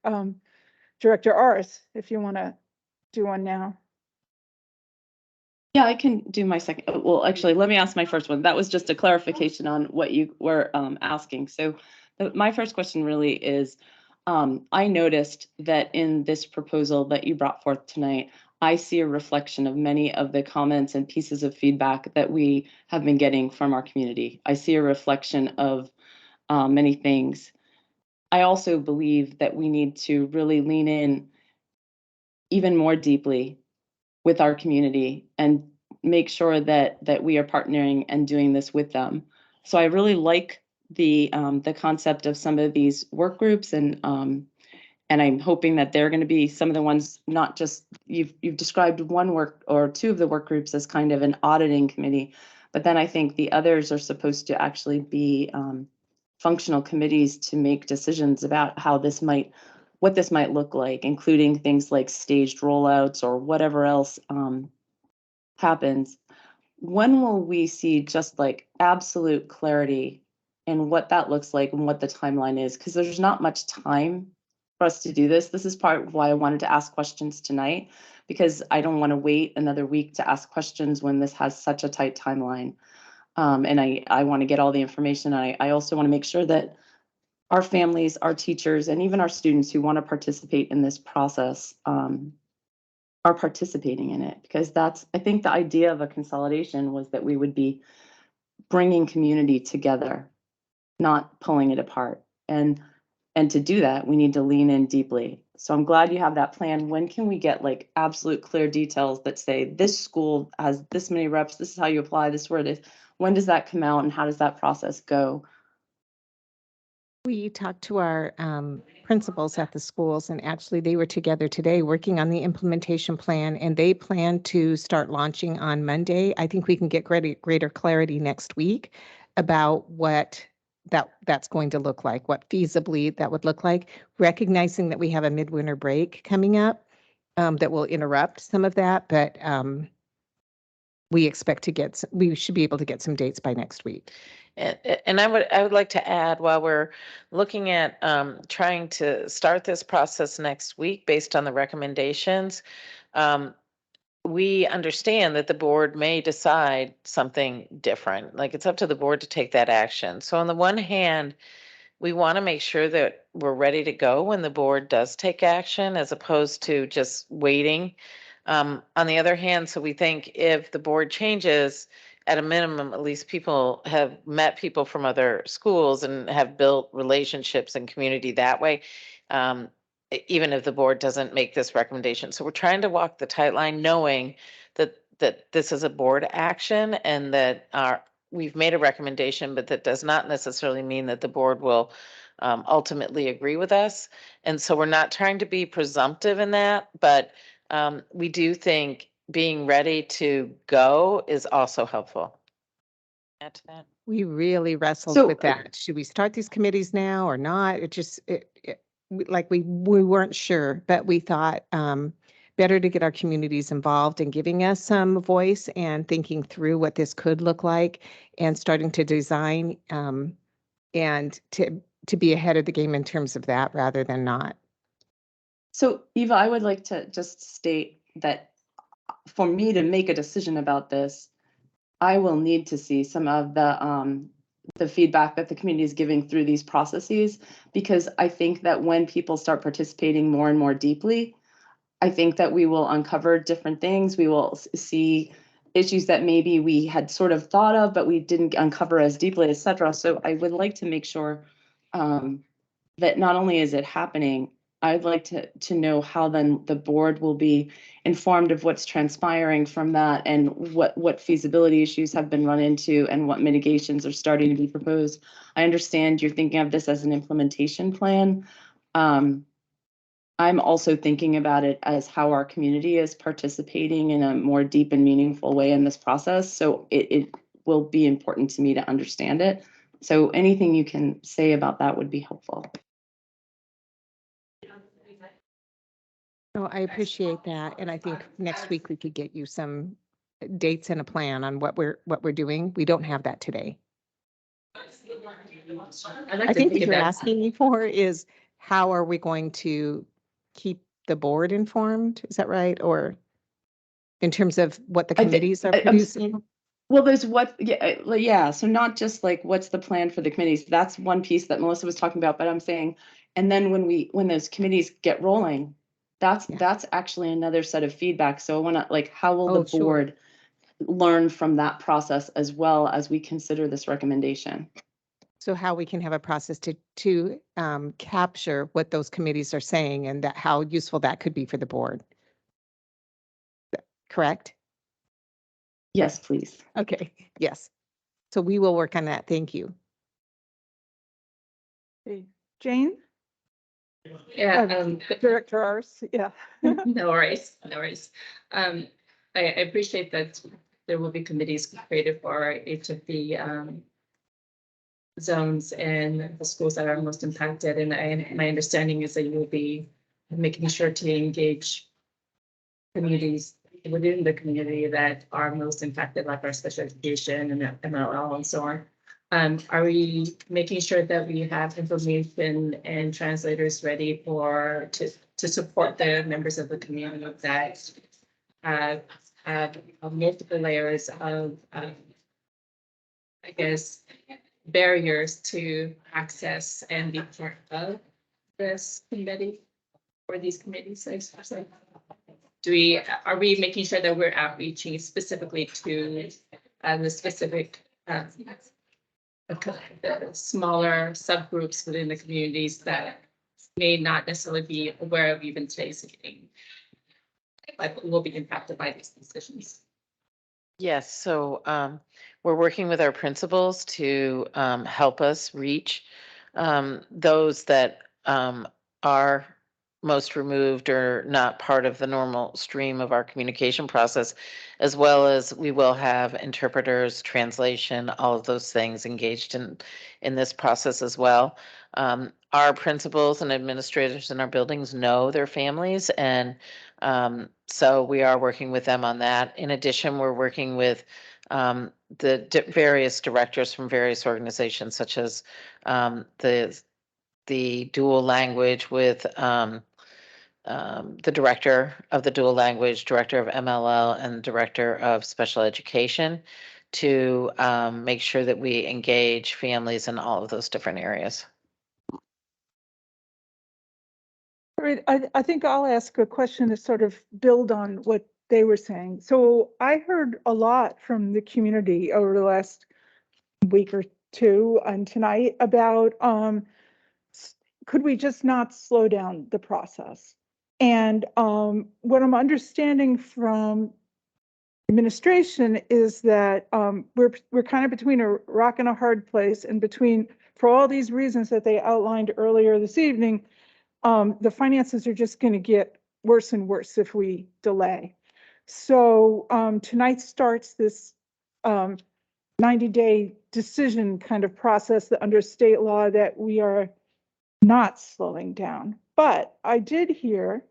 Director Arth, if you want to do one now. Yeah, I can do my second. Well, actually, let me ask my first one. That was just a clarification on what you were asking. So my first question really is, I noticed that in this proposal that you brought forth tonight, I see a reflection of many of the comments and pieces of feedback that we have been getting from our community. I see a reflection of many things. I also believe that we need to really lean in even more deeply with our community and make sure that we are partnering and doing this with them. So I really like the concept of some of these work groups, and I'm hoping that they're going to be some of the ones, not just you've described one work or two of the work groups as kind of an auditing committee, but then I think the others are supposed to actually be functional committees to make decisions about what this might look like, including things like staged rollouts or whatever else happens. When will we see just like absolute clarity in what that looks like and what the timeline is? Because there's not much time for us to do this. This is part of why I wanted to ask questions tonight, because I don't want to wait another week to ask questions when this has such a tight timeline. And I want to get all the information. I also want to make sure that our families, our teachers, and even our students who want to participate in this process are participating in it, because that's, I think the idea of a consolidation was that we would be bringing community together, not pulling it apart. And to do that, we need to lean in deeply. So I'm glad you have that plan. When can we get like absolute clear details that say this school has this many reps, this is how you apply, this is where it is? When does that come out and how does that process go? We talked to our principals at the schools, and actually they were together today working on the implementation plan, and they plan to start launching on Monday. I think we can get greater clarity next week about what that's going to look like, what feasibly that would look like, recognizing that we have a midwinter break coming up that will interrupt some of that, but we expect to get, we should be able to get some dates by next week. And I would like to add, while we're looking at trying to start this process next week based on the recommendations, we understand that the board may decide something different. Like, it's up to the board to take that action. So on the one hand, we want to make sure that we're ready to go when the board does take action, as opposed to just waiting. On the other hand, so we think if the board changes, at a minimum, at least people have met people from other schools and have built relationships and community that way, even if the board doesn't make this recommendation. So we're trying to walk the tight line, knowing that this is a board action and that we've made a recommendation, but that does not necessarily mean that the board will ultimately agree with us. And so we're not trying to be presumptive in that, but we do think being ready to go is also helpful. Add to that. We really wrestled So, with that. Should we start these committees now or not? Like we weren't sure, but we thought better to get our communities involved in giving us some voice and thinking through what this could look like and starting to design and to be ahead of the game in terms of that rather than not. So Eva, I would like to just state that for me to make a decision about this, I will need to see some of the feedback that the community is giving through these processes, because I think that when people start participating more and more deeply, I think that we will uncover different things. We will see issues that maybe we had sort of thought of, but we didn't uncover as deeply, et cetera. So I would like to make sure that not only is it happening, I'd like to know how then the board will be informed of what's transpiring from that, and what feasibility issues have been run into and what mitigations are starting to be proposed. I understand you're thinking of this as an implementation plan. I'm also thinking about it as how our community is participating in a more deep and meaningful way in this process. So it will be important to me to understand it. So anything you can say about that would be helpful. Oh, I appreciate that. And I think next week we could get you some dates and a plan on what we're doing. We don't have that today. I think what you're asking me for is how are we going to keep the board informed? Is that right? Or in terms of what the committees are producing? Well, there's yeah. So not just like what's the plan for the committees. That's one piece that Melissa was talking about, but I'm saying, and then when those committees get rolling, that's actually another set of feedback. So I want to, like, how will the board learn from that process as well as we consider this recommendation? So how we can have a process to capture what those committees are saying and that how useful that could be for the board. Correct? Yes, please. Okay, yes. So we will work on that. Thank you. Okay. Jane? Yeah, Director Ars, yeah. no worries, no worries. I appreciate that there will be committees created for each of the zones and the schools that are most impacted. And my understanding is that you will be making sure to engage communities within the community that are most impacted, like our special education and MLL and so on. Are we making sure that we have information and translators ready to support the members of the community that have multiple layers of, I guess, barriers to access and be part of this committee or these committees, I suppose? are we making sure that we're outreaching specifically to the specific the smaller subgroups within the communities that may not necessarily be aware of even today's meeting, but will be impacted by these decisions? Yes, so we're working with our principals to help us reach those that are most removed or not part of the normal stream of our communication process, as well as we will have interpreters, translation, all of those things engaged in this process as well. Our principals and administrators in our buildings know their families, and so we are working with them on that. In addition, we're working with the various directors from various organizations, such as the dual language with the director of the dual language, director of MLL, and director of special education to make sure that we engage families in all of those different areas. All right, I think I'll ask a question to sort of build on what they were saying. So I heard a lot from the community over the last week or two and tonight about could we just not slow down the process? And what I'm understanding from administration is that we're kind of between a rock and a hard place, and between, for all these reasons that they outlined earlier this evening, the finances are just going to get worse and worse if we delay. So tonight starts this 90-day decision kind of process that under state law that we are not slowing down. But I did hear,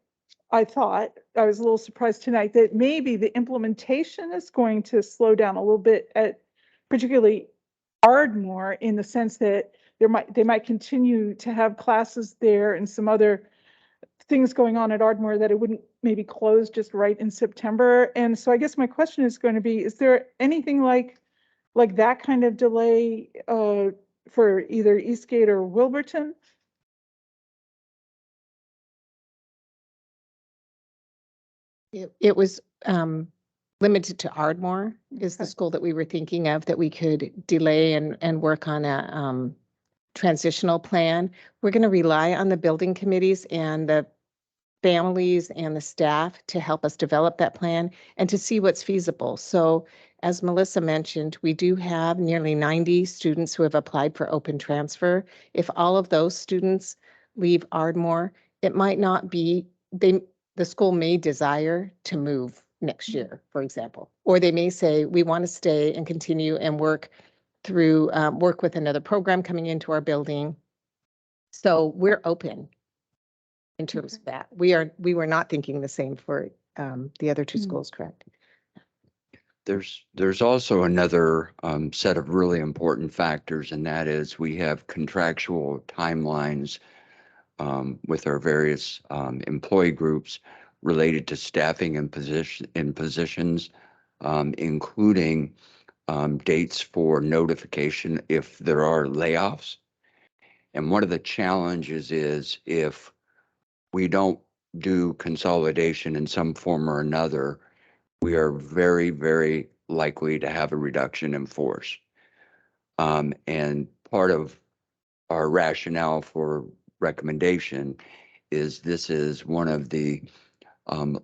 I thought, I was a little surprised tonight that maybe the implementation is going to slow down a little bit at particularly Ardmore, in the sense that they might continue to have classes there and some other things going on at Ardmore that it wouldn't maybe close just right in September. And so I guess my question is going to be, is there anything like that kind of delay for either Eastgate or Wilburton? It was limited to Ardmore is the school that we were thinking of, that we could delay and work on a transitional plan. We're going to rely on the building committees and the families and the staff to help us develop that plan and to see what's feasible. So as Melissa mentioned, we do have nearly 90 students who have applied for open transfer. If all of those students leave Ardmore, it might not be, the school may desire to move next year, for example, or they may say, we want to stay and continue and work through, work with another program coming into our building. So we're open in terms of that. We were not thinking the same for the other two schools, correct? There's also another set of really important factors, and that is we have contractual timelines with our various employee groups related to staffing and positions, including dates for notification if there are layoffs. And one of the challenges is if we don't do consolidation in some form or another, we are very, very likely to have a reduction in force. And part of our rationale for recommendation is this is one of the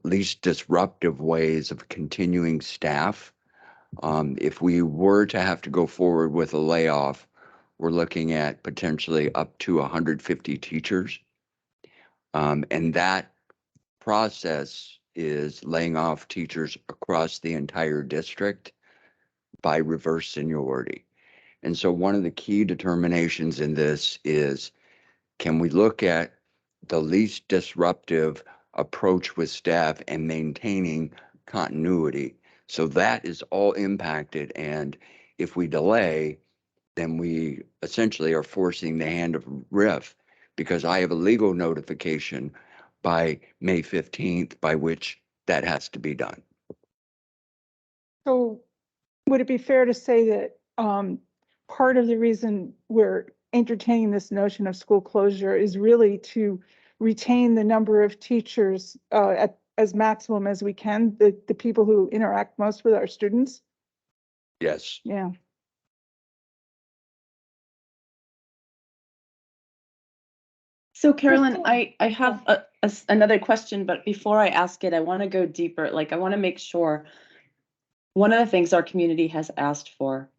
least disruptive ways of continuing staff. If we were to have to go forward with a layoff, we're looking at potentially up to 150 teachers. And that process is laying off teachers across the entire district by reverse seniority. And so one of the key determinations in this is, can we look at the least disruptive approach with staff and maintaining continuity? So that is all impacted. And if we delay, then we essentially are forcing the hand of RIF, because I have a legal notification by May 15th by which that has to be done. So would it be fair to say that part of the reason we're entertaining this notion of school closure is really to retain the number of teachers at as maximum as we can, the people who interact most with our students. Yes. Yeah. So Carolyn, I have another question, but before I ask it, I want to go deeper. Like, I want to make sure one of the things our community has asked for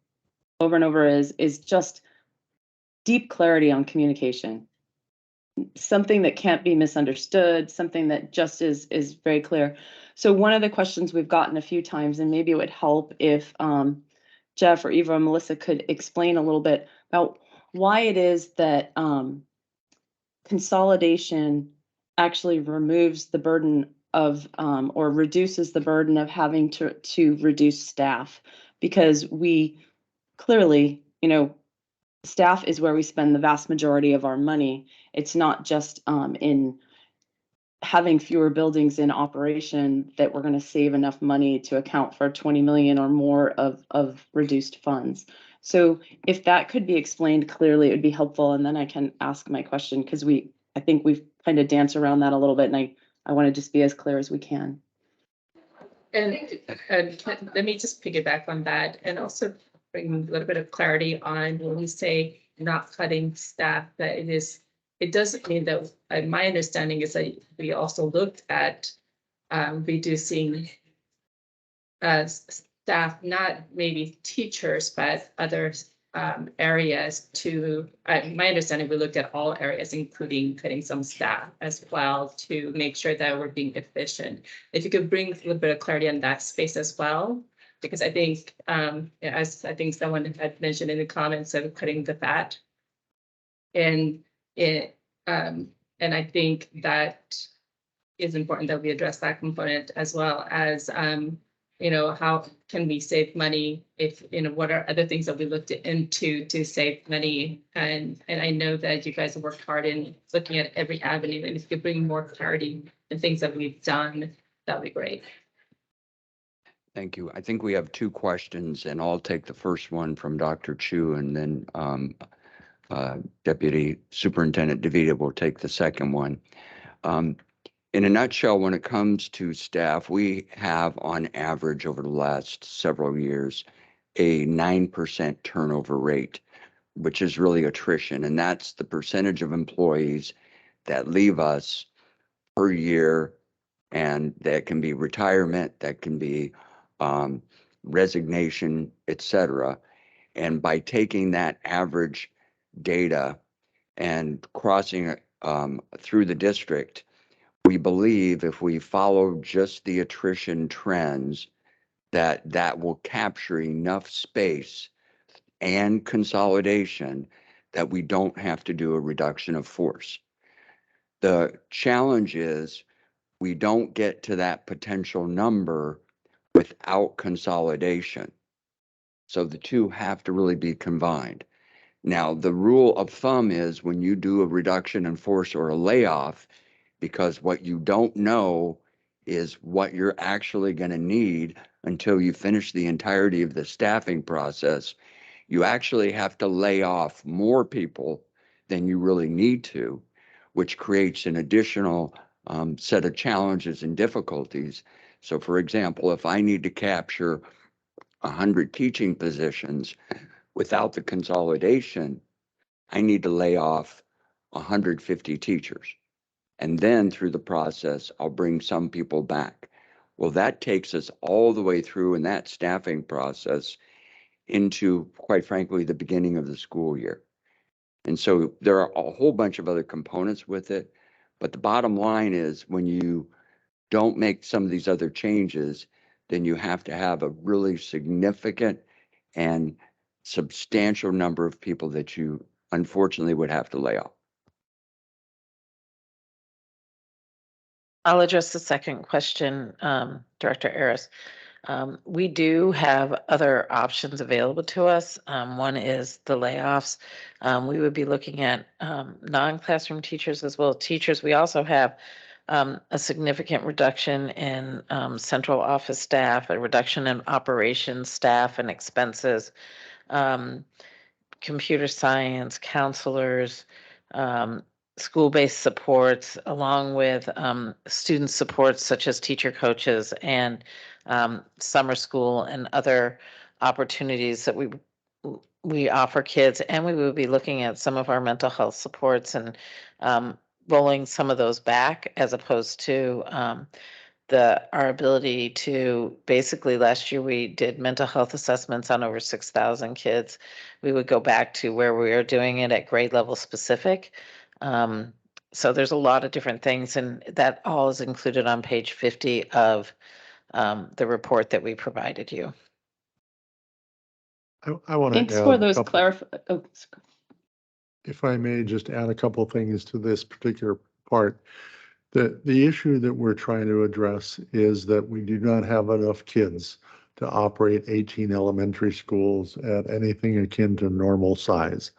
over and over is just deep clarity on communication. Something that can't be misunderstood, something that just is very clear. So one of the questions we've gotten a few times, and maybe it would help if Jeff or Eva or Melissa could explain a little bit about why it is that consolidation actually removes the burden of or reduces the burden of having to reduce staff, because we clearly, staff is where we spend the vast majority of our money. It's not just in having fewer buildings in operation that we're going to save enough money to account for 20 million or more of reduced funds. So if that could be explained clearly, it would be helpful. And then I can ask my question, because I think we've kind of danced around that a little bit, and I want to just be as clear as we can. And let me just piggyback on that and also bring a little bit of clarity on when we say not cutting staff, that it doesn't mean that, my understanding is that we also looked at reducing staff, not maybe teachers, but other areas to, my understanding, we looked at all areas, including cutting some staff as well, to make sure that we're being efficient. If you could bring a little bit of clarity on that space as well, because I think, as I think someone had mentioned in the comments of cutting the fat, and I think that is important that we address that component, as well as how can we save money, if what are other things that we looked into to save money. And I know that you guys have worked hard in looking at every avenue, and if you could bring more clarity and things that we've done, that'd be great. Thank you. I think we have two questions, and I'll take the first one from Dr. Chu, and then Deputy Superintendent DeVita will take the second one. In a nutshell, when it comes to staff, we have on average over the last several years a 9% turnover rate, which is really attrition. And that's the percentage of employees that leave us per year. And that can be retirement, that can be resignation, etc. And by taking that average data and crossing it through the district, we believe if we follow just the attrition trends, that will capture enough space and consolidation that we don't have to do a reduction of force. The challenge is we don't get to that potential number without consolidation. So the two have to really be combined. Now, the rule of thumb is when you do a reduction in force or a layoff, because what you don't know is what you're actually going to need until you finish the entirety of the staffing process, you actually have to lay off more people than you really need to, which creates an additional set of challenges and difficulties. So for example, if I need to capture 100 teaching positions without the consolidation, I need to lay off 150 teachers. And then through the process, I'll bring some people back. Well, that takes us all the way through in that staffing process into, quite frankly, the beginning of the school year. And so there are a whole bunch of other components with it. But the bottom line is when you don't make some of these other changes, then you have to have a really significant and substantial number of people that you unfortunately would have to lay off. I'll address the second question, Director Aris. We do have other options available to us. One is the layoffs. We would be looking at non-classroom teachers as well as teachers. We also have a significant reduction in central office staff, a reduction in operations staff and expenses, computer science, counselors, school-based supports along with student supports such as teacher coaches and summer school and other opportunities that we offer kids. And we will be looking at some of our mental health supports and rolling some of those back, as opposed to our ability to, basically last year we did mental health assessments on over 6,000 kids. We would go back to where we are doing it at grade level specific. So there's a lot of different things, and that all is included on page 50 of the report that we provided you. I want to Thanks add for a those couple, oh, if I may just add a couple things to this particular part. The issue that we're trying to address is that we do not have enough kids to operate 18 elementary schools at anything akin to normal size.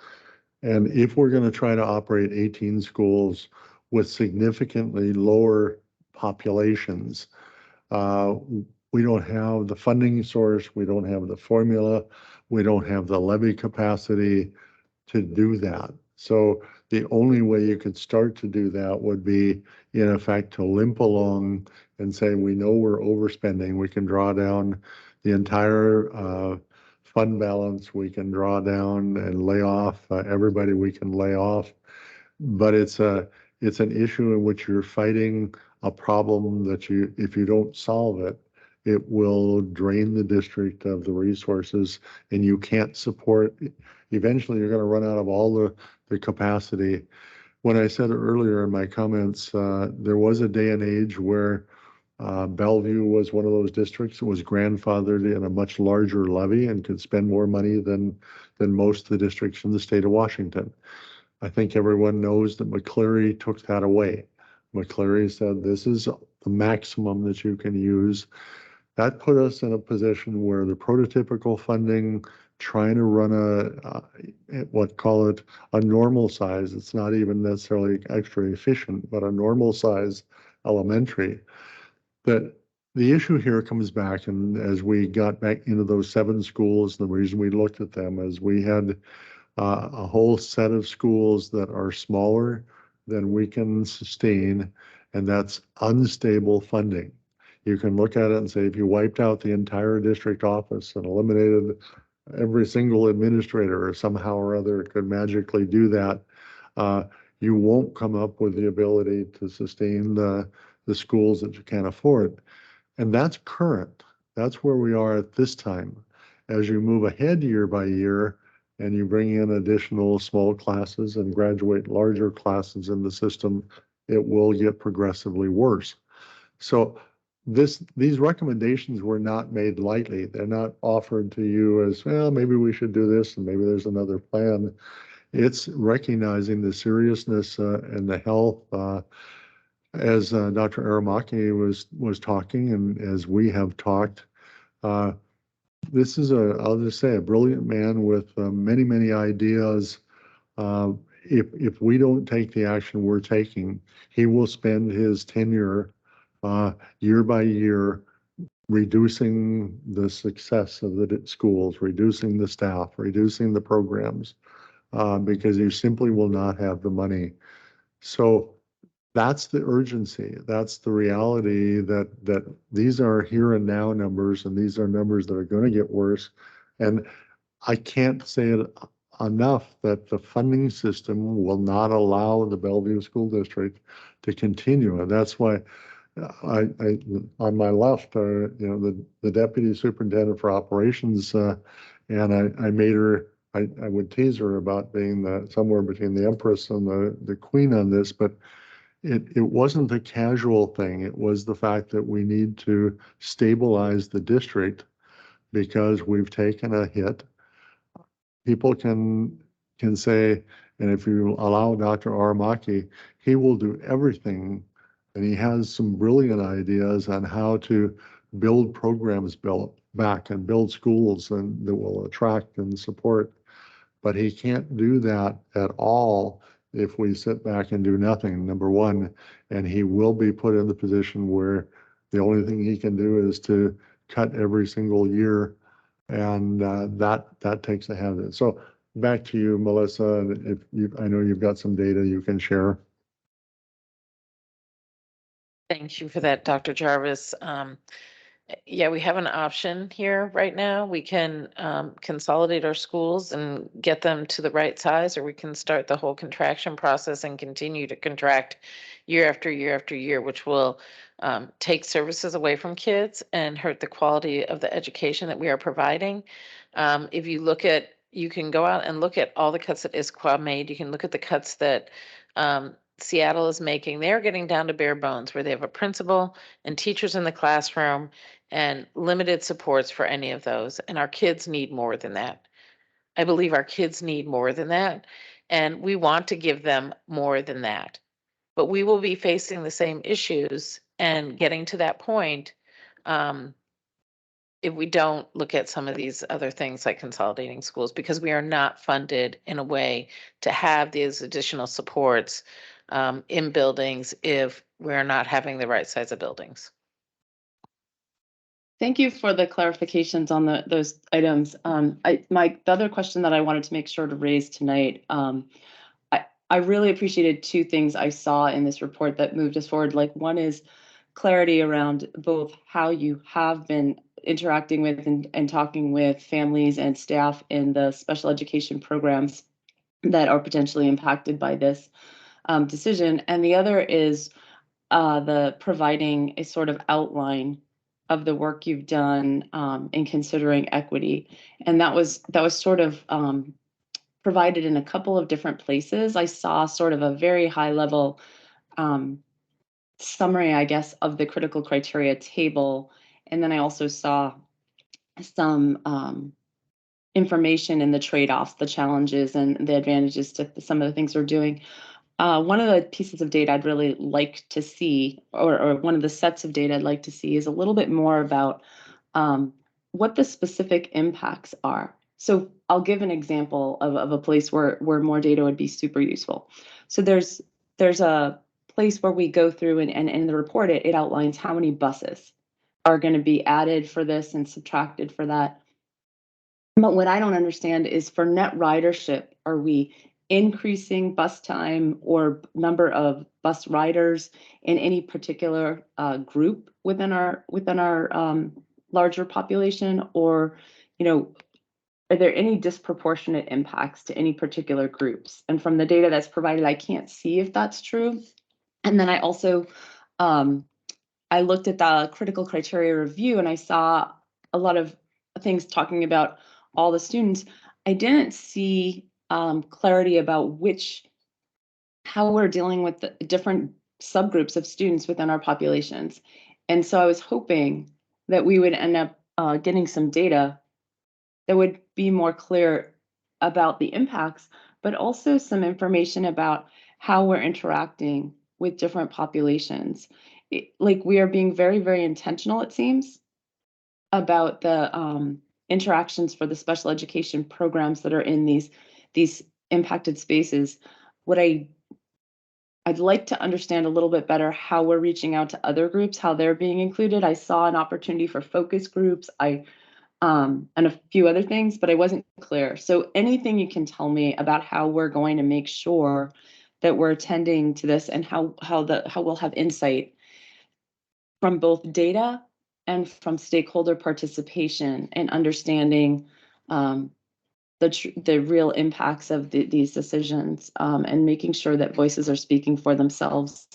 And if we're going to try to operate 18 schools with significantly lower populations, we don't have the funding source, we don't have the formula, we don't have the levy capacity to do that. So the only way you could start to do that would be, in effect, to limp along and say, we know we're overspending. We can draw down the entire fund balance. We can draw down and lay off everybody we can lay off. But it's an issue in which you're fighting a problem that if you don't solve it, it will drain the district of the resources, and you can't support. Eventually, you're going to run out of all the capacity. When I said earlier in my comments, there was a day and age where Bellevue was one of those districts that was grandfathered in a much larger levy and could spend more money than most of the districts in the state of Washington. I think everyone knows that McCleary took that away. McCleary said, this is the maximum that you can use. That put us in a position where the prototypical funding, trying to run call it a normal size, it's not even necessarily extra efficient, but a normal size elementary. But the issue here comes back, and as we got back into those 7 schools, the reason we looked at them is we had a whole set of schools that are smaller than we can sustain, and that's unstable funding. You can look at it and say, if you wiped out the entire district office and eliminated every single administrator or somehow or other could magically do that, you won't come up with the ability to sustain the schools that you can't afford. And that's current. That's where we are at this time. As you move ahead year by year and you bring in additional small classes and graduate larger classes in the system, it will get progressively worse. So these recommendations were not made lightly. They're not offered to you as, well, maybe we should do this and maybe there's another plan. It's recognizing the seriousness and the health, as Dr. Aramaki was talking, and as we have talked. This is I'll just say, a brilliant man with many, many ideas. If we don't take the action we're taking, he will spend his tenure year by year reducing the success of the schools, reducing the staff, reducing the programs, because you simply will not have the money. So that's the urgency. That's the reality that these are here and now numbers, and these are numbers that are going to get worse. And I can't say it enough that the funding system will not allow the Bellevue School District to continue. And that's why I on my left are, the Deputy Superintendent for Operations, and I made her, I would tease her about being somewhere between the Empress and the Queen on this, but it wasn't a casual thing. It was the fact that we need to stabilize the district because we've taken a hit. People can say, and if you allow Dr. Aramaki, he will do everything, and he has some brilliant ideas on how to build programs back and build schools and that will attract and support. But he can't do that at all if we sit back and do nothing, number one. And he will be put in the position where the only thing he can do is to cut every single year. And that takes a hand in it. So back to you, Melissa. If I know you've got some data you can share. Thank you for that, Dr. Jarvis. Yeah, we have an option here right now. We can consolidate our schools and get them to the right size, or we can start the whole contraction process and continue to contract year after year after year, which will take services away from kids and hurt the quality of the education that we are providing. If you look at, you can go out and look at all the cuts that ISQA made. You can look at the cuts that Seattle is making. They're getting down to bare bones, where they have a principal and teachers in the classroom and limited supports for any of those. And our kids need more than that. I believe our kids need more than that. And we want to give them more than that. But we will be facing the same issues and getting to that point if we don't look at some of these other things like consolidating schools, because we are not funded in a way to have these additional supports in buildings if we're not having the right size of buildings. Thank you for the clarifications on those items. The other question that I wanted to make sure to raise tonight, I really appreciated two things I saw in this report that moved us forward. Like, one is clarity around both how you have been interacting with and talking with families and staff in the special education programs that are potentially impacted by this decision. And the other is the providing a sort of outline of the work you've done in considering equity. And that was sort of provided in a couple of different places. I saw sort of a very high level summary, I guess, of the critical criteria table. And then I also saw some information in the trade-offs, the challenges and the advantages to some of the things we're doing. One of the pieces of data I'd really like to see, or one of the sets of data I'd like to see, is a little bit more about what the specific impacts are. So I'll give an example of a place where more data would be super useful. So there's a place where we go through and in the report, it outlines how many buses are going to be added for this and subtracted for that. But what I don't understand is, for net ridership, are we increasing bus time or number of bus riders in any particular group within our larger population, or are there any disproportionate impacts to any particular groups? And from the data that's provided, I can't see if that's true. And then I also I looked at the critical criteria review, and I saw a lot of things talking about all the students. I didn't see clarity about how we're dealing with the different subgroups of students within our populations. And so I was hoping that we would end up getting some data that would be more clear about the impacts, but also some information about how we're interacting with different populations. Like, we are being very, very intentional, it seems, about the interactions for the special education programs that are in these impacted spaces. What I'd like to understand a little bit better how we're reaching out to other groups, how they're being included. I saw an opportunity for focus groups, and a few other things, but I wasn't clear. So anything you can tell me about how we're going to make sure that we're attending to this, and how we'll have insight from both data and from stakeholder participation and understanding the real impacts of these decisions, and making sure that voices are speaking for themselves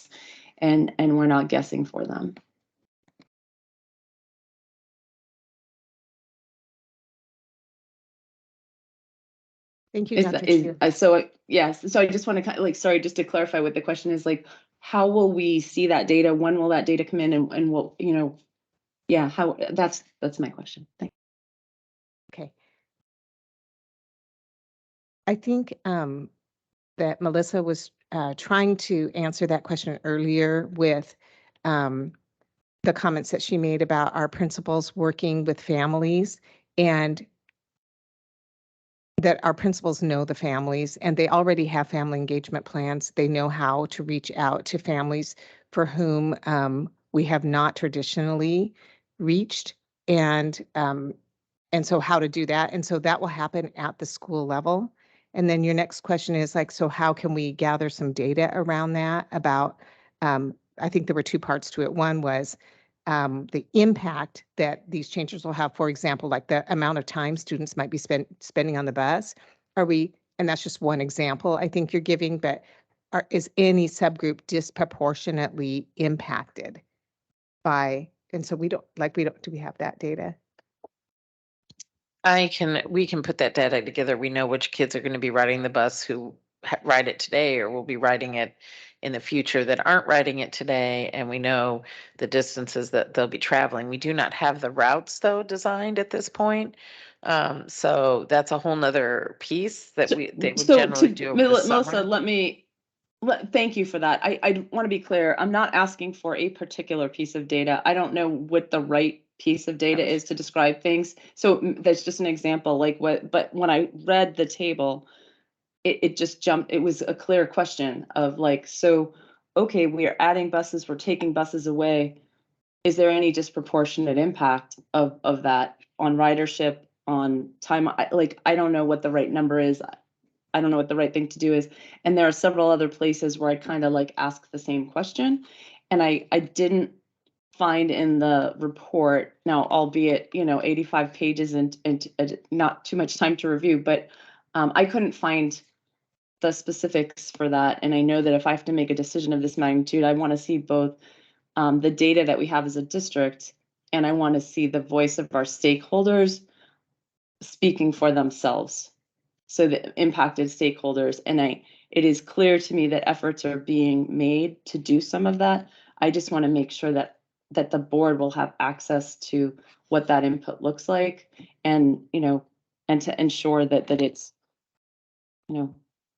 and we're not guessing for them. Thank you, Dr. Chu. So yes, so I just want to sorry, just to clarify what the question is, like, how will we see that data? When will that data come in, and what, yeah, how, that's my question. Thank you. Okay. I think that Melissa was trying to answer that question earlier with the comments that she made about our principals working with families, and that our principals know the families and they already have family engagement plans. They know how to reach out to families for whom we have not traditionally reached, and so how to do that. And so that will happen at the school level. And then your next question is like, so how can we gather some data around that about I think there were two parts to it. One was the impact that these changes will have, for example, like the amount of time students might be spending on the bus. And that's just one example I think you're giving, but is any subgroup disproportionately impacted by, and so do we have that data? We can put that data together. We know which kids are going to be riding the bus who ride it today or will be riding it in the future that aren't riding it today. And we know the distances that they'll be traveling. We do not have the routes though designed at this point. So that's a whole nother piece that they would generally do over the Melissa, summer. Thank you for that. I want to be clear. I'm not asking for a particular piece of data. I don't know what the right piece of data is to describe things. So that's just an example, but when I read the table, it just jumped. It was a clear question of okay, we are adding buses, we're taking buses away. Is there any disproportionate impact of that on ridership, on time? I don't know what the right number is. I don't know what the right thing to do is. And there are several other places where I kind of ask the same question. And I didn't find in the report, now, albeit, 85 pages and not too much time to review, but I couldn't find the specifics for that. And I know that if I have to make a decision of this magnitude, I want to see both the data that we have as a district, and I want to see the voice of our stakeholders speaking for themselves. So the impacted stakeholders, and it is clear to me that efforts are being made to do some of that. I just want to make sure that the board will have access to what that input looks like, and and to ensure that it's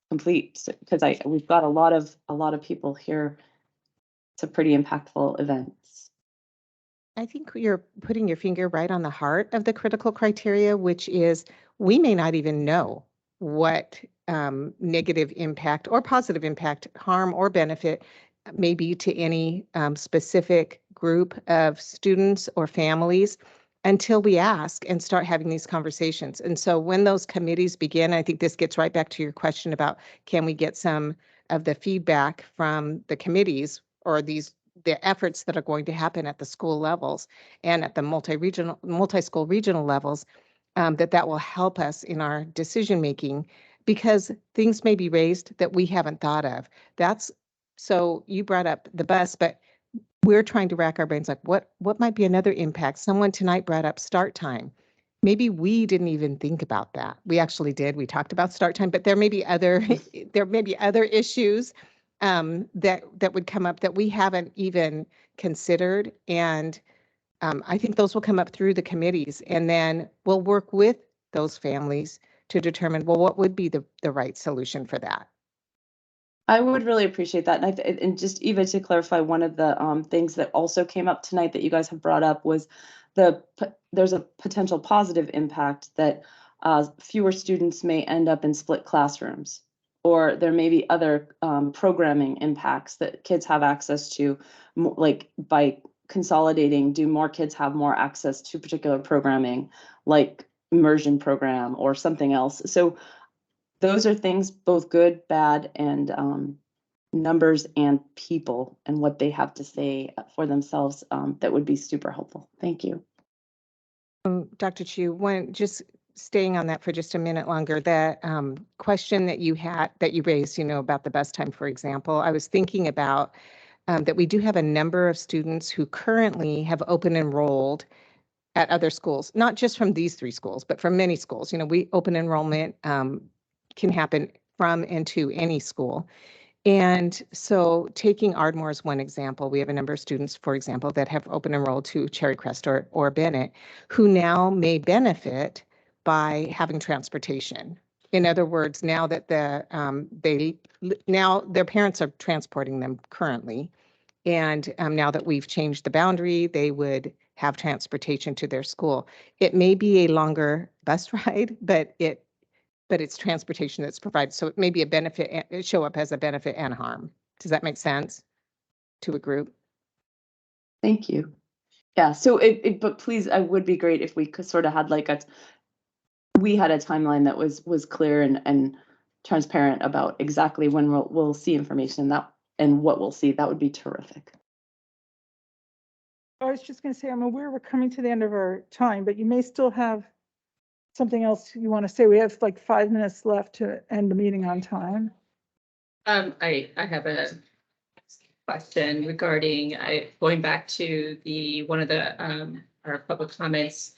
complete, because we've got a lot of people here. It's a pretty impactful events. I think you're putting your finger right on the heart of the critical criteria, which is we may not even know what negative impact or positive impact, harm or benefit may be to any specific group of students or families until we ask and start having these conversations. And so when those committees begin, I think this gets right back to your question about, can we get some of the feedback from the committees or the efforts that are going to happen at the school levels and at the multi-school regional levels, that will help us in our decision making, because things may be raised that we haven't thought of. So you brought up the bus, but we're trying to rack our brains like what might be another impact. Someone tonight brought up start time. Maybe we didn't even think about that. We actually did. We talked about start time, but there may be other issues that would come up that we haven't even considered. And I think those will come up through the committees, and then we'll work with those families to determine, well, what would be the right solution for that. I would really appreciate that. And just even to clarify, one of the things that also came up tonight that you guys have brought up was there's a potential positive impact that fewer students may end up in split classrooms, or there may be other programming impacts that kids have access to, like by consolidating, do more kids have more access to particular programming, like immersion program or something else. So those are things, both good, bad, and numbers and people and what they have to say for themselves, that would be super helpful. Thank you. Dr. Chu, just staying on that for just a minute longer, that question that you raised, about the bus time, for example, I was thinking about that we do have a number of students who currently have open enrolled at other schools, not just from these 3 schools, but from many schools. Open enrollment can happen from and to any school. And so taking Ardmore as one example, we have a number of students, for example, that have open enrolled to Cherry Crest or Bennett, who now may benefit by having transportation. In other words, now that their parents are transporting them currently, and now that we've changed the boundary, they would have transportation to their school. It may be a longer bus ride, but it's transportation that's provided. So it may be a benefit, it show up as a benefit and harm. Does that make sense to a group? Thank you. Yeah, so but please, it would be great if we could sort of had we had a timeline that was clear and transparent about exactly when we'll see information and what we'll see. That would be terrific. I was just going to say, I'm aware we're coming to the end of our time, but you may still have something else you want to say. We have like 5 minutes left to end the meeting on time. I have a question regarding, going back to one of the, our public comments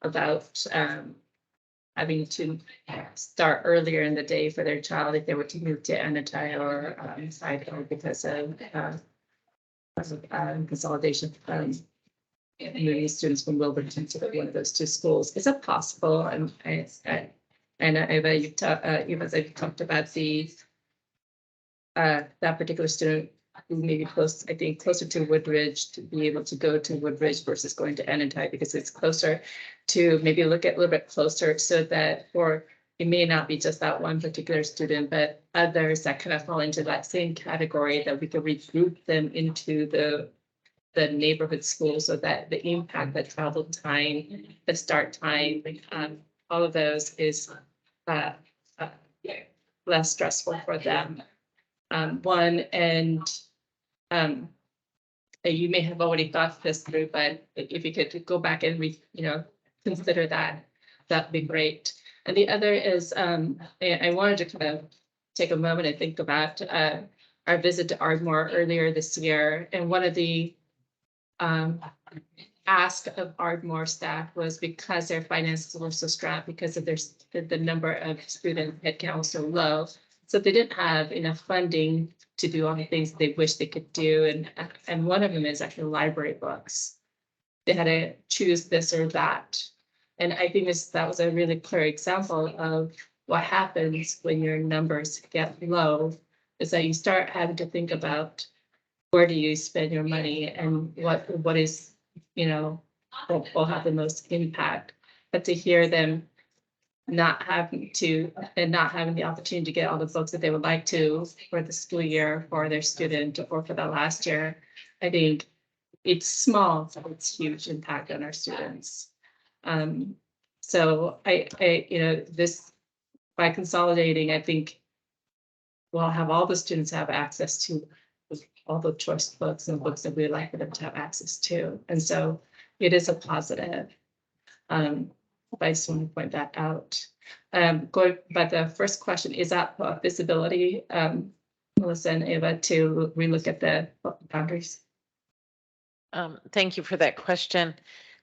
about, having to start earlier in the day for their child if they were to move to Anatai or, Side Hill because of, consolidation, moving students from Wilburton to one of those two schools. Is it possible? And Eva, you've talked about that particular student who may be close, I think, closer to Woodridge, to be able to go to Woodridge versus going to Anatai because it's closer, to maybe look at a little bit closer so that, or it may not be just that one particular student, but others that kind of fall into that same category, that we could regroup them into the neighborhood school so that the impact, the travel time, the start time, all of those is less stressful for them. One, and you may have already thought this through, but if you could go back and consider that, that'd be great. And the other is, I wanted to kind of take a moment and think about our visit to Ardmore earlier this year. And one of the ask of Ardmore staff was, because their finances were so strapped because of the number of student headcount was so low, so they didn't have enough funding to do all the things they wish they could do. And one of them is actually library books. They had to choose this or that. And I think that was a really clear example of what happens when your numbers get low, is that you start having to think about, where do you spend your money and what is, what will have the most impact. But to hear them not having the opportunity to get all the books that they would like to for the school year, for their student, or for the last year, I think it's small, but it's huge impact on our students. So this, by consolidating, I think we'll have all the students have access to all the choice books and books that we'd like for them to have access to. And so it is a positive. I just want to point that out. But the first question is that visibility, Melissa and Eva, to relook at the boundaries. Thank you for that question.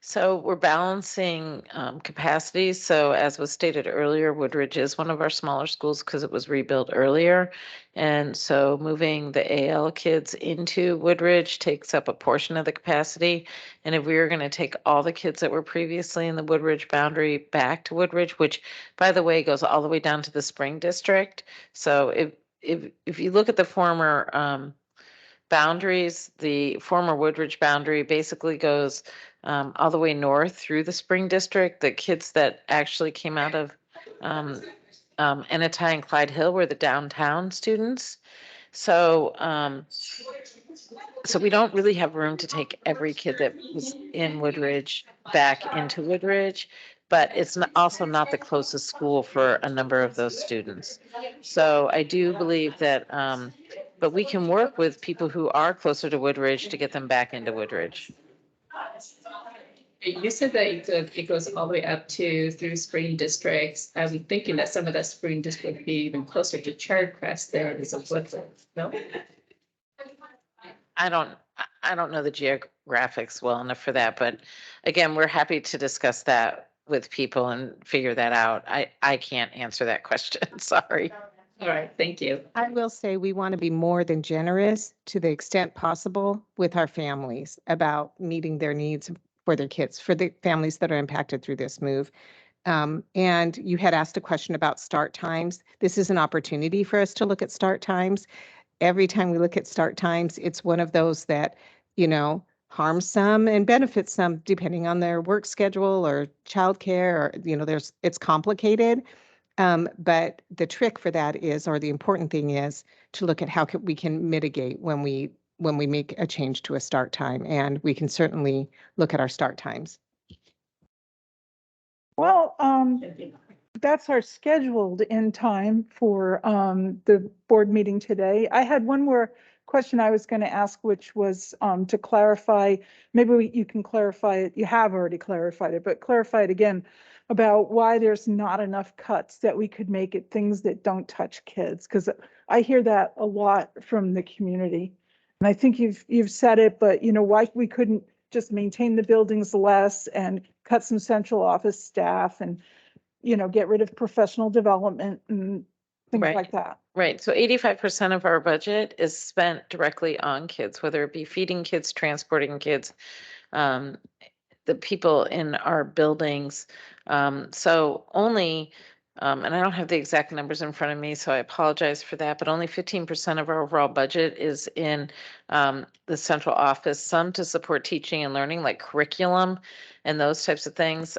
So we're balancing capacity. So as was stated earlier, Woodridge is one of our smaller schools because it was rebuilt earlier. And so moving the AL kids into Woodridge takes up a portion of the capacity. And if we were going to take all the kids that were previously in the Woodridge boundary back to Woodridge, which by the way goes all the way down to the Spring District. So if you look at the former boundaries, the former Woodridge boundary basically goes all the way north through the Spring District. The kids that actually came out of Anatai and Clyde Hill were the downtown students. So so we don't really have room to take every kid that was in Woodridge back into Woodridge, but it's also not the closest school for a number of those students. So I do believe that, but we can work with people who are closer to Woodridge to get them back into Woodridge. You said that it goes all the way up through Spring Districts. I'm thinking that some of that Spring District would be even closer to Cherry Crest there as a Woodland. No? I don't know the geographics well enough for that, but again, we're happy to discuss that with people and figure that out. I can't answer that question. Sorry. All right, thank you. I will say we want to be more than generous to the extent possible with our families about meeting their needs for their kids, for the families that are impacted through this move. And you had asked a question about start times. This is an opportunity for us to look at start times. Every time we look at start times, it's one of those that, harms some and benefits some depending on their work schedule or childcare, or, it's complicated. But the trick for that is, or the important thing is, to look at how we can mitigate when we make a change to a start time, and we can certainly look at our start times. Well, that's our scheduled end time for the board meeting today. I had one more question I was going to ask, which was to clarify, maybe you can clarify it, you have already clarified it, but clarify it again about why there's not enough cuts that we could make at things that don't touch kids, because I hear that a lot from the community. And I think you've said it, but you know, why we couldn't just maintain the buildings less and cut some central office staff and, you know, get rid of professional development and things Right. like that. Right. So 85% of our budget is spent directly on kids, whether it be feeding kids, transporting kids, um, the people in our buildings. So only, and I don't have the exact numbers in front of me, so I apologize for that, but only 15% of our overall budget is in the central office, some to support teaching and learning, like curriculum and those types of things.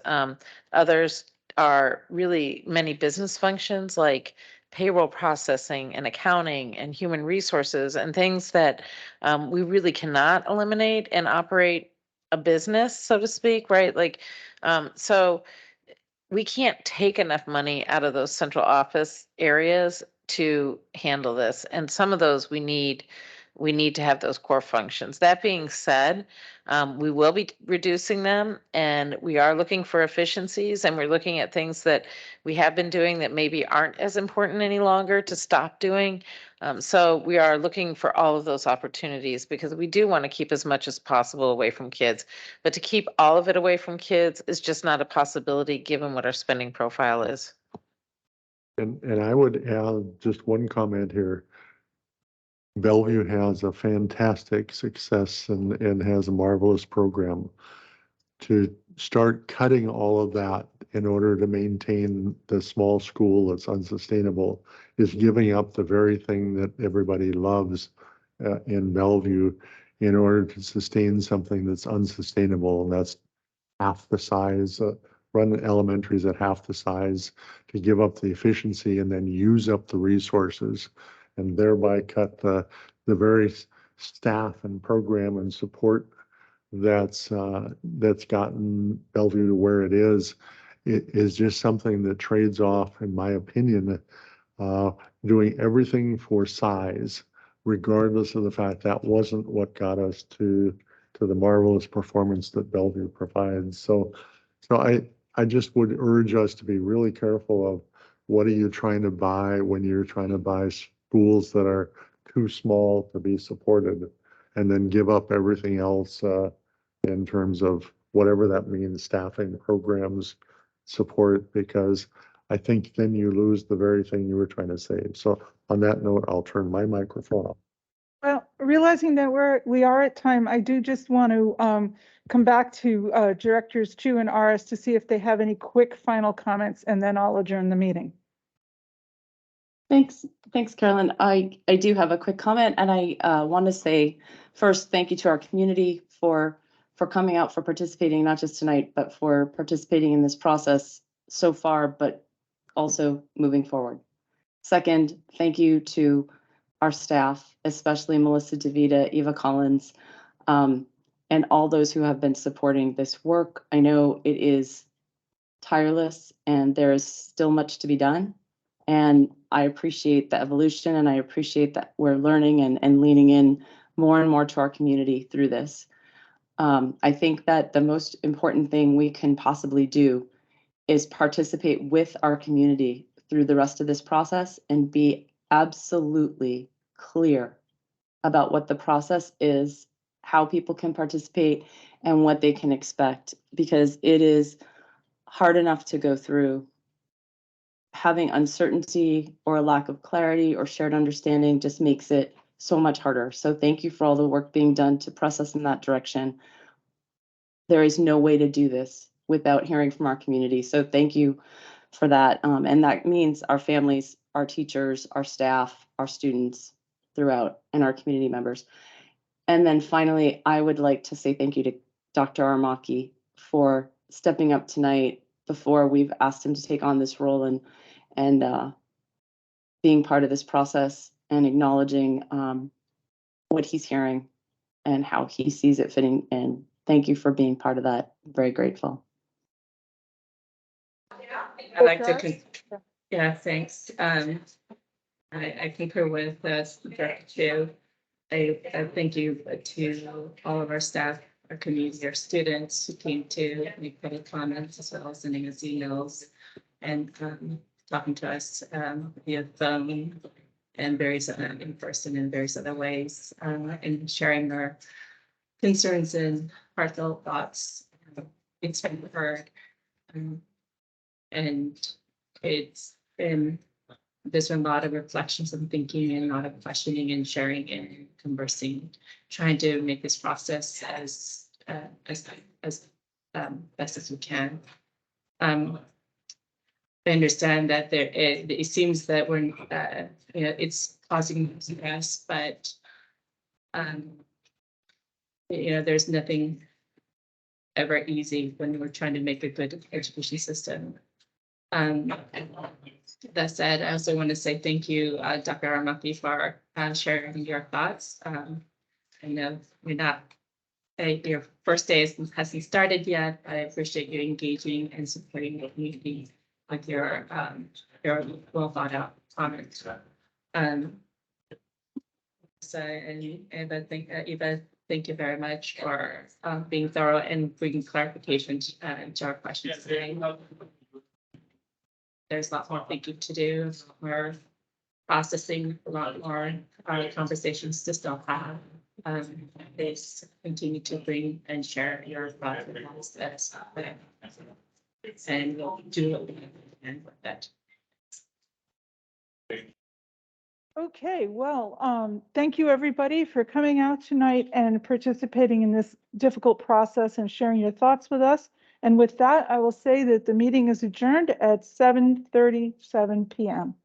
Others are really many business functions like payroll processing and accounting and human resources and things that we really cannot eliminate and operate a business, so to speak, right? Like, so we can't take enough money out of those central office areas to handle this. And some of those we need to have those core functions. That being said, we will be reducing them, and we are looking for efficiencies, and we're looking at things that we have been doing that maybe aren't as important any longer to stop doing. So we are looking for all of those opportunities because we do want to keep as much as possible away from kids. But to keep all of it away from kids is just not a possibility given what our spending profile is. And I would add just one comment here. Bellevue has a fantastic success and has a marvelous program. To start cutting all of that in order to maintain the small school that's unsustainable is giving up the very thing that everybody loves in Bellevue in order to sustain something that's unsustainable. And that's half the size, run elementaries at half the size, to give up the efficiency and then use up the resources and thereby cut the very staff and program and support that's gotten Bellevue to where it is. It is just something that trades off, in my opinion, doing everything for size, regardless of the fact that wasn't what got us to the marvelous performance that Bellevue provides. So I just would urge us to be really careful of what are you trying to buy when you're trying to buy schools that are too small to be supported, and then give up everything else in terms of whatever that means, staffing, programs, support, because I think then you lose the very thing you were trying to save. So on that note, I'll turn my microphone off. Well, realizing that we are at time, I do just want to come back to Directors Chu and Aris to see if they have any quick final comments, and then I'll adjourn the meeting. Thanks, Carolyn. I do have a quick comment, and I want to say first, thank you to our community for coming out, for participating, not just tonight, but for participating in this process so far, but also moving forward. Second, thank you to our staff, especially Melissa DeVita, Eva Collins, and all those who have been supporting this work. I know it is tireless and there is still much to be done. And I appreciate the evolution, and I appreciate that we're learning and leaning in more and more to our community through this. I think that the most important thing we can possibly do is participate with our community through the rest of this process and be absolutely clear about what the process is, how people can participate, and what they can expect, because it is hard enough to go through. Having uncertainty or a lack of clarity or shared understanding just makes it so much harder. So thank you for all the work being done to press us in that direction. There is no way to do this without hearing from our community. So thank you for that. And that means our families, our teachers, our staff, our students throughout, and our community members. And then finally, I would like to say thank you to Dr. Armaki for stepping up tonight before we've asked him to take on this role and being part of this process and acknowledging what he's hearing and how he sees it fitting in. Thank you for being part of that. I'm very grateful. I'd like to, yeah, thanks. I concur with Director Chu. I thank you to all of our staff, our community, our students who came to make public comments, as well as sending us emails and talking to us via phone and various in person in various other ways, and sharing their concerns and heartfelt thoughts. It's been heard, and there's been a lot of reflections and thinking and a lot of questioning and sharing and conversing, trying to make this process as best as we can. I understand that it seems that we're it's causing stress, but there's nothing ever easy when we're trying to make a good education system. That said, I also want to say thank you, Dr. Aramaki, for sharing your thoughts. I know we're not, your first day hasn't started yet, but I appreciate you engaging and supporting the community with your well thought out comments. So, and Eva, thank you very much for being thorough and bringing clarification to our questions today. There's a lot more thinking to do. We're processing a lot more conversations to still have. Please continue to bring and share your thoughts and we'll do what we can with that. Okay, well, thank you everybody for coming out tonight and participating in this difficult process and sharing your thoughts with us. And with that, I will say that the meeting is adjourned at 7:37 p.m.